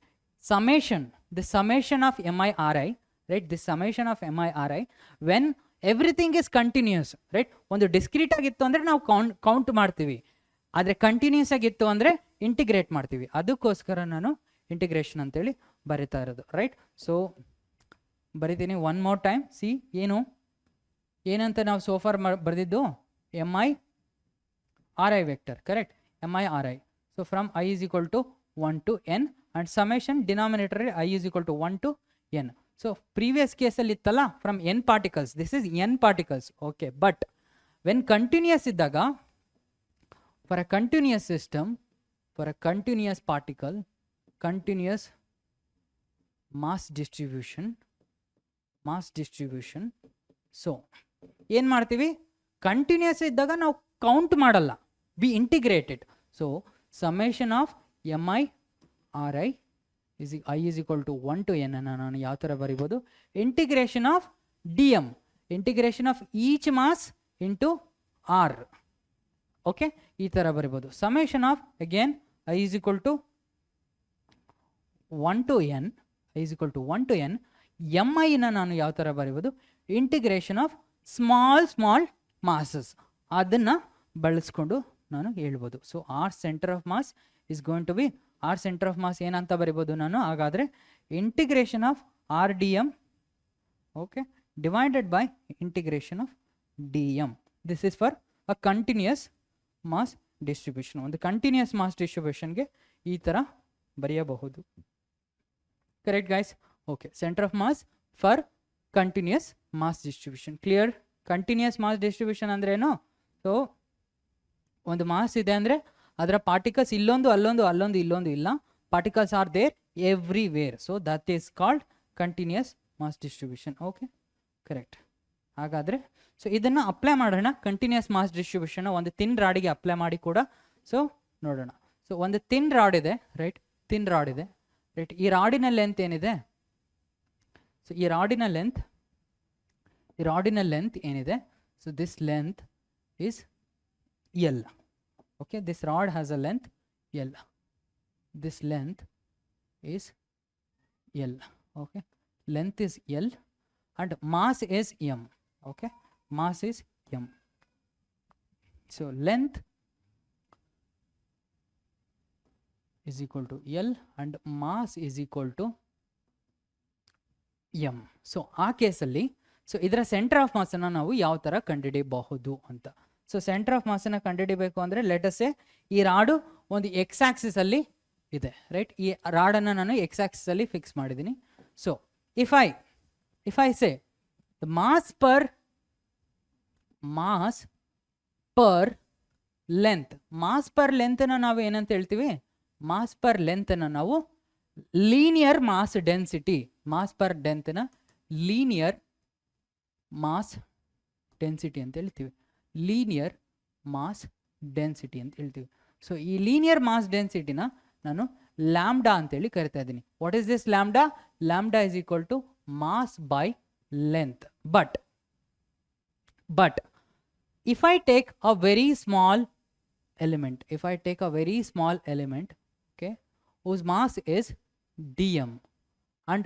summation of MIRI right this summation of MIRI when everything is continuous right ಒಂದು ಡಿಸ್ಕ್ರೀಟ್ ಆಗಿತ್ತು ಅಂದರೆ ನಾವು ಕೌಂಟ್ ಮಾಡ್ತೀವಿ ಆದರೆ ಕಂಟಿನ್ಯೂಸ್ ಆಗಿತ್ತು ಅಂದರೆ ಇಂಟಿಗ್ರೇಟ್ ಮಾಡ್ತೀವಿ ಅದಕ್ಕೋಸ್ಕರ ನಾನು ಇಂಟಿಗ್ರೇಷನ್ ಅಂತೇಳಿ ಬರಿತಾ ಇರೋದು ರೈಟ್ ಸೊ ಬರಿತೀನಿ ಒನ್ ಮೋರ್ ಟೈಮ್ ಸಿ ಏನಂತ ನಾವು ಸೋಫಾರ್ ಬರೆದಿದ್ದು MIRI vector correct MIRI so from I is equal to 1 to n and summation denominator I is equal to 1 to n so previous ಕೇಸಲ್ಲಿ ಇತ್ತಲ್ಲ from n particles this is n particles okay but when continuous ಇದ್ದಾಗ for a continuous system for a continuous particle continuous mass distribution so ಏನು ಮಾಡ್ತೀವಿ ಕಂಟಿನ್ಯೂಸ್ ಇದ್ದಾಗ ನಾವು ಕೌಂಟ್ ಮಾಡಲ್ಲ we integrated so summation of MIRI I is equal to 1 to n ಅನ್ನು ನಾನು ಯಾವ ಥರ ಬರಿಬೋದು integration of DM integration of each mass into r. Okay, ಈ ಥರ ಬರಿಬೋದು. Summation of again i is equal to 1 to n, i is equal to 1 to n. mi ನ ನಾನು ಯಾವ ಥರ ಬರಿಬೋದು, ಇಂಟಿಗ್ರೇಷನ್ ಆಫ್ ಸ್ಮಾಲ್ ಮಾಸಸ್ ಅದನ್ನು ಬಳಸ್ಕೊಂಡು ನಾನು ಹೇಳ್ಬೋದು. So R centre of mass is going to be, r centre of mass ಏನಂತ ಬರಿಬೋದು ನಾನು, ಹಾಗಾದರೆ integration of r d m, okay, divided by integration of d m. This is for a continuous mass distribution. ಒಂದು ಕಂಟಿನ್ಯೂಯಸ್ ಮಾಸ್ ಡಿಸ್ಟ್ರಿಬ್ಯೂಷನ್ಗೆ ಈ ಥರ ಬರೆಯಬಹುದು. Correct guys? Okay, centre of mass for continuous mass distribution. Clear? Continuous mass distribution ಅಂದ್ರೆ ಏನು? ಸೊ ಒಂದು ಮಾಸ್ ಇದೆ ಅಂದರೆ ಅದರ ಪಾರ್ಟಿಕಲ್ಸ್ ಇಲ್ಲೊಂದು ಅಲ್ಲೊಂದು ಇಲ್ಲೊಂದು ಇಲ್ಲ, particles are there everywhere. So that is called continuous mass distribution. Okay, correct. ಹಾಗಾದರೆ ಸೊ ಇದನ್ನು ಅಪ್ಲೈ ಮಾಡೋಣ, ಕಂಟಿನ್ಯೂಯಸ್ ಮಾಸ್ ಡಿಸ್ಟ್ರಿಬ್ಯೂಷನ್ ಒಂದು ತಿನ್ ರಾಡಿಗೆ ಅಪ್ಲೈ ಮಾಡಿ ಕೂಡ ಸೊ ನೋಡೋಣ. ಸೊ ಒಂದು ತಿನ್ ರಾಡ್ ಇದೆ, ರೈಟ್, ತಿನ್ ರಾಡ್ ಇದೆ, ರೈಟ್. ಈ ರಾಡಿನ ಲೆಂತ್ ಏನಿದೆ, ಸೊ ಈ ರಾಡಿನ ಲೆಂತ್ ಏನಿದೆ, so this length is L. Okay, this rod has a length L, this length is L. Okay, length is L and mass is M. Okay, mass is M. So length is equal to L and mass is equal to M. So ಆ ಕೇಸಲ್ಲಿ ಸೊ ಇದರ ಸೆಂಟರ್ ಆಫ್ ಮಾಸನ್ನು ನಾವು ಯಾವ ಥರ ಕಂಡುಹಿಡಿಯಬಹುದು ಅಂತ. ಸೊ ಸೆಂಟರ್ ಆಫ್ ಮಾಸನ್ನು ಕಂಡುಹಿಡಿಬೇಕು ಅಂದರೆ ಲೆಟಸ್ ಈ ರಾಡು ಒಂದು ಎಕ್ಸ್ ಆಕ್ಸಿಸಲ್ಲಿ ಇದೆ, ರೈಟ್. ಈ ರಾಡನ್ನು ನಾನು ಎಕ್ಸ್ ಆಕ್ಸಿಸಲ್ಲಿ ಫಿಕ್ಸ್ ಮಾಡಿದ್ದೀನಿ. So if I say the mass per length, mass per length na ನಾವು ಏನಂತ ಹೇಳ್ತೀವಿ, mass per length na ನಾವು linear mass density, mass per length na linear mass density ಅಂತ ಹೇಳ್ತೀವಿ, linear mass density ಅಂತ ಹೇಳ್ತೀವಿ. ಸೊ ಈ linear mass density ನ ನಾನು ಲ್ಯಾಂಬ್ಡಾ ಅಂತೇಳಿ ಕರಿತಾ ಇದ್ದೀನಿ. What is this lambda? Lambda is equal to mass by length. But if I take a very small element, okay, whose mass is dm and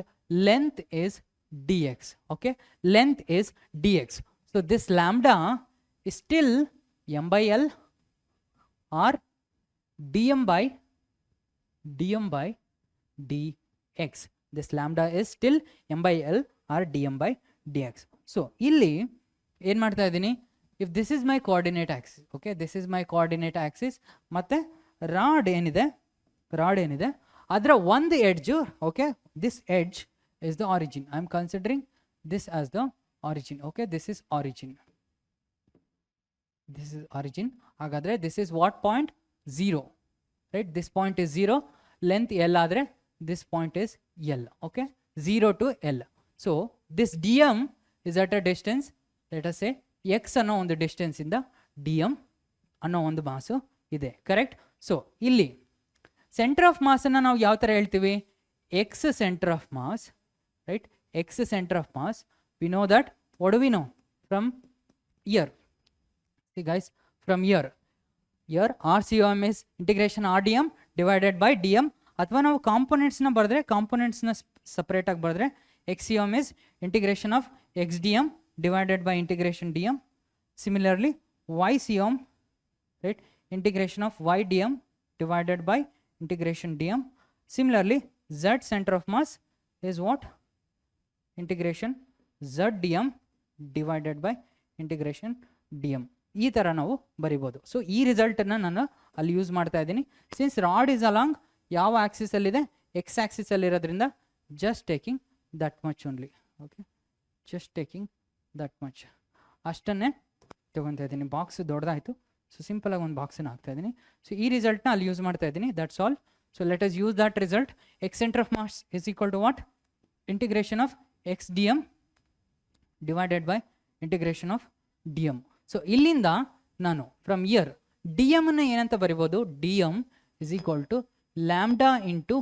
length is dx, okay, length is dx. So this lambda is still m by l or dm by dx. This lambda is still m by l or dm by dx. So ಇಲ್ಲಿ ಏನು ಮಾಡ್ತಾ ಇದ್ದೀನಿ, if this is my coordinate axis, okay, this is my coordinate axis, ಮತ್ತೆ ರಾಡ್ ಏನಿದೆ ಅದರ ಒಂದು edge, okay, this edge is the origin. I am considering this as the origin. Okay, this is origin. ಹಾಗಾದರೆ this is what point? 0, right? This point is 0, length L ಆದರೆ this point is L. Okay, 0 to L. So this dm is at a distance, let us say x ಅನ್ನೋ ಒಂದು ಡಿಸ್ಟೆನ್ಸ್ ಇಂದ dm ಅನ್ನೋ ಒಂದು ಮಾಸು ಇದೆ, ಕರೆಕ್ಟ್. ಸೊ ಇಲ್ಲಿ ಸೆಂಟರ್ ಆಫ್ ಮಾಸನ್ನು ನಾವು ಯಾವ ಥರ ಹೇಳ್ತೀವಿ, x centre of mass, right, x centre of mass. We know that, what do we know from here, see guys, from here RCOM is integration RDM divided by DM. ಅಥವಾ ನಾವು ಕಾಂಪೊನೆಂಟ್ಸ್ನ ಬರೆದ್ರೆ, ಕಾಂಪೊನೆಂಟ್ಸ್ನ ಸಪ್ರೇಟಾಗಿ ಬರೆದ್ರೆ XCOM is integration of XDM divided by integration DM. Similarly YCOM, right, integration of YDM divided by integration DM. Similarly Z center of mass is what? Integration ZDM divided by integration DM. ಈ ಥರ ನಾವು ಬರಿಬೋದು. ಸೊ ಈ ರಿಸಲ್ಟನ್ನು ನಾನು ಅಲ್ಲಿ ಯೂಸ್ ಮಾಡ್ತಾ ಇದ್ದೀನಿ. ಸಿನ್ಸ್ ರಾಡ್ ಇಸ್ ಅಲಾಂಗ್ ಯಾವ ಆಕ್ಸಿಸಲ್ಲಿದೆ, ಎಕ್ಸ್ ಆಕ್ಸಿಸಲ್ಲಿರೋದ್ರಿಂದ just taking that much only. Okay, just taking that much ಅಷ್ಟನ್ನೇ ತೊಗೊತಾ ಇದ್ದೀನಿ. ಬಾಕ್ಸ್ ದೊಡ್ಡದಾಯಿತು, ಸೊ ಸಿಂಪಲಾಗಿ ಒಂದು ಬಾಕ್ಸನ್ನು ಹಾಕ್ತಾ ಇದ್ದೀನಿ. ಸೊ ಈ ರಿಸಲ್ಟ್ನ ಅಲ್ಲಿ ಯೂಸ್ ಮಾಡ್ತಾ ಇದ್ದೀನಿ, that's all. So let us use that result. X centre of mass is equal to what? Integration of x d m divided by integration of d m. So ಇಲ್ಲಿಂದ ನಾನು ಫ್ರಮ್ ಇಯರ್ ಡಿ ಎಮ್ನ ಏನಂತ ಬರಿಬೋದು, d m is equal to lambda into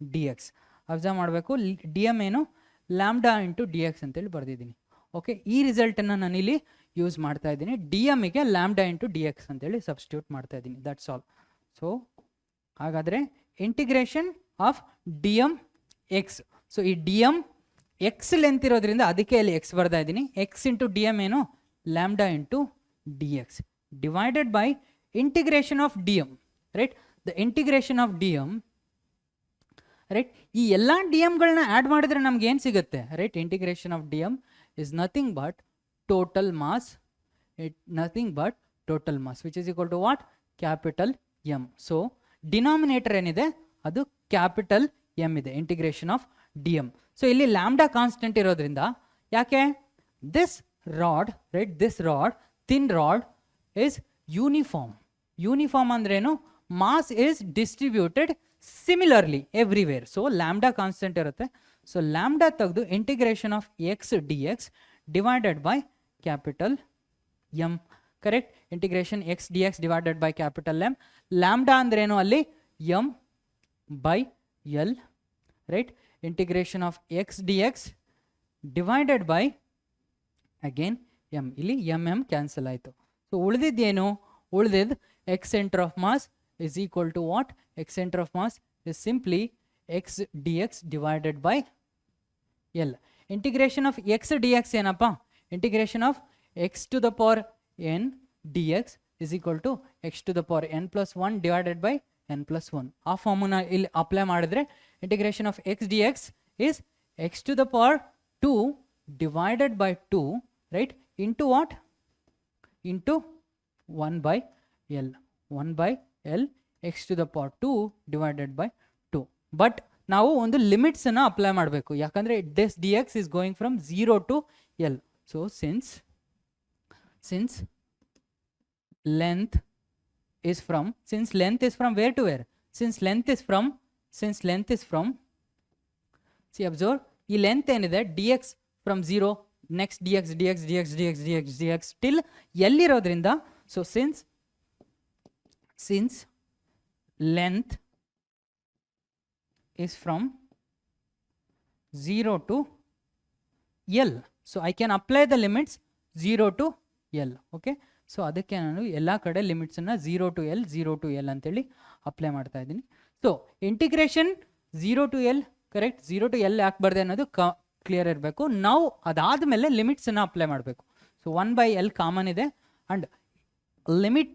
d x. Observe ಮಾಡಬೇಕು, ಡಿ ಎಮ್ ಏನು ಲ್ಯಾಂಬ್ಡಾ ಇಂಟು ಡಿ ಎಕ್ಸ್ ಅಂತೇಳಿ ಬರೆದಿದ್ದೀನಿ. ಓಕೆ, ಈ ರಿಸಲ್ಟನ್ನು ನಾನಿಲ್ಲಿ ಯೂಸ್ ಮಾಡ್ತಾ ಇದ್ದೀನಿ. ಡಿ ಎಮ್ಗೆ ಲ್ಯಾಂಬ್ಡಾ ಇಂಟು ಡಿ ಎಕ್ಸ್ ಅಂತೇಳಿ ಸಬ್ಸ್ಟಿಟ್ಯೂಟ್ ಮಾಡ್ತಾ ಇದ್ದೀನಿ. That's all. ಸೊ ಹಾಗಾದರೆ integration of d m x. So ಈ ಡಿ ಎಮ್ ಎಕ್ಸ್ ಲೆಂತ್ ಇರೋದ್ರಿಂದ ಅದಕ್ಕೆ ಅಲ್ಲಿ ಎಕ್ಸ್ ಬರ್ತಾ ಇದ್ದೀನಿ. ಎಕ್ಸ್ ಇಂಟು ಡಿ ಎಮ್ ಏನು, lambda into d x divided by integration of d m, right. The integration of d m, right. ಈ ಎಲ್ಲ ಡಿ ಎಮ್ಗಳನ್ನ ಆ್ಯಡ್ ಮಾಡಿದ್ರೆ ನಮ್ಗೆ ಏನು ಸಿಗುತ್ತೆ, right. Integration of d m is nothing but total mass, nothing but total mass which is equal to what, capital M. So denominator ಏನಿದೆ ಅದು ಕ್ಯಾಪಿಟಲ್ ಎಮ್ ಇದೆ, integration of d m. So ಇಲ್ಲಿ ಲ್ಯಾಂಬ್ಡಾ ಕಾನ್ಸ್ಟೆಂಟ್ ಇರೋದ್ರಿಂದ, ಯಾಕೆ this rod, right, this rod, thin rod is uniform. Uniform ಅಂದ್ರೇನು, mass is distributed similarly everywhere. So lambda constant ಇರುತ್ತೆ. ಸೊ ಲ್ಯಾಂಬ್ಡಾ ತೆಗೆದು integration of x d x divided by capital M, correct. Integration x d x divided by capital M. Lambda ಅಂದ್ರೇನು ಅಲ್ಲಿ M by L, right. Integration of x d x divided by again M. ಇಲ್ಲಿ ಎಮ್ ಎಮ್ ಕ್ಯಾನ್ಸಲ್ ಆಯಿತು. ಸೊ ಉಳಿದಿದ್ದೇನು, ಉಳಿದಿದ್ದು x centre of mass is equal to what, x centre of mass is simply x d x divided by L. Integration of x d x ಏನಪ್ಪ, integration of x to the power n d x is equal to x to the power n plus one divided by N plus one. ಆ ಫಾರ್ಮನ್ನ ಇಲ್ಲಿ ಅಪ್ಲೈ ಮಾಡಿದ್ರೆ integration of x d x is x to the power two divided by two, right, into what, into 1 by L, 1 by L x to the power 2 divided by 2. But ನಾವು ಒಂದು ಲಿಮಿಟ್ಸ್ ಅನ್ನು ಅಪ್ಲೈ ಮಾಡಬೇಕು, ಯಾಕಂದ್ರೆ this dx is going from 0 to L. So since length is from where to where, since length is from see observe, ಈ ಲೆಂತ್ ಏನಿದೆ dx from 0 next dx dx dx dx dx dx till ಎಲ್ಲಿರೋದ್ರಿಂದ, so since length is from 0 to L, so I can apply the limits 0 to L. okay, so ಅದಕ್ಕೆ ನಾನು ಎಲ್ಲ ಕಡೆ ಲಿಮಿಟ್ಸ್ ಅನ್ನ 0 to L 0 to L ಅಂತೇಳಿ ಅಪ್ಲೈ ಮಾಡ್ತಾ ಇದ್ದೀನಿ. So integration 0 to L, correct. 0 to L ಯಾಕೆ ಬರ್ದೆ ಅನ್ನೋದು ಕ್ಲಿಯರ್ ಇರಬೇಕು. ನಾವು ಅದಾದಮೇಲೆ ಲಿಮಿಟ್ಸನ್ನು ಅಪ್ಲೈ ಮಾಡಬೇಕು. ಸೊ 1 by L ಕಾಮನ್ ಇದೆ, ಆ್ಯಂಡ್ ಲಿಮಿಟ್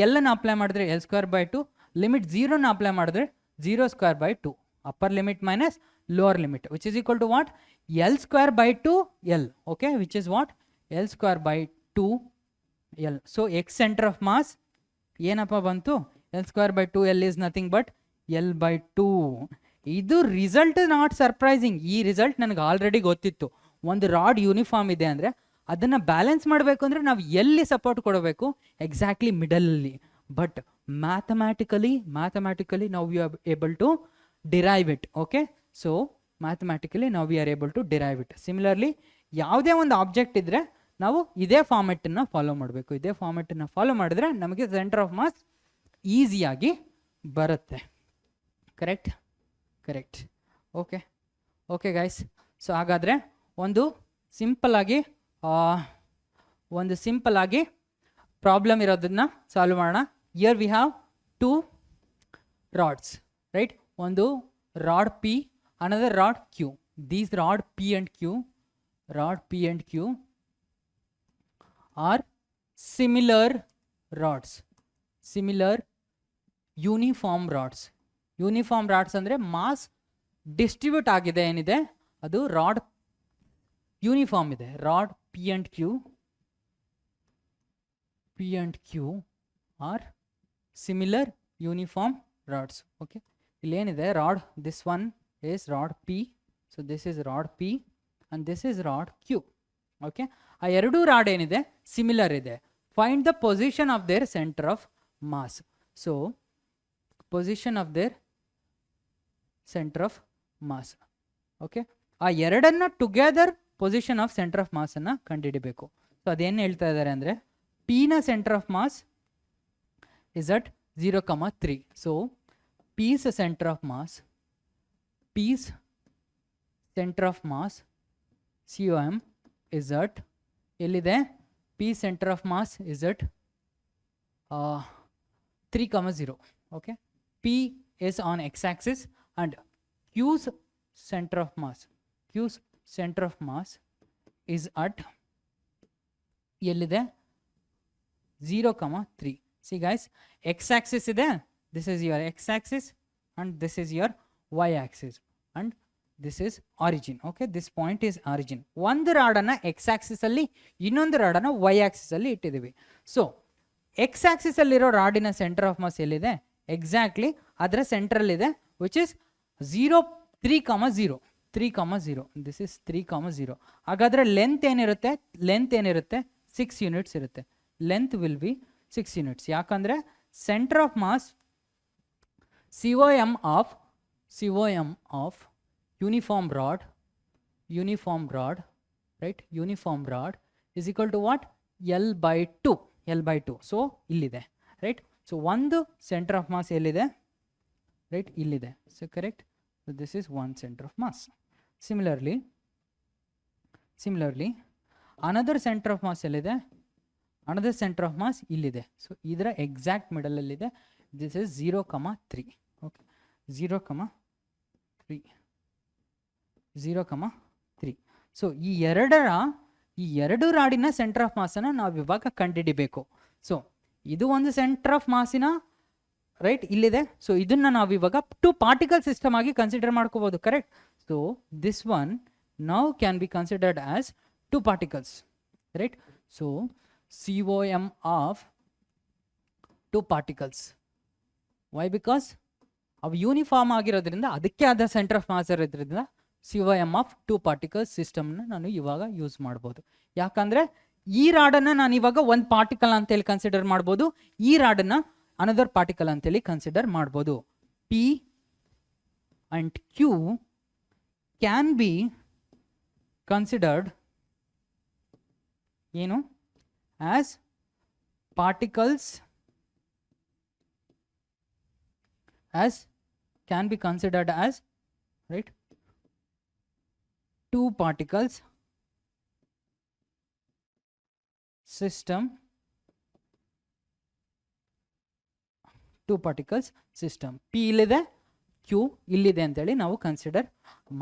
ಎಲ್ಲನ್ನು ಅಪ್ಲೈ ಮಾಡಿದ್ರೆ L ಸ್ಕ್ವೇರ್ ಬೈ 2, ಲಿಮಿಟ್ 0ನ ಅಪ್ಲೈ ಮಾಡಿದ್ರೆ 0 square by 2, upper limit minus lower limit which is equal to what, L square by 2 L, okay, which is what, L square by 2 L. So X centre of mass ಏನಪ್ಪ ಬಂತು, L square by 2 L is nothing but L by 2. ಇದು ರಿಸಲ್ಟ್ ನಾಟ್ ಸರ್ಪ್ರೈಸಿಂಗ್. ಈ ರಿಸಲ್ಟ್ ನನಗೆ ಆಲ್ರೆಡಿ ಗೊತ್ತಿತ್ತು. ಒಂದು ರಾಡ್ ಯೂನಿಫಾರ್ಮ್ ಇದೆ ಅಂದರೆ ಅದನ್ನು ಬ್ಯಾಲೆನ್ಸ್ ಮಾಡಬೇಕು ಅಂದರೆ ನಾವು ಎಲ್ಲಿ ಸಪೋರ್ಟ್ ಕೊಡಬೇಕು, ಎಕ್ಸಾಕ್ಟ್ಲಿ ಮಿಡಲಲ್ಲಿ. ಬಟ್ ಮ್ಯಾಥಮ್ಯಾಟಿಕಲಿ ನಾವು we are able to derive it. Okay, so mathematically ನಾವು we are able to derive it. Similarly ಯಾವುದೇ ಒಂದು ಆಬ್ಜೆಕ್ಟ್ ಇದ್ದರೆ ನಾವು ಇದೇ ಫಾರ್ಮೆಟನ್ನು ಫಾಲೋ ಮಾಡಬೇಕು. ಇದೇ ಫಾರ್ಮೆಟನ್ನು ಫಾಲೋ ಮಾಡಿದ್ರೆ ನಮಗೆ ಸೆಂಟರ್ ಆಫ್ ಮಾಸ್ ಈಸಿಯಾಗಿ ಬರುತ್ತೆ. ಕರೆಕ್ಟ್. Okay guys. ಸೊ ಹಾಗಾದರೆ ಒಂದು ಸಿಂಪಲ್ ಆಗಿ ಪ್ರಾಬ್ಲಮ್ ಇರೋದನ್ನ ಸಾಲ್ವ್ ಮಾಡೋಣ. Here we have 2 rods, right. ಒಂದು rod P, another rod Q. These rod P and Q are similar rods, similar uniform rods. Uniform rods ಅಂದರೆ ಮಾಸ್ ಡಿಸ್ಟ್ರಿಬ್ಯೂಟ್ ಆಗಿದೆ ಏನಿದೆ ಅದು ರಾಡ್ ಯೂನಿಫಾರ್ಮ್ ಇದೆ. Rod P and Q are similar uniform rods. Okay, ಇಲ್ಲೇನಿದೆ rod, this one is rod P, so this is rod P and this is rod Q. Okay, ಆ ಎರಡು ರಾಡ್ ಏನಿದೆ ಸಿಮಿಲರ್ ಇದೆ. Find the position of their centre of mass. So position of their centre of mass. Okay, ಆ ಎರಡನ್ನ together position of centre of mass ಅನ್ನ ಕಂಡುಹಿಡಿಬೇಕು. ಸೊ ಅದೇನು ಹೇಳ್ತಾ ಇದ್ದಾರೆ ಅಂದರೆ P ನ centre of mass is at 0,3. So P's center of mass COM is at ಎಲ್ಲಿದೆ P center of mass is at 3,0. Okay, P is on x-axis and Q's center of mass is at ಎಲ್ಲಿದೆ 0,3. See guys, x-axis ಇದೆ, this is your x-axis and this is your y-axis and this is origin. Okay, this point is origin. ಒಂದು ರಾಡನ್ನ x-axis ಅಲ್ಲಿ ಇನ್ನೊಂದು ರಾಡನ್ನ y-axis ಅಲ್ಲಿ ಇಟ್ಟಿದ್ದೀವಿ. ಸೊ x-axis ಅಲ್ಲಿರೋ ರಾಡಿನ ಸೆಂಟರ್ ಆಫ್ ಮಾಸ್ ಎಲ್ಲಿದೆ, ಎಕ್ಸಾಕ್ಟ್ಲಿ ಅದರ ಸೆಂಟ್ರಲ್ ಇದೆ, ವಿಚ್ ಇಸ್ 3,0. This is 3,0. ಹಾಗಾದ್ರೆ ಲೆಂತ್ ಏನಿರುತ್ತೆ, 6 ಯೂನಿಟ್ಸ್ ಇರುತ್ತೆ. Length will be 6 units. ಯಾಕಂದ್ರೆ centre of mass COM of uniform rod, right, uniform rod is equal to what, L by 2. So ilide, right, so ಒಂದು center of mass ಎಲ್ಲಿದೆ, right, ilide. So correct, so this is one center of mass. Similarly another center of mass ಎಲ್ಲಿದೆ, another center of mass ಇಲ್ಲಿದೆ. ಸೊ ಇದರ exact middle ಅಲ್ಲಿದೆ. this is 0,3. okay, 0,3. ಸೊ ಈ ಎರಡು ರಾಡಿನ ಸೆಂಟರ್ ಆಫ್ ಮಾಸ್ ಅನ್ನ ನಾವು ಇವಾಗ ಕಂಡುಹಿಡಿಬೇಕು. ಸೊ ಇದು ಒಂದು ಸೆಂಟರ್ ಆಫ್ ಮಾಸಿನ ರೈಟ್ ಇಲ್ಲಿದೆ. ಸೊ ಇದನ್ನ ನಾವು ಇವಾಗ 2 ಪಾರ್ಟಿಕಲ್ ಸಿಸ್ಟಮ್ ಆಗಿ ಕನ್ಸಿಡರ್ ಮಾಡ್ಕೋಬಹುದು. Correct. So this one now can be considered as 2 particles, right. So COM of 2 particles. Why? Because ಅವು ಯೂನಿಫಾರ್ಮ್ ಆಗಿರೋದ್ರಿಂದ, ಅದಕ್ಕೆ ಆದ ಸೆಂಟರ್ ಆಫ್ ಮಾಸ್ ಇರೋದ್ರಿಂದ COM of 2 ಪಾರ್ಟಿಕಲ್ ಸಿಸ್ಟಮ್ನ ನಾನು ಇವಾಗ ಯೂಸ್ ಮಾಡ್ಬೋದು. ಯಾಕಂದ್ರೆ ಈ ರಾಡನ್ನ ನಾನು ಇವಾಗ ಒಂದು ಪಾರ್ಟಿಕಲ್ ಅಂತೇಳಿ ಕನ್ಸಿಡರ್ ಮಾಡ್ಬೋದು, ಈ ರಾಡನ್ನ ಅನದರ್ ಪಾರ್ಟಿಕಲ್ ಅಂತೇಳಿ ಕನ್ಸಿಡರ್ ಮಾಡ್ಬೋದು. P and Q can be considered ಏನು as particles, can be considered as, right, 2 particles system, 2 particles system. P ಇಲ್ಲಿದೆ, Q ಇಲ್ಲಿದೆ ಅಂತೇಳಿ ನಾವು ಕನ್ಸಿಡರ್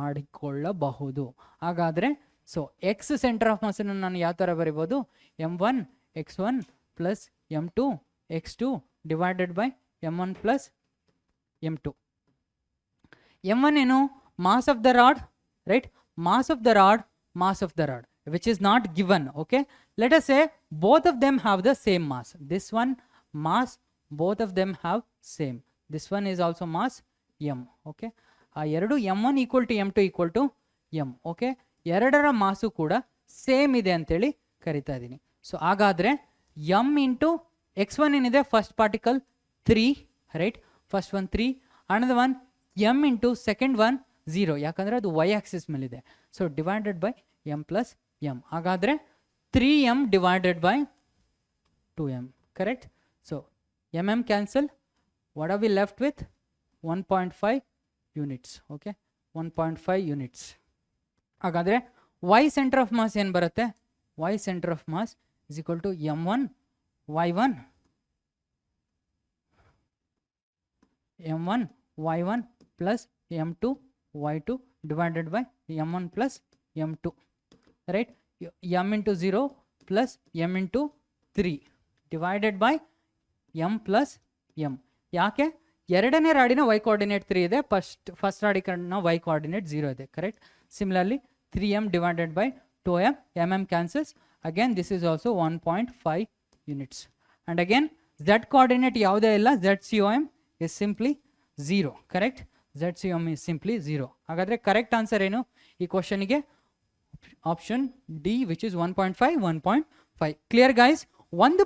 ಮಾಡಿಕೊಳ್ಳಬಹುದು. ಹಾಗಾದ್ರೆ so X centre of mass ನಾನು ಯಾವ ತರ ಬರೀಬಹುದು, m1 x1 plus m2 x2 divided by m1 plus m2. m1 ಏನು, mass of the rod, right, mass of the rod, which is not given. Okay, let us say both of them have the same mass. This one mass, both of them have same. This one is also mass m. Okay, ಎರಡು m1 equal to m2 equal to m. Okay, ಎರಡರ ಮಾಸು ಕೂಡ ಸೇಮ್ ಇದೆ ಅಂತೇಳಿ ಕರಿತಾ ಇದ್ದೀನಿ. ಸೊ ಹಾಗಾದ್ರೆ m ಇಂಟು x1 ಏನಿದೆ, first particle 3, right, first one 3, another one m into second one 0, ಯಾಕಂದ್ರೆ ಅದು y ಆಕ್ಸಿಸ್ ಮೇಲಿದೆ. So divided by m plus m. ಹಾಗಾದ್ರೆ 3m divided by 2m. Correct. So mm cancel. What are we left with? 1.5 units. Okay, 1.5 units. ಹಾಗಾದ್ರೆ y ಸೆಂಟರ್ ಆಫ್ ಮಾಸ್ ಏನು ಬರುತ್ತೆ? y centre of mass is equal to m1 y1 plus m2 y2 divided by m1 plus m2, right, m into 0 plus m into 3 divided by m plus m. ಯಾಕೆ? ಎರಡನೇ ರಾಡಿನ y ಕೋಆರ್ಡಿನೇಟ್ 3 ಇದೆ, ಫಸ್ಟ್ ರಾಡಿನ y ಕೋಆರ್ಡಿನೇಟ್ 0 ಇದೆ. Correct. Similarly 3m divided by 2m, mm cancels. Again this is also 1.5 units. And again z coordinate ಯಾವುದೇ ಇಲ್ಲ, ZCOM is simply 0. Correct. ZCOM is simply 0. ಹಾಗಾದ್ರೆ ಕರೆಕ್ಟ್ ಆನ್ಸರ್ ಏನು ಈ ಕ್ವಶನ್ಗೆ? Option D, which is 1.5, 1.5. Clear guys? ಒಂದು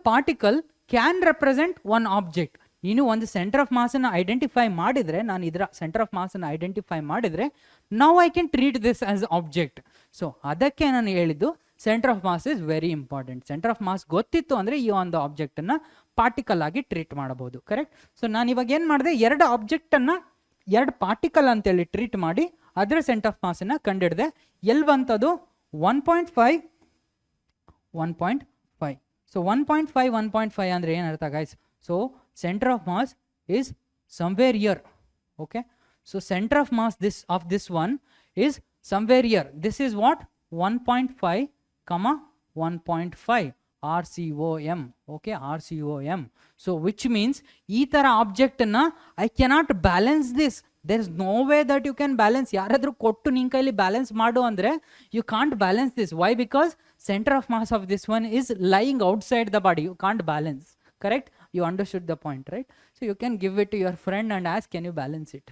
particle can represent one object. ನೀನು ಒಂದು ಸೆಂಟರ್ ಆಫ್ ಮಾಸ್ ಅನ್ನು ಐಡೆಂಟಿಫೈ ಮಾಡಿದ್ರೆ, ನಾನು ಇದರ ಸೆಂಟರ್ ಆಫ್ ಮಾಸ್ ಅನ್ನು ಐಡೆಂಟಿಫೈ ಮಾಡಿದ್ರೆ, ನಾವು I can treat this as object. So ಅದಕ್ಕೆ ನಾನು ಹೇಳಿದ್ದು centre of mass is very important. Centre of mass ಗೊತ್ತಿತ್ತು ಅಂದ್ರೆ ಈ ಒಂದು ಆಬ್ಜೆಕ್ಟ್ ಅನ್ನ ಪಾರ್ಟಿಕಲ್ ಆಗಿ ಟ್ರೀಟ್ ಮಾಡಬಹುದು. ಕರೆಕ್ಟ್. ಸೊ ನಾನು ಇವಾಗ ಏನ್ ಮಾಡಿದೆ, ಎರಡು ಆಬ್ಜೆಕ್ಟ್ ಅನ್ನ ಎರಡು ಪಾರ್ಟಿಕಲ್ ಅಂತೇಳಿ ಟ್ರೀಟ್ ಮಾಡಿ ಅದರ ಸೆಂಟರ್ ಆಫ್ ಮಾಸನ್ನು ಕಂಡಿಡಿದೆ. ಎಲ್ಲಿ ಬಂತದು 1.5 1.5. ಸೊ 1.5 1.5 ಅಂದರೆ ಏನರ್ಥ guys? So centre of mass is somewhere here. Okay, so center of mass of this one is somewhere here. This is what 1.5 comma 1.5 RCOM. Okay, RCOM. So which means ee tara object na I cannot balance this. There is no way that you can balance. Yaradru kottu nin kaili balance maadu andre you can't balance this. Why? Because center of mass of this one is lying outside the body. You can't balance. Correct? You understood the point, right? So you can give it to your friend and ask, can you balance it?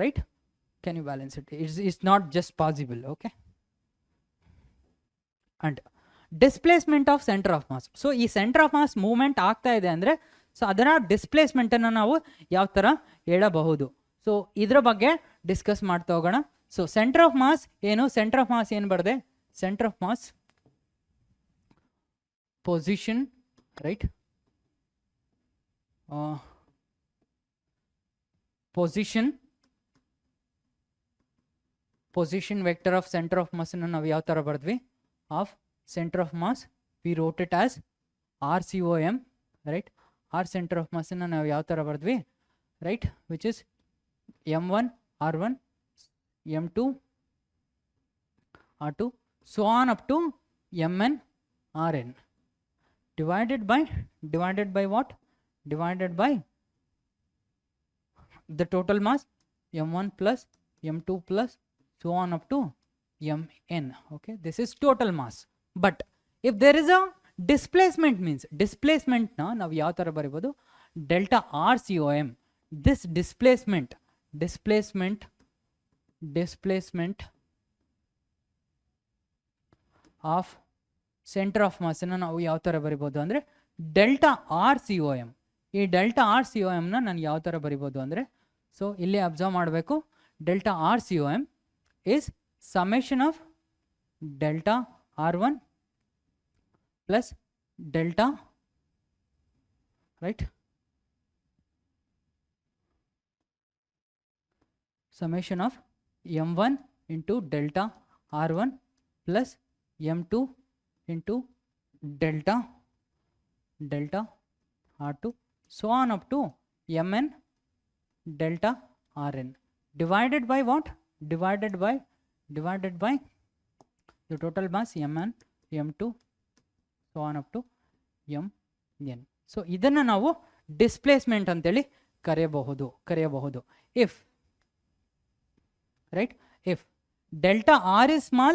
Right? Can you balance it? It's not just possible. Okay. And displacement of center of mass. So ಈ center of mass movement ಆಗ್ತಾ ಇದೆ ಅಂದರೆ ಸೊ ಅದರ ಡಿಸ್ಪ್ಲೇಸ್ಮೆಂಟನ್ನು ನಾವು ಯಾವ ಥರ ಹೇಳಬಹುದು? ಸೊ ಇದ್ರ ಬಗ್ಗೆ ಡಿಸ್ಕಸ್ ಮಾಡ್ತಾ ಹೋಗೋಣ. ಸೊ ಸೆಂಟರ್ ಆಫ್ ಮಾಸ್ ಏನು? ಸೆಂಟರ್ ಆಫ್ ಮಾಸ್ ಏನು ಬರದೆ? Centre of mass position, right? position vector of center of mass ಅನ್ನು ನಾವು ಯಾವ ತರ ಬರೆದ್ವಿ? of center of mass we wrote it as RCOM, right? R center of mass ಅನ್ನು ನಾವು ಯಾವ ತರ ಬರೆದ್ವಿ? right, which is m1 r1 m2 r2 so on up to mn rn divided by what? Divided by the total mass m1 plus m2 plus so on up to mn. Okay, this is total mass. But if there is a displacement, means displacement na ನಾವು ಯಾವ ತರ ಬರೆಯಬಹುದು? delta RCOM. This displacement of center of mass ಅನ್ನು ನಾವು ಯಾವ ತರ ಬರೆಯಬಹುದು ಅಂದ್ರೆ delta RCOM. ಈ ಡೆಲ್ಟಾ ಆರ್ ಸಿ ಒ ಎಮ್ನ ನಾನು ಯಾವ ಥರ ಬರಿಬೋದು ಅಂದರೆ, ಸೊ ಇಲ್ಲಿ ಅಬ್ಸರ್ವ್ ಮಾಡಬೇಕು, delta R C O M is summation of delta R one plus delta, right, summation of m one into delta R one plus m two into delta R2 so on up to mn delta rn divided by what? Divided by the total mass mn m2 so on up to mn. So idanna ನಾವು displacement ಅಂತೇಳಿ ಕರೆಯಬಹುದು. If, right, if delta r is small,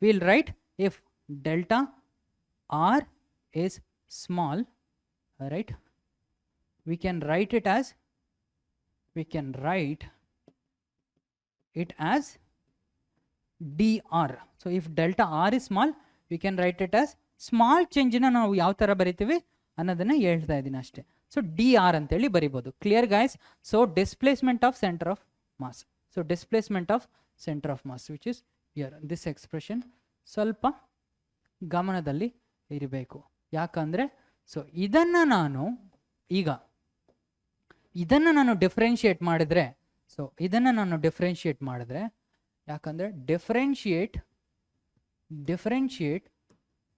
we'll write if delta r is small, right, we can write it as dr. So if delta r is small, we can write it as small change na ನಾವು ಯಾವ ತರ ಬರಿತೀವಿ ಅನ್ನೋದನ್ನ ಹೇಳ್ತಾ ಇದ್ದೀನಿ ಅಷ್ಟೇ. ಸೊ dr ಅಂತೇಳಿ ಬರಿಬೋದು. Clear guys? So displacement of centre of mass. So displacement of centre of mass which is here. This expression ಸ್ವಲ್ಪ ಗಮನದಲ್ಲಿ ಇರಬೇಕು. ಯಾಕಂದರೆ ಸೊ ಇದನ್ನು ನಾನು ಡಿಫ್ರೆನ್ಷಿಯೇಟ್ ಮಾಡಿದರೆ, ಯಾಕಂದರೆ differentiate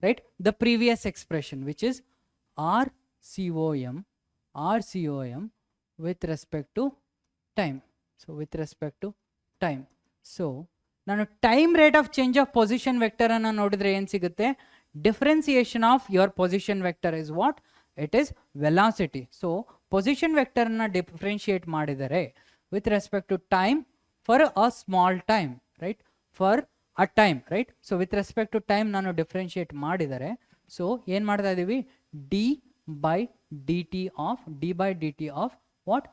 right the previous expression which is RCOM with respect to time. So ನಾನು time rate of change of position ವೆಕ್ಟರನ್ನು ನೋಡಿದರೆ ಏನು ಸಿಗುತ್ತೆ? Differentiation of your position vector is what? It is velocity. So position vector na differentiate madidare with respect to time for a small time, right? For a time, right? So with respect to time nanu differentiate madidare. So ಏನು ಮಾಡ್ತಾ ಇದ್ದೀವಿ? d by dt of what?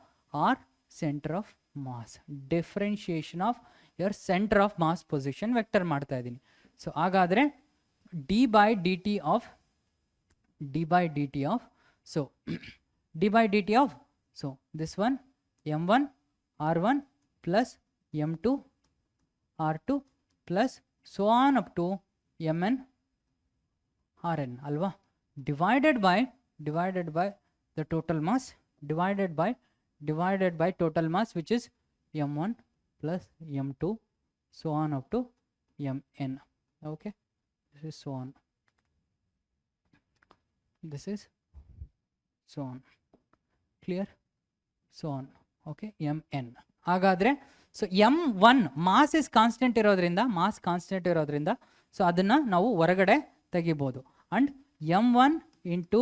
R center of mass. Differentiation of your center of mass position vector ಮಾಡ್ತಾ ಇದ್ದೀನಿ. ಸೊ ಹಾಗಾದರೆ d by dt of so this one m1 r1 plus m2 r2 plus so on up to mn rn alva, divided by the total mass divided by total mass which is m1 plus m2 so on up to mn. Okay, this is so on, this is so on, clear, so on. Okay, mn. ಹಾಗಾದ್ರೆ so m1 mass is constant ಇರೋದ್ರಿಂದ ಸೊ ಅದನ್ನ ನಾವು ಹೊರಗಡೆ ತೆಗಿಬೋದು. And m1 into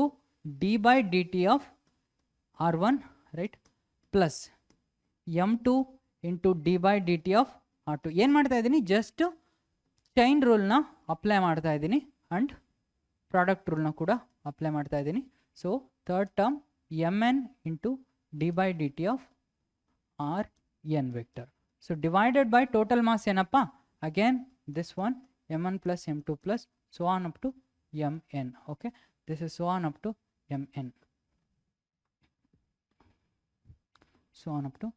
d by d t of r1 right plus m2 into d by d t of r2. ಏನು ಮಾಡ್ತಾ ಇದ್ದೀನಿ, ಜಸ್ಟ್ ಚೈನ್ ರೂಲ್ನ ಅಪ್ಲೈ ಮಾಡ್ತಾ ಇದ್ದೀನಿ ಅಂಡ್ ಪ್ರಾಡಕ್ಟ್ ರೂಲ್ನ ಕೂಡ ಅಪ್ಲೈ ಮಾಡ್ತಾ ಇದ್ದೀನಿ. So third term mn into d by d t of r n vector. So divided by total mass ಏನಪ್ಪ, again this one m1 plus m2 plus so on up to mn. Okay, this is so on up to mn, so on up to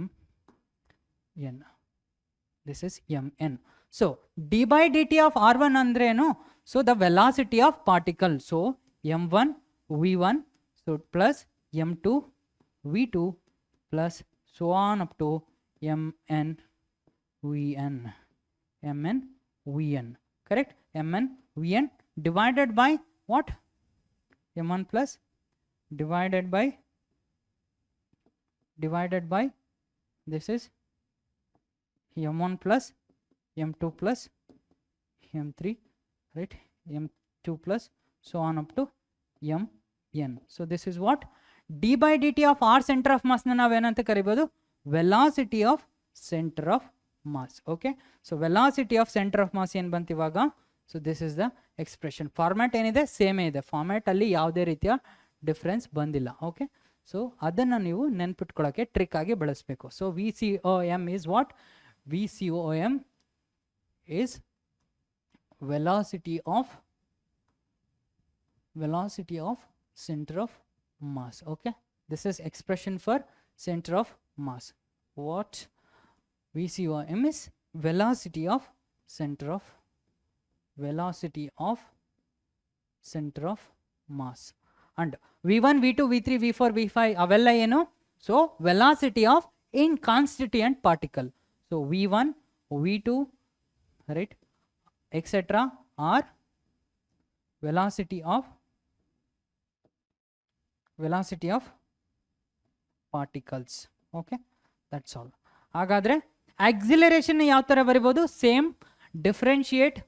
mn, this is mn. So d by dt of r1 ಅಂದ್ರೆ ಏನು, so the velocity of particle, so m1 v1 so plus m2 v2 plus so on up to mn vn, correct, mn vn divided by what, m1 plus divided by this is m1 plus m2 plus m3 right, m2 plus so on up to mn. So this is what d by dt of r center of mass na navenante karibodu, velocity of center of mass. Okay, so velocity of center of mass ಏನು ಬಂತು ಇವಾಗ, so this is the expression. Format ಏನಿದೆ ಸೇಮೇ ಇದೆ, ಫಾರ್ಮ್ಯಾಟ್ ಅಲ್ಲಿ ಯಾವುದೇ ರೀತಿಯ ಡಿಫ್ರೆನ್ಸ್ ಬಂದಿಲ್ಲ. ಓಕೆ, ಸೊ ಅದನ್ನು ನೀವು ನೆನ್ಪಿಟ್ಕೊಳ್ಳೋಕ್ಕೆ ಟ್ರಿಕ್ ಆಗಿ ಬಳಸಬೇಕು. So VCOM is what, VCOM is velocity of center of mass. Okay, this is expression for center of mass. What VCOM is velocity of center of mass. And v1 v2 v3 v4 v5 avella eno, so velocity of inconstituent particle. So v1 v2 right etc are velocity of particles. Okay, that's all. ಹಾಗಾದ್ರೆ ಆಕ್ಸಿಲರೇಷನ್ ಯಾವ ತರ ಬರಿಬಹುದು, same differentiate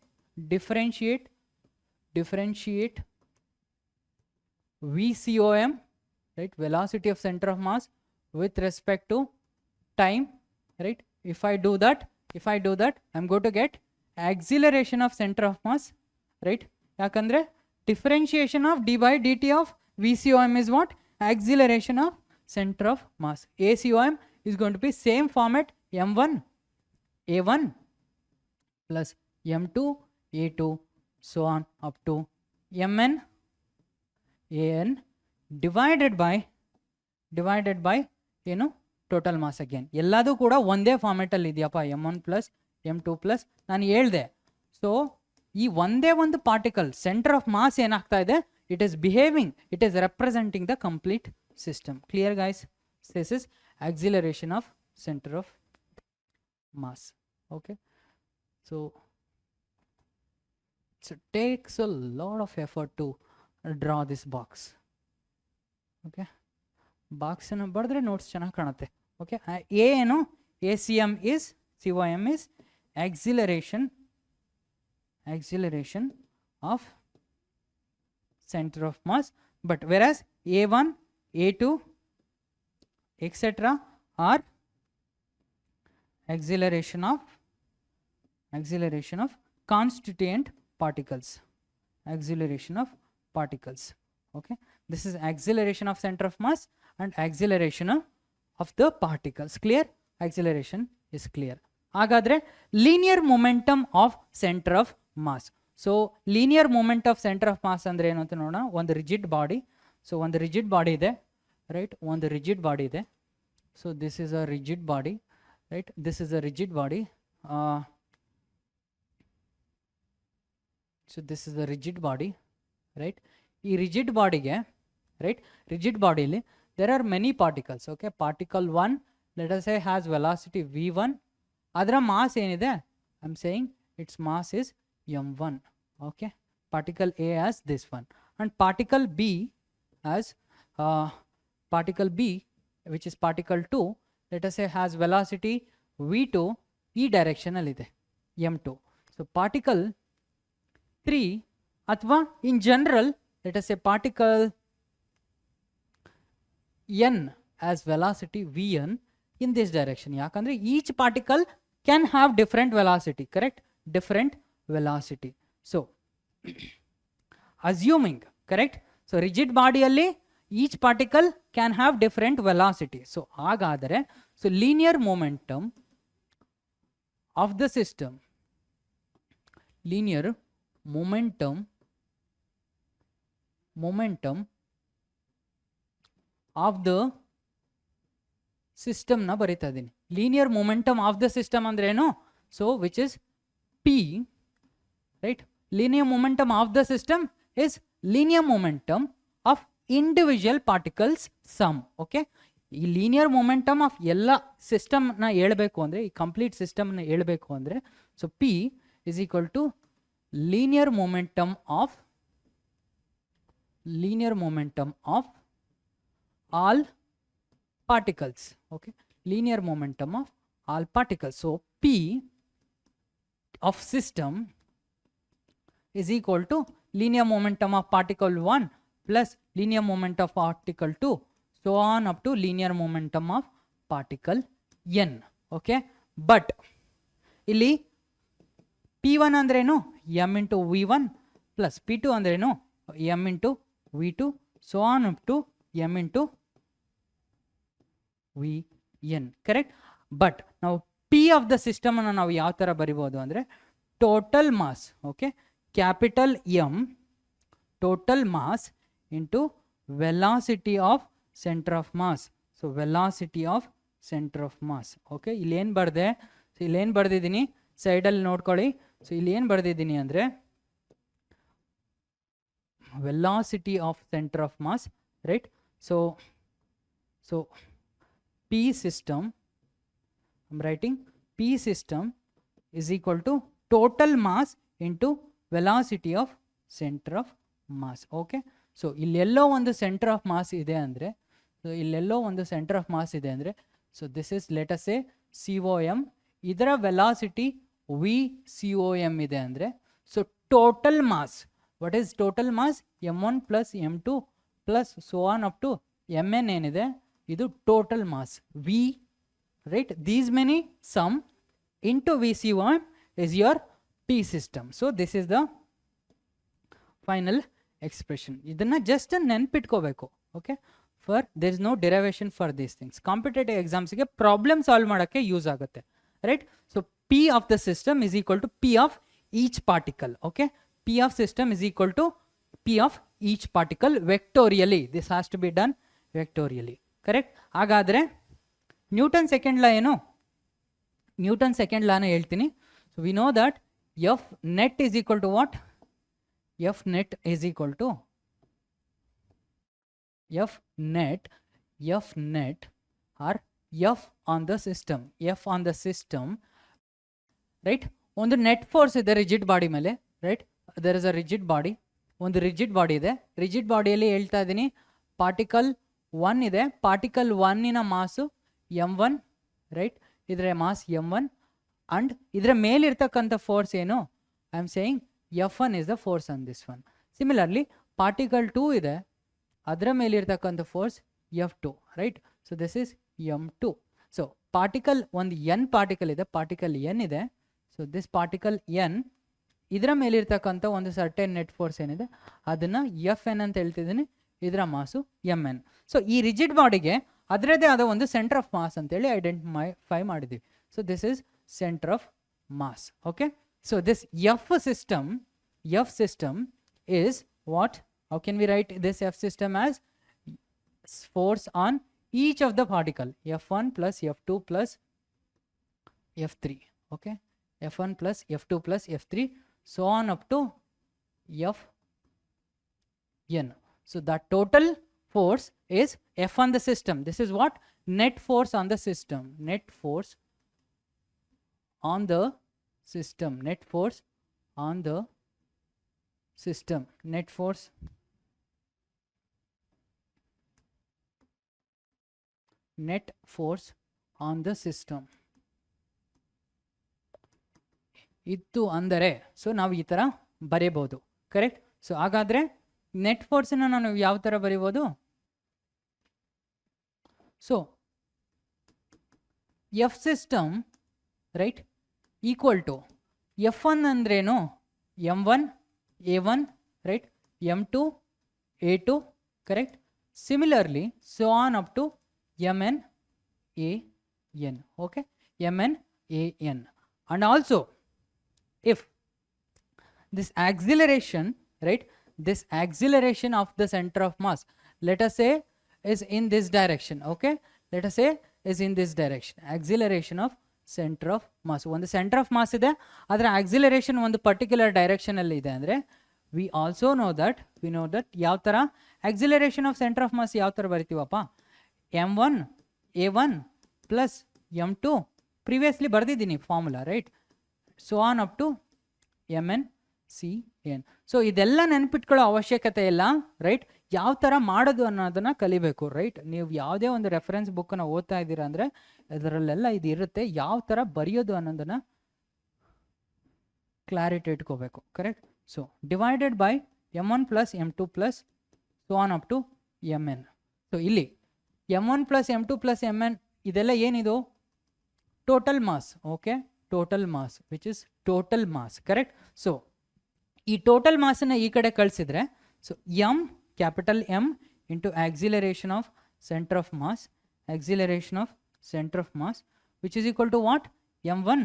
VCOM right, velocity of center of mass with respect to time right. If I do that I'm going to get acceleration of center of mass right, yakandre differentiation of d by dt of VCOM is what, acceleration of center of mass. ACOM is going to be same format, m1 a1 plus m2 a2 so on up to mn an divided by ಏನು ಟೋಟಲ್ ಮಾಸ್. ಅಗೇನ್ ಎಲ್ಲದೂ ಕೂಡ ಒಂದೇ ಫಾರ್ಮೆಟಲ್ಲಿ ಇದೆಯಪ್ಪ, m1 ಪ್ಲಸ್ m2 ಪ್ಲಸ್ ನಾನು ಹೇಳ್ದೆ. ಸೊ ಈ ಒಂದೇ ಒಂದು ಪಾರ್ಟಿಕಲ್ ಸೆಂಟರ್ ಆಫ್ ಮಾಸ್ ಏನಾಗ್ತಾ ಇದೆ, it is representing the complete system. Clear guys, this is acceleration of center of mass. Okay, so it takes a lot of effort to draw this box. Okay, box ಅನ್ನು ಬರೆದ್ರೆ ನೋಟ್ಸ್ ಚೆನ್ನಾಗಿ ಕಾಣುತ್ತೆ. ಓಕೆ, ಏನು ACM is COM is acceleration of center of mass, but whereas A1 A2 etc are acceleration of constituent particles. Okay, this is acceleration of center of mass and acceleration of the particles. Clear? Acceleration is clear. ಹಾಗಾದ್ರೆ linear momentum of center of mass. So linear moment of center of mass ಅಂದ್ರೆ ಏನು ಅಂತ ನೋಡೋಣ. ಒಂದು ರಿಜಿಡ್ ಬಾಡಿ, ಸೊ ಒಂದು ರಿಜಿಡ್ ಬಾಡಿ ಇದೆ ರೈಟ್, ಒಂದು ರಿಜಿಡ್ ಬಾಡಿ ಇದೆ. So this is a rigid body right, this is a rigid body. So this is a rigid body right. ಈ ರಿಜಿಡ್ ಬಾಡಿಗೆ right, rigid bodily there are many particles. Okay, particle 1 let us say has velocity v1, ಅದರ mass ಏನಿದೆ, I'm saying its mass is m1. Okay, particle A as this one, and particle B as particle B, which is particle 2, let us say has velocity v2, e direction allide m2. So particle 3 athwa in general, let us say particle n as velocity vn in this direction. Yakandre each particle can have different velocity, correct? Different velocity. So assuming, correct? So rigid body alli each particle can have different velocity. So hagadare, so linear momentum of the system, linear momentum of the system na barita idini. Linear momentum of the system andre eno, so which is p, right? Linear momentum of the system is linear momentum of individual particles sum. Okay, ಈ linear momentum of ಎಲ್ಲ ಸಿಸ್ಟಮ್ ನ ಹೇಳ್ಬೇಕು ಅಂದ್ರೆ, ಈ ಕಂಪ್ಲೀಟ್ ಸಿಸ್ಟಮ್ ನ ಹೇಳ್ಬೇಕು ಅಂದ್ರೆ, so p is equal to linear momentum of all particles. Okay, linear momentum of all particles. So p of system is equal to linear momentum of particle 1 plus linear momentum of particle 2, so on up to linear momentum of particle n. Okay, but ಇಲ್ಲಿ p1 ಅಂದ್ರೇನು m into v1 plus p2 ಅಂದ್ರೇನು m into v2, so on up to m into vn, correct? But now p of the system ಅನ್ನು ನಾವು ಯಾವ ತರ ಬರಿಬಹುದು ಅಂದ್ರೆ total mass, okay, capital M total mass into velocity of center of mass. So velocity of center of mass. Okay, ಇಲ್ಲಿ ಏನು ಬರ್ದೆ, ಸೊ ಇಲ್ಲಿ ಏನು ಬರ್ದಿದ್ದೀನಿ ಸೈಡಲ್ಲಿ ನೋಡ್ಕೊಳ್ಳಿ. ಸೊ ಇಲ್ಲಿ ಏನು ಬರ್ದಿದ್ದೀನಿ ಅಂದರೆ velocity of center of mass, right? So P system, I'm writing P system is equal to total mass into velocity of center of mass. Okay, so ಇಲ್ಲೆಲ್ಲೋ ಒಂದು center of mass ಇದೆ ಅಂದರೆ, ಸೊ ಇಲ್ಲೆಲ್ಲೋ ಒಂದು center of mass ಇದೆ ಅಂದರೆ, so this is let us say COM, ಇದರ velocity VCOM ಇದೆ ಅಂದರೆ, so total mass, what is total mass? m1 plus m2 plus so on up to mn ಏನಿದೆ ಇದು total mass V, right? These many sum into VCOM is your P system. So this is the final expression. ಇದನ್ನ just ನೆನ್ಪಿಟ್ಕೋಬೇಕು. Okay, for there is no derivation for these things. Competitive exams ಗೆ problem solve ಮಾಡಕ್ಕೆ ಯೂಸ್ ಆಗುತ್ತೆ, right? So P of the system is equal to P of each particle. Okay, P of system is equal to P of each particle vectorially. This has to be done vectorially, correct? ಹಾಗಾದ್ರೆ ನ್ಯೂಟನ್ ಸೆಕೆಂಡ್ ಲಾ ಏನು, ನ್ಯೂಟನ್ ಸೆಕೆಂಡ್ ಲಾನ ಹೇಳ್ತೀನಿ. So we know that F net is equal to what? F net is equal to F net or F on the system. F on the system, right? ಒಂದು ನೆಟ್ ಫೋರ್ಸ್ ಇದೆ ರಿಜಿಡ್ ಬಾಡಿ ಮೇಲೆ, right? There is a rigid body, ಒಂದು ರಿಜಿಡ್ ಬಾಡಿ ಇದೆ. ರಿಜಿಡ್ ಬಾಡಿಯಲ್ಲಿ ಹೇಳ್ತಾ ಇದ್ದೀನಿ ಪಾರ್ಟಿಕಲ್ 1 ಇದೆ, ಪಾರ್ಟಿಕಲ್ 1ನ ಮಾಸು m1, ರೈಟ್? ಇದರ ಮಾಸ್ m1 ಅಂಡ್ ಇದರ ಮೇಲಿರ್ತಕ್ಕಂಥ ಫೋರ್ಸ್ ಏನು, I am saying F1 is the force on this one. Similarly particle 2 ಇದೆ, ಅದರ ಮೇಲಿರ್ತಕ್ಕಂಥ force F2, right? So this is m2. So particle ಒಂದು n ಪಾರ್ಟಿಕಲ್ ಇದೆ, ಪಾರ್ಟಿಕಲ್ n ಇದೆ. ಸೊ ದಿಸ್ ಪಾರ್ಟಿಕಲ್ n ಇದರ ಮೇಲಿರ್ತಕ್ಕಂಥ ಒಂದು ಸರ್ಟೆನ್ ನೆಟ್ ಫೋರ್ಸ್ ಏನಿದೆ ಅದನ್ನು Fn ಅಂತ ಹೇಳ್ತಿದ್ದೀನಿ, ಇದರ ಮಾಸು mn. ಸೊ ಈ ರಿಜಿಡ್ ಬಾಡಿಗೆ ಅದರದೇ ಆದ ಒಂದು ಸೆಂಟರ್ ಆಫ್ ಮಾಸ್ ಅಂತೇಳಿ ಐಡೆಂಟಿಫೈ ಮಾಡಿದ್ದೀವಿ. So this is center of mass. Okay, so this F system is what? How can we write this F system as force on each of the particle, F1 plus F2 plus F3. Okay, F1 plus F2 plus F3, so on up to Fn. So that total force is F on the system. This is what net force on the system, net force on the system, net force on the system, net force on the system ಇತ್ತು ಅಂದರೆ ಸೊ ನಾವು ಈ ಥರ ಬರೀಬೋದು. ಕರೆಕ್ಟ್. ಸೊ ಹಾಗಾದರೆ ನೆಟ್ ಫೋರ್ಸನ್ನು ನಾನು ಯಾವ ಥರ ಬರೀಬೋದು? So F system right equal to F1 ಅಂದ್ರೇನು? M1 A1 right, M2 A2 correct. Similarly so on up to Mn AN. okay, Mn AN. And also if this acceleration, right, this acceleration of the center of mass, let us say is in this direction, okay, let us say is in this direction, acceleration of center of mass. ಒಂದು center of mass ಇದೆ, ಅದರ acceleration ಒಂದು particular direction ಅಲ್ಲಿ ಇದೆ ಅಂದರೆ we also know that ಯಾವ ಥರ acceleration of center of mass ಯಾವ ಥರ ಬರಿತೀವಪ್ಪ? M1 A1 plus M2 previously ಬರ್ದಿದ್ದೀನಿ formula, right, so on up to Mn CN. ಸೊ ಇದೆಲ್ಲ ನೆನಪಿಟ್ಕೊಳ್ಳೋ ಅವಶ್ಯಕತೆ ಇಲ್ಲ, ರೈಟ್. ಯಾವ ಥರ ಮಾಡೋದು ಅನ್ನೋದನ್ನು ಕಲಿಬೇಕು, ರೈಟ್. ನೀವು ಯಾವುದೇ ಒಂದು ರೆಫರೆನ್ಸ್ ಬುಕ್ಕನ್ನು ಓದ್ತಾ ಇದ್ದೀರಾ ಅಂದರೆ ಇದರಲ್ಲೆಲ್ಲ ಇದು ಇರುತ್ತೆ, ಯಾವ ಥರ ಬರೆಯೋದು ಅನ್ನೋದನ್ನು ಕ್ಲಾರಿಟಿ ಇಟ್ಕೋಬೇಕು, correct. So divided by M1 plus M2 plus so on up to Mn. So ಇಲ್ಲಿ M1 plus M2 plus Mn ಇದೆಲ್ಲ ಏನಿದು? Total mass, okay, total mass which is total mass, correct. So ಈ ಟೋಟಲ್ ಮಾಸನ್ನು ಈ ಕಡೆ ಕಳಿಸಿದ್ರೆ so m capital M into acceleration of centre of mass, acceleration of centre of mass which is equal to what? M1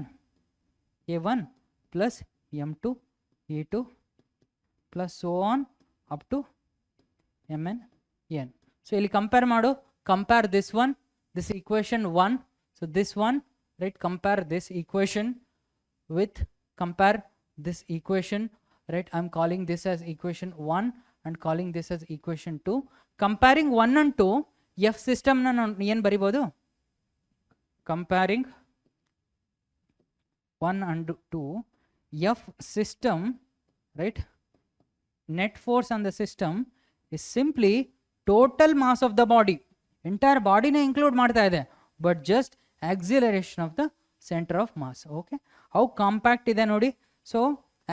A1 plus M2 A2 plus so on up to Mn N. So ಇಲ್ಲಿ ಕಂಪೇರ್ ಮಾಡು, compare this one, this equation 1, so this one, right, compare this equation with compare this equation, right. I'm calling this as equation 1 and calling this as equation 2. Comparing 1 and 2, F system na ಏನು ಬರಿಬೋದು? Comparing 1 and 2, F system, right, net force on the system is simply total mass of the body. Entire body ನ include ಮಾಡ್ತಾ ಇದೆ, but just acceleration of the center of mass. okay, how compact ಇದೆ ನೋಡಿ. So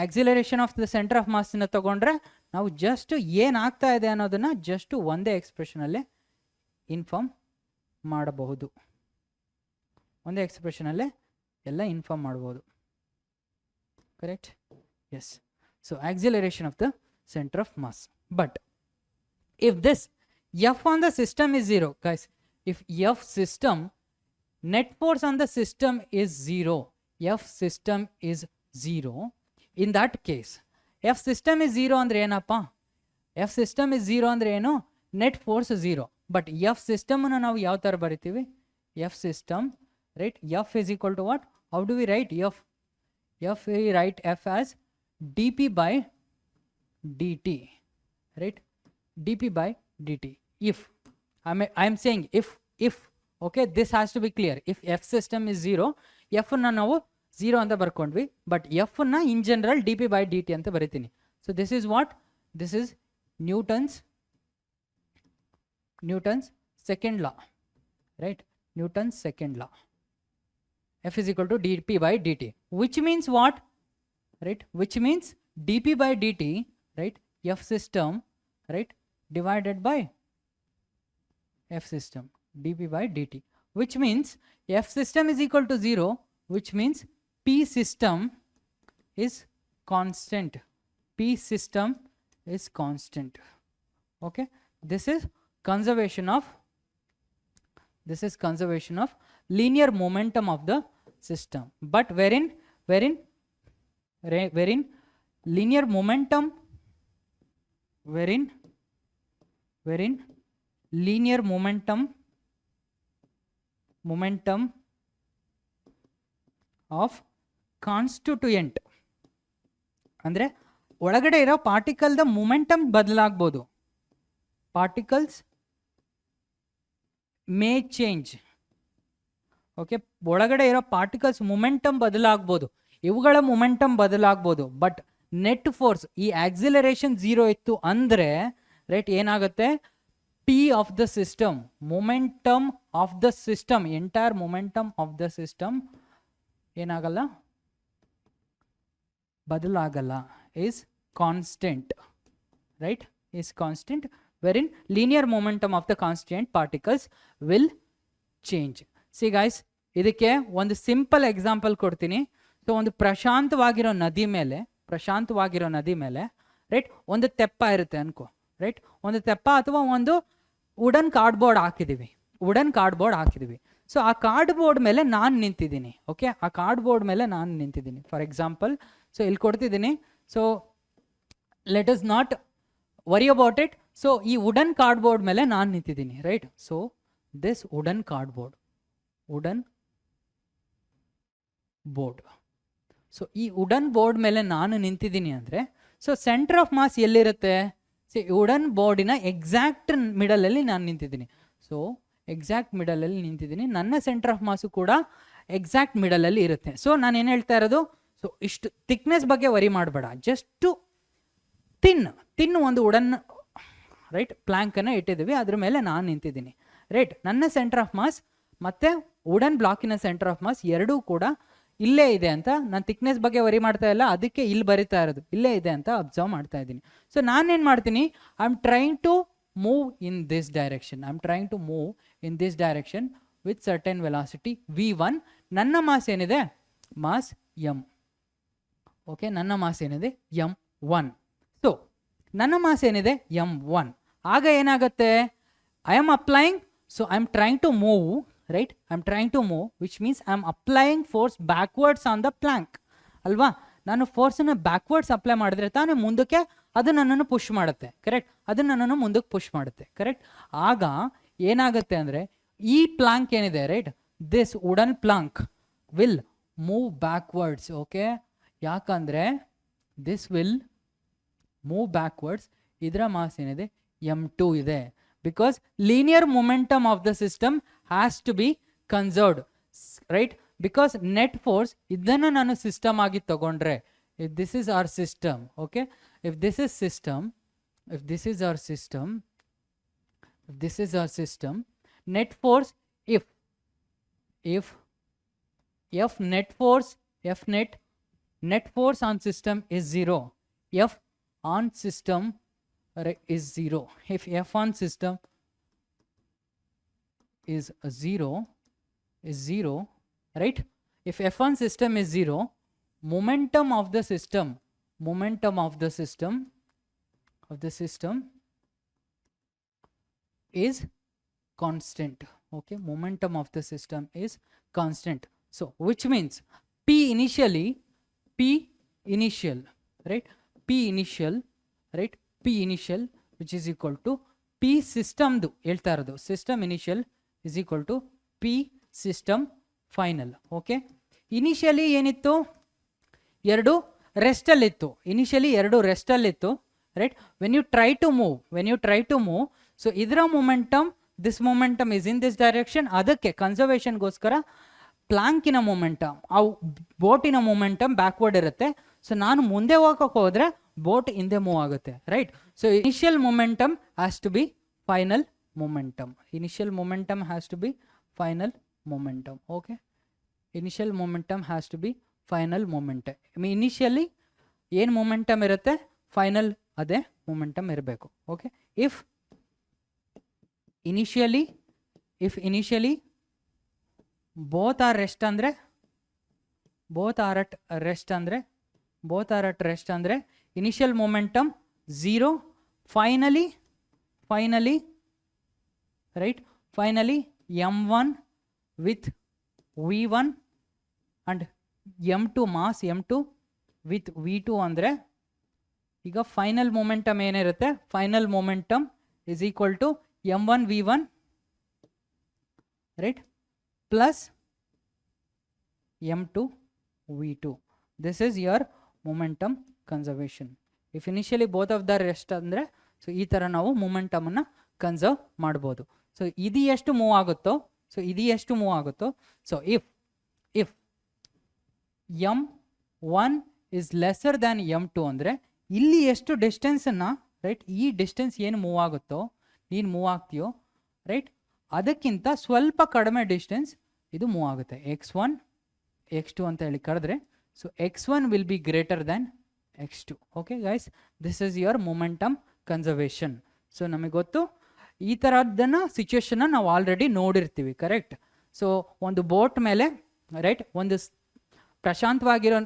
acceleration of the center of mass ನ ತಗೊಂಡ್ರೆ ನಾವು ಜಸ್ಟ್ ಏನಾಗ್ತಾ ಇದೆ ಅನ್ನೋದನ್ನ ಜಸ್ಟ್ ಒಂದೇ ಎಕ್ಸ್ಪ್ರೆಷನ್ ಅಲ್ಲೇ ಇನ್ಫಾರ್ಮ್ ಮಾಡಬಹುದು, ಒಂದೇ ಎಕ್ಸ್ಪ್ರೆಷನ್ ಅಲ್ಲೇ ಎಲ್ಲ ಇನ್ಫಾರ್ಮ್ ಮಾಡಬಹುದು, correct. Yes. So acceleration of the center of mass. But if this F on the system is 0, guys, if F system net force on the system is 0, F system is 0, in that case F system is 0 andre ಏನಪ್ಪ? F system is 0 andre ಏನು? net force 0. but F system ಅನ್ನು ನಾವು ಯಾವ ಥರ ಬರಿತೀವಿ? F system, right, F is equal to what? how do we write F? we write F as dp by dt, right, dp by dt. if I'm saying if okay, this has to be clear. if F system is 0, F na ನಾವು 0 ಅಂತ ಬರ್ಕೊಂಡ್ವಿ, ಬಟ್ F ನ in general dp by dt ಅಂತ ಬರಿತೀನಿ. So this is what? This is Newton's second law, right, Newton's second law. F is equal to dp by dt, which means what? right, which means dp by dt, right, F system, right, divided by F system, dp by dt, which means F system is equal to 0, which means P system is constant. P system is constant. okay, this is conservation of linear momentum of the system. but wherein linear momentum, wherein linear momentum of constituent ಅಂದರೆ ಒಳಗಡೆ ಇರೋ ಪಾರ್ಟಿಕಲ್ದ ಮೊಮೆಂಟಮ್ ಬದಲಾಗ್ಬೋದು. Particles may change. ಓಕೆ, ಒಳಗಡೆ ಇರೋ ಪಾರ್ಟಿಕಲ್ಸ್ ಮೊಮೆಂಟಮ್ ಬದಲಾಗ್ಬೋದು, ಇವುಗಳ ಮೊಮೆಂಟಮ್ ಬದಲಾಗ್ಬೋದು. ಬಟ್ ನೆಟ್ ಫೋರ್ಸ್ ಈ ಆಕ್ಸಿಲರೇಷನ್ 0 ಇತ್ತು ಅಂದರೆ ರೈಟ್ ಏನಾಗುತ್ತೆ, P of the system, momentum of the system, entire momentum of the system ಏನಾಗಲ್ಲ, ಬದಲಾಗಲ್ಲ, is constant, right, is constant, wherein linear momentum of the constant particles will change. See guys, ಇದಕ್ಕೆ ಒಂದು ಸಿಂಪಲ್ ಎಕ್ಸಾಂಪಲ್ ಕೊಡ್ತೀನಿ. ಸೊ ಒಂದು ಪ್ರಶಾಂತವಾಗಿರೋ ನದಿ ಮೇಲೆ ರೈಟ್ ಒಂದು ತೆಪ್ಪ ಇರುತ್ತೆ ಅನ್ಕೋ, ರೈಟ್ ಒಂದು ತೆಪ್ಪ ಅಥವಾ ಒಂದು ವುಡನ್ ಕಾರ್ಡ್ಬೋರ್ಡ್ ಹಾಕಿದೀವಿ. ಸೊ ಆ ಕಾರ್ಡ್ಬೋರ್ಡ್ ಮೇಲೆ ನಾನು ನಿಂತಿದ್ದೀನಿ. ಓಕೆ, ಆ ಕಾರ್ಡ್ಬೋರ್ಡ್ ಮೇಲೆ ನಾನು ನಿಂತಿದ್ದೀನಿ ಫಾರ್ ಎಕ್ಸಾಂಪಲ್. ಸೊ ಇಲ್ಲಿ ಕೊಡ್ತಿದ್ದೀನಿ. So let us not worry about it. So ಈ ವುಡನ್ ಕಾರ್ಡ್ಬೋರ್ಡ್ ಮೇಲೆ ನಾನು ನಿಂತಿದ್ದೀನಿ, right. So this wooden board. So ಈ ವುಡನ್ ಬೋರ್ಡ್ ಮೇಲೆ ನಾನು ನಿಂತಿದ್ದೀನಿ ಅಂದರೆ, ಸೊ ಸೆಂಟರ್ ಆಫ್ ಮಾಸ್ ಎಲ್ಲಿರುತ್ತೆ, ವುಡನ್ ಬೋರ್ಡಿನ ಎಕ್ಸಾಕ್ಟ್ ಮಿಡಲಲ್ಲಿ ನಾನು ನಿಂತಿದ್ದೀನಿ. ಸೊ ಎಕ್ಸಾಕ್ಟ್ ಮಿಡಲಲ್ಲಿ ನಿಂತಿದ್ದೀನಿ, ನನ್ನ ಸೆಂಟರ್ ಆಫ್ ಮಾಸು ಕೂಡ ಎಕ್ಸಾಕ್ಟ್ ಮಿಡಲಲ್ಲಿ ಇರುತ್ತೆ. ಸೊ ನಾನು ಏನು ಹೇಳ್ತಾ ಇರೋದು, ಸೊ ಇಷ್ಟು ಥಿಕ್ನೆಸ್ ಬಗ್ಗೆ ವರಿ ಮಾಡಬೇಡ, ಜಸ್ಟು ತಿನ್ ಒಂದು ವುಡನ್ ರೈಟ್ ಪ್ಲ್ಯಾಂಕನ್ನು ಇಟ್ಟಿದ್ದೀವಿ, ಅದ್ರ ಮೇಲೆ ನಾನು ನಿಂತಿದ್ದೀನಿ, ರೈಟ್. ನನ್ನ ಸೆಂಟರ್ ಆಫ್ ಮಾಸ್ ಮತ್ತು ವುಡನ್ ಬ್ಲಾಕಿನ ಸೆಂಟರ್ ಆಫ್ ಮಾಸ್ ಎರಡೂ ಕೂಡ ಇಲ್ಲೇ ಇದೆ ಅಂತ, ನಾನು ಥಿಕ್ನೆಸ್ ಬಗ್ಗೆ ವರಿ ಮಾಡ್ತಾ ಇಲ್ಲ, ಅದಕ್ಕೆ ಇಲ್ಲಿ ಬರಿತಾ ಇರೋದು ಇಲ್ಲೇ ಇದೆ ಅಂತ ಅಬ್ಸರ್ವ್ ಮಾಡ್ತಾ ಇದ್ದೀನಿ. ಸೊ ನಾನೇನು ಮಾಡ್ತೀನಿ, I am trying to move in this direction with certain velocity v1. ನನ್ನ ಮಾಸ್ ಏನಿದೆ, ಮಾಸ್ m. ಓಕೆ, ನನ್ನ ಮಾಸ್ ಏನಿದೆ m1. ಸೊ ನನ್ನ ಮಾಸ್ ಏನಿದೆ m1. ಆಗ ಏನಾಗುತ್ತೆ, I am applying, so I am trying to move, right, I'm trying to move, which means I'm applying force backwards on the plank ಅಲ್ವಾ. ನಾನು ಫೋರ್ಸನ್ನು ಬ್ಯಾಕ್ವರ್ಡ್ಸ್ ಅಪ್ಲೈ ಮಾಡಿದ್ರೆ ತಾನೇ ಮುಂದಕ್ಕೆ ಅದು ನನ್ನನ್ನು ಪುಷ್ ಮಾಡುತ್ತೆ, ಕರೆಕ್ಟ್, ಅದು ನನ್ನನ್ನು ಮುಂದಕ್ಕೆ ಪುಷ್ ಮಾಡುತ್ತೆ, ಕರೆಕ್ಟ್. ಆಗ ಏನಾಗುತ್ತೆ ಅಂದರೆ ಈ ಪ್ಲಾಂಕ್ ಏನಿದೆ, right, this wooden Planck will move backwards. Okay, ಯಾಕಂದರೆ ದಿಸ್ ವಿಲ್ ಮೂವ್ ಬ್ಯಾಕ್ವರ್ಡ್ಸ್, ಇದರ ಮಾಸ್ ಏನಿದೆ m2 ಇದೆ. Because linear momentum of the system has to be conserved, right? Because net force idanna nanu system agi tagondre, if this is our system, okay, if this is our system, net force, if net force on system is 0, F on system is 0. If F on system is 0, right, if F on system is 0, momentum of the system is constant. Okay, momentum of the system is constant. So which means P initial, right, P initial which is equal to P system ದು ಹೇಳ್ತಾ ಇರೋದು, system initial is equal to P system final. Okay, initially ಏನಿತ್ತು, ಎರಡು ರೆಸ್ಟಲ್ಲಿತ್ತು, right. When you try to move, so ಇದರ momentum, this momentum is in this direction. ಅದಕ್ಕೆ ಕನ್ಸರ್ವೇಷನ್ಗೋಸ್ಕರ ಪ್ಲಾಂಕಿನ ಮೊಮೆಂಟಮ್, ಆ ಬೋಟಿನ ಮೊಮೆಂಟಮ್ ಬ್ಯಾಕ್ವರ್ಡ್ ಇರುತ್ತೆ. ಸೊ ನಾನು ಮುಂದೆ ಹೋಗಕ್ಕೆ ಹೋದರೆ ಬೋಟ್ ಹಿಂದೆ ಮೂವ್ ಆಗುತ್ತೆ, right. So initial momentum has to be final momentum. Okay, initial momentum has to be final momentum. Initially ಏನು ಮೊಮೆಂಟಮ್ ಇರುತ್ತೆ, ಫೈನಲ್ ಅದೇ ಮೊಮೆಂಟಮ್ ಇರಬೇಕು. Okay, if initially both are at rest ಅಂದರೆ initial momentum 0, finally right, finally m1 with v1 and m2 mass m2 with v2 ಅಂದರೆ ಈಗ ಫೈನಲ್ ಮೊಮೆಂಟಮ್ ಏನಿರುತ್ತೆ, final momentum is equal to m1 v1, right, plus m2 v2. This is your momentum conservation. If initially both of the rest ಅಂದರೆ, ಸೊ ಈ ಥರ ನಾವು ಮೊಮೆಂಟಮನ್ನು ಕನ್ಸರ್ವ್ ಮಾಡ್ಬೋದು. ಸೊ ಇದು ಎಷ್ಟು ಮೂವ್ ಆಗುತ್ತೋ, ಸೊ ಇದು ಎಷ್ಟು ಮೂವ್ ಆಗುತ್ತೋ, so if m1 is lesser than m2 ಅಂದರೆ ಇಲ್ಲಿ ಎಷ್ಟು ಡಿಸ್ಟೆನ್ಸನ್ನು, ರೈಟ್, ಈ ಡಿಸ್ಟೆನ್ಸ್ ಏನು ಮೂವ್ ಆಗುತ್ತೋ, ನೀನು ಮೂವ್ ಆಗ್ತೀಯೋ, ರೈಟ್, ಅದಕ್ಕಿಂತ ಸ್ವಲ್ಪ ಕಡಿಮೆ ಡಿಸ್ಟೆನ್ಸ್ ಇದು ಮೂವ್ ಆಗುತ್ತೆ. x1 x2 ಅಂತ ಹೇಳಿ ಕರೆದ್ರೆ, so x1 will be greater than x2. Okay guys, this is your momentum conservation. So ನಮಗೆ ಗೊತ್ತು ಈ ಥರದ್ದನ್ನು ಸಿಚುವೇಶನ್ನ ನಾವು ಆಲ್ರೆಡಿ ನೋಡಿರ್ತೀವಿ, ಕರೆಕ್ಟ್. ಸೊ ಒಂದು ಬೋಟ್ ಮೇಲೆ, ರೈಟ್, ಒಂದು ಪ್ರಶಾಂತವಾಗಿರೋ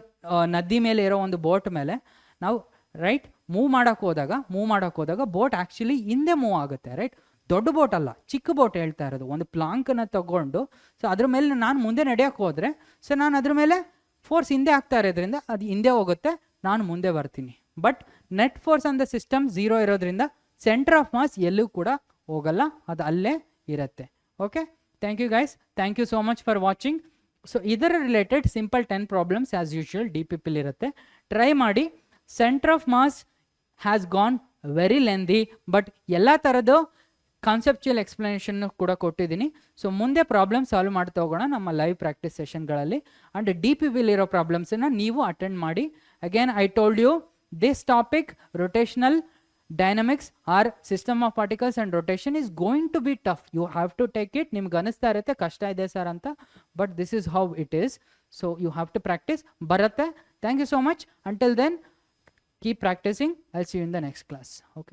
ನದಿ ಮೇಲೆ ಇರೋ ಒಂದು ಬೋಟ್ ಮೇಲೆ ನಾವು, ರೈಟ್, ಮೂವ್ ಮಾಡೋಕ್ಕೆ ಹೋದಾಗ ಬೋಟ್ ಆ್ಯಕ್ಚುಲಿ ಹಿಂದೆ ಮೂವ್ ಆಗುತ್ತೆ, ರೈಟ್. ದೊಡ್ಡ ಬೋಟ್ ಅಲ್ಲ, ಚಿಕ್ಕ ಬೋಟ್ ಹೇಳ್ತಾ ಇರೋದು. ಒಂದು ಪ್ಲಾಂಕನ್ನು ತಗೊಂಡು, ಸೊ ಅದ್ರ ಮೇಲೆ ನಾನು ಮುಂದೆ ನಡೆಯೋಕ್ಕೆ ಹೋದರೆ, ಸೊ ನಾನು ಅದ್ರ ಮೇಲೆ ಫೋರ್ಸ್ ಹಿಂದೆ ಆಗ್ತಾ ಇರೋದ್ರಿಂದ ಅದು ಹಿಂದೆ ಹೋಗುತ್ತೆ, ನಾನು ಮುಂದೆ ಬರ್ತೀನಿ. But net force on the system 0 ಇರೋದ್ರಿಂದ ಸೆಂಟರ್ ಆಫ್ ಮಾಸ್ ಎಲ್ಲೂ ಕೂಡ ಹೋಗಲ್ಲ, ಅದು ಅಲ್ಲೇ ಇರುತ್ತೆ. Okay, thank you guys, thank you so much for watching. So ಇದರ related simple 10 problems as usual DPPL ಇರುತ್ತೆ, ಟ್ರೈ ಮಾಡಿ. Centre of mass has gone very lengthy, but ಎಲ್ಲ ಥರದ್ದು ಕಾನ್ಸೆಪ್ಚುಯಲ್ ಎಕ್ಸ್ಪ್ಲನೇಷನ್ ಕೂಡ ಕೊಟ್ಟಿದ್ದೀನಿ. ಸೊ ಮುಂದೆ ಪ್ರಾಬ್ಲಮ್ ಸಾಲ್ವ್ ಮಾಡ್ತಾ ಹೋಗೋಣ ನಮ್ಮ ಲೈವ್ ಪ್ರಾಕ್ಟೀಸ್ ಸೆಷನ್ಗಳಲ್ಲಿ. ಆ್ಯಂಡ್ DPPL ಇರೋ ಪ್ರಾಬ್ಲಮ್ಸನ್ನು ನೀವು ಅಟೆಂಡ್ ಮಾಡಿ. Again I told you this topic, rotational dynamics or system of particles and rotation is going to be tough. You have to take it. ನಿಮ್ಗೆ ಅನಿಸ್ತಾ ಇರುತ್ತೆ ಕಷ್ಟ ಇದೆ ಸರ್ ಅಂತ, but this is how it is. So you have to practise. ಬರುತ್ತೆ. Thank you so much. Until then, keep practicing. I'll see you in the next class. Okay.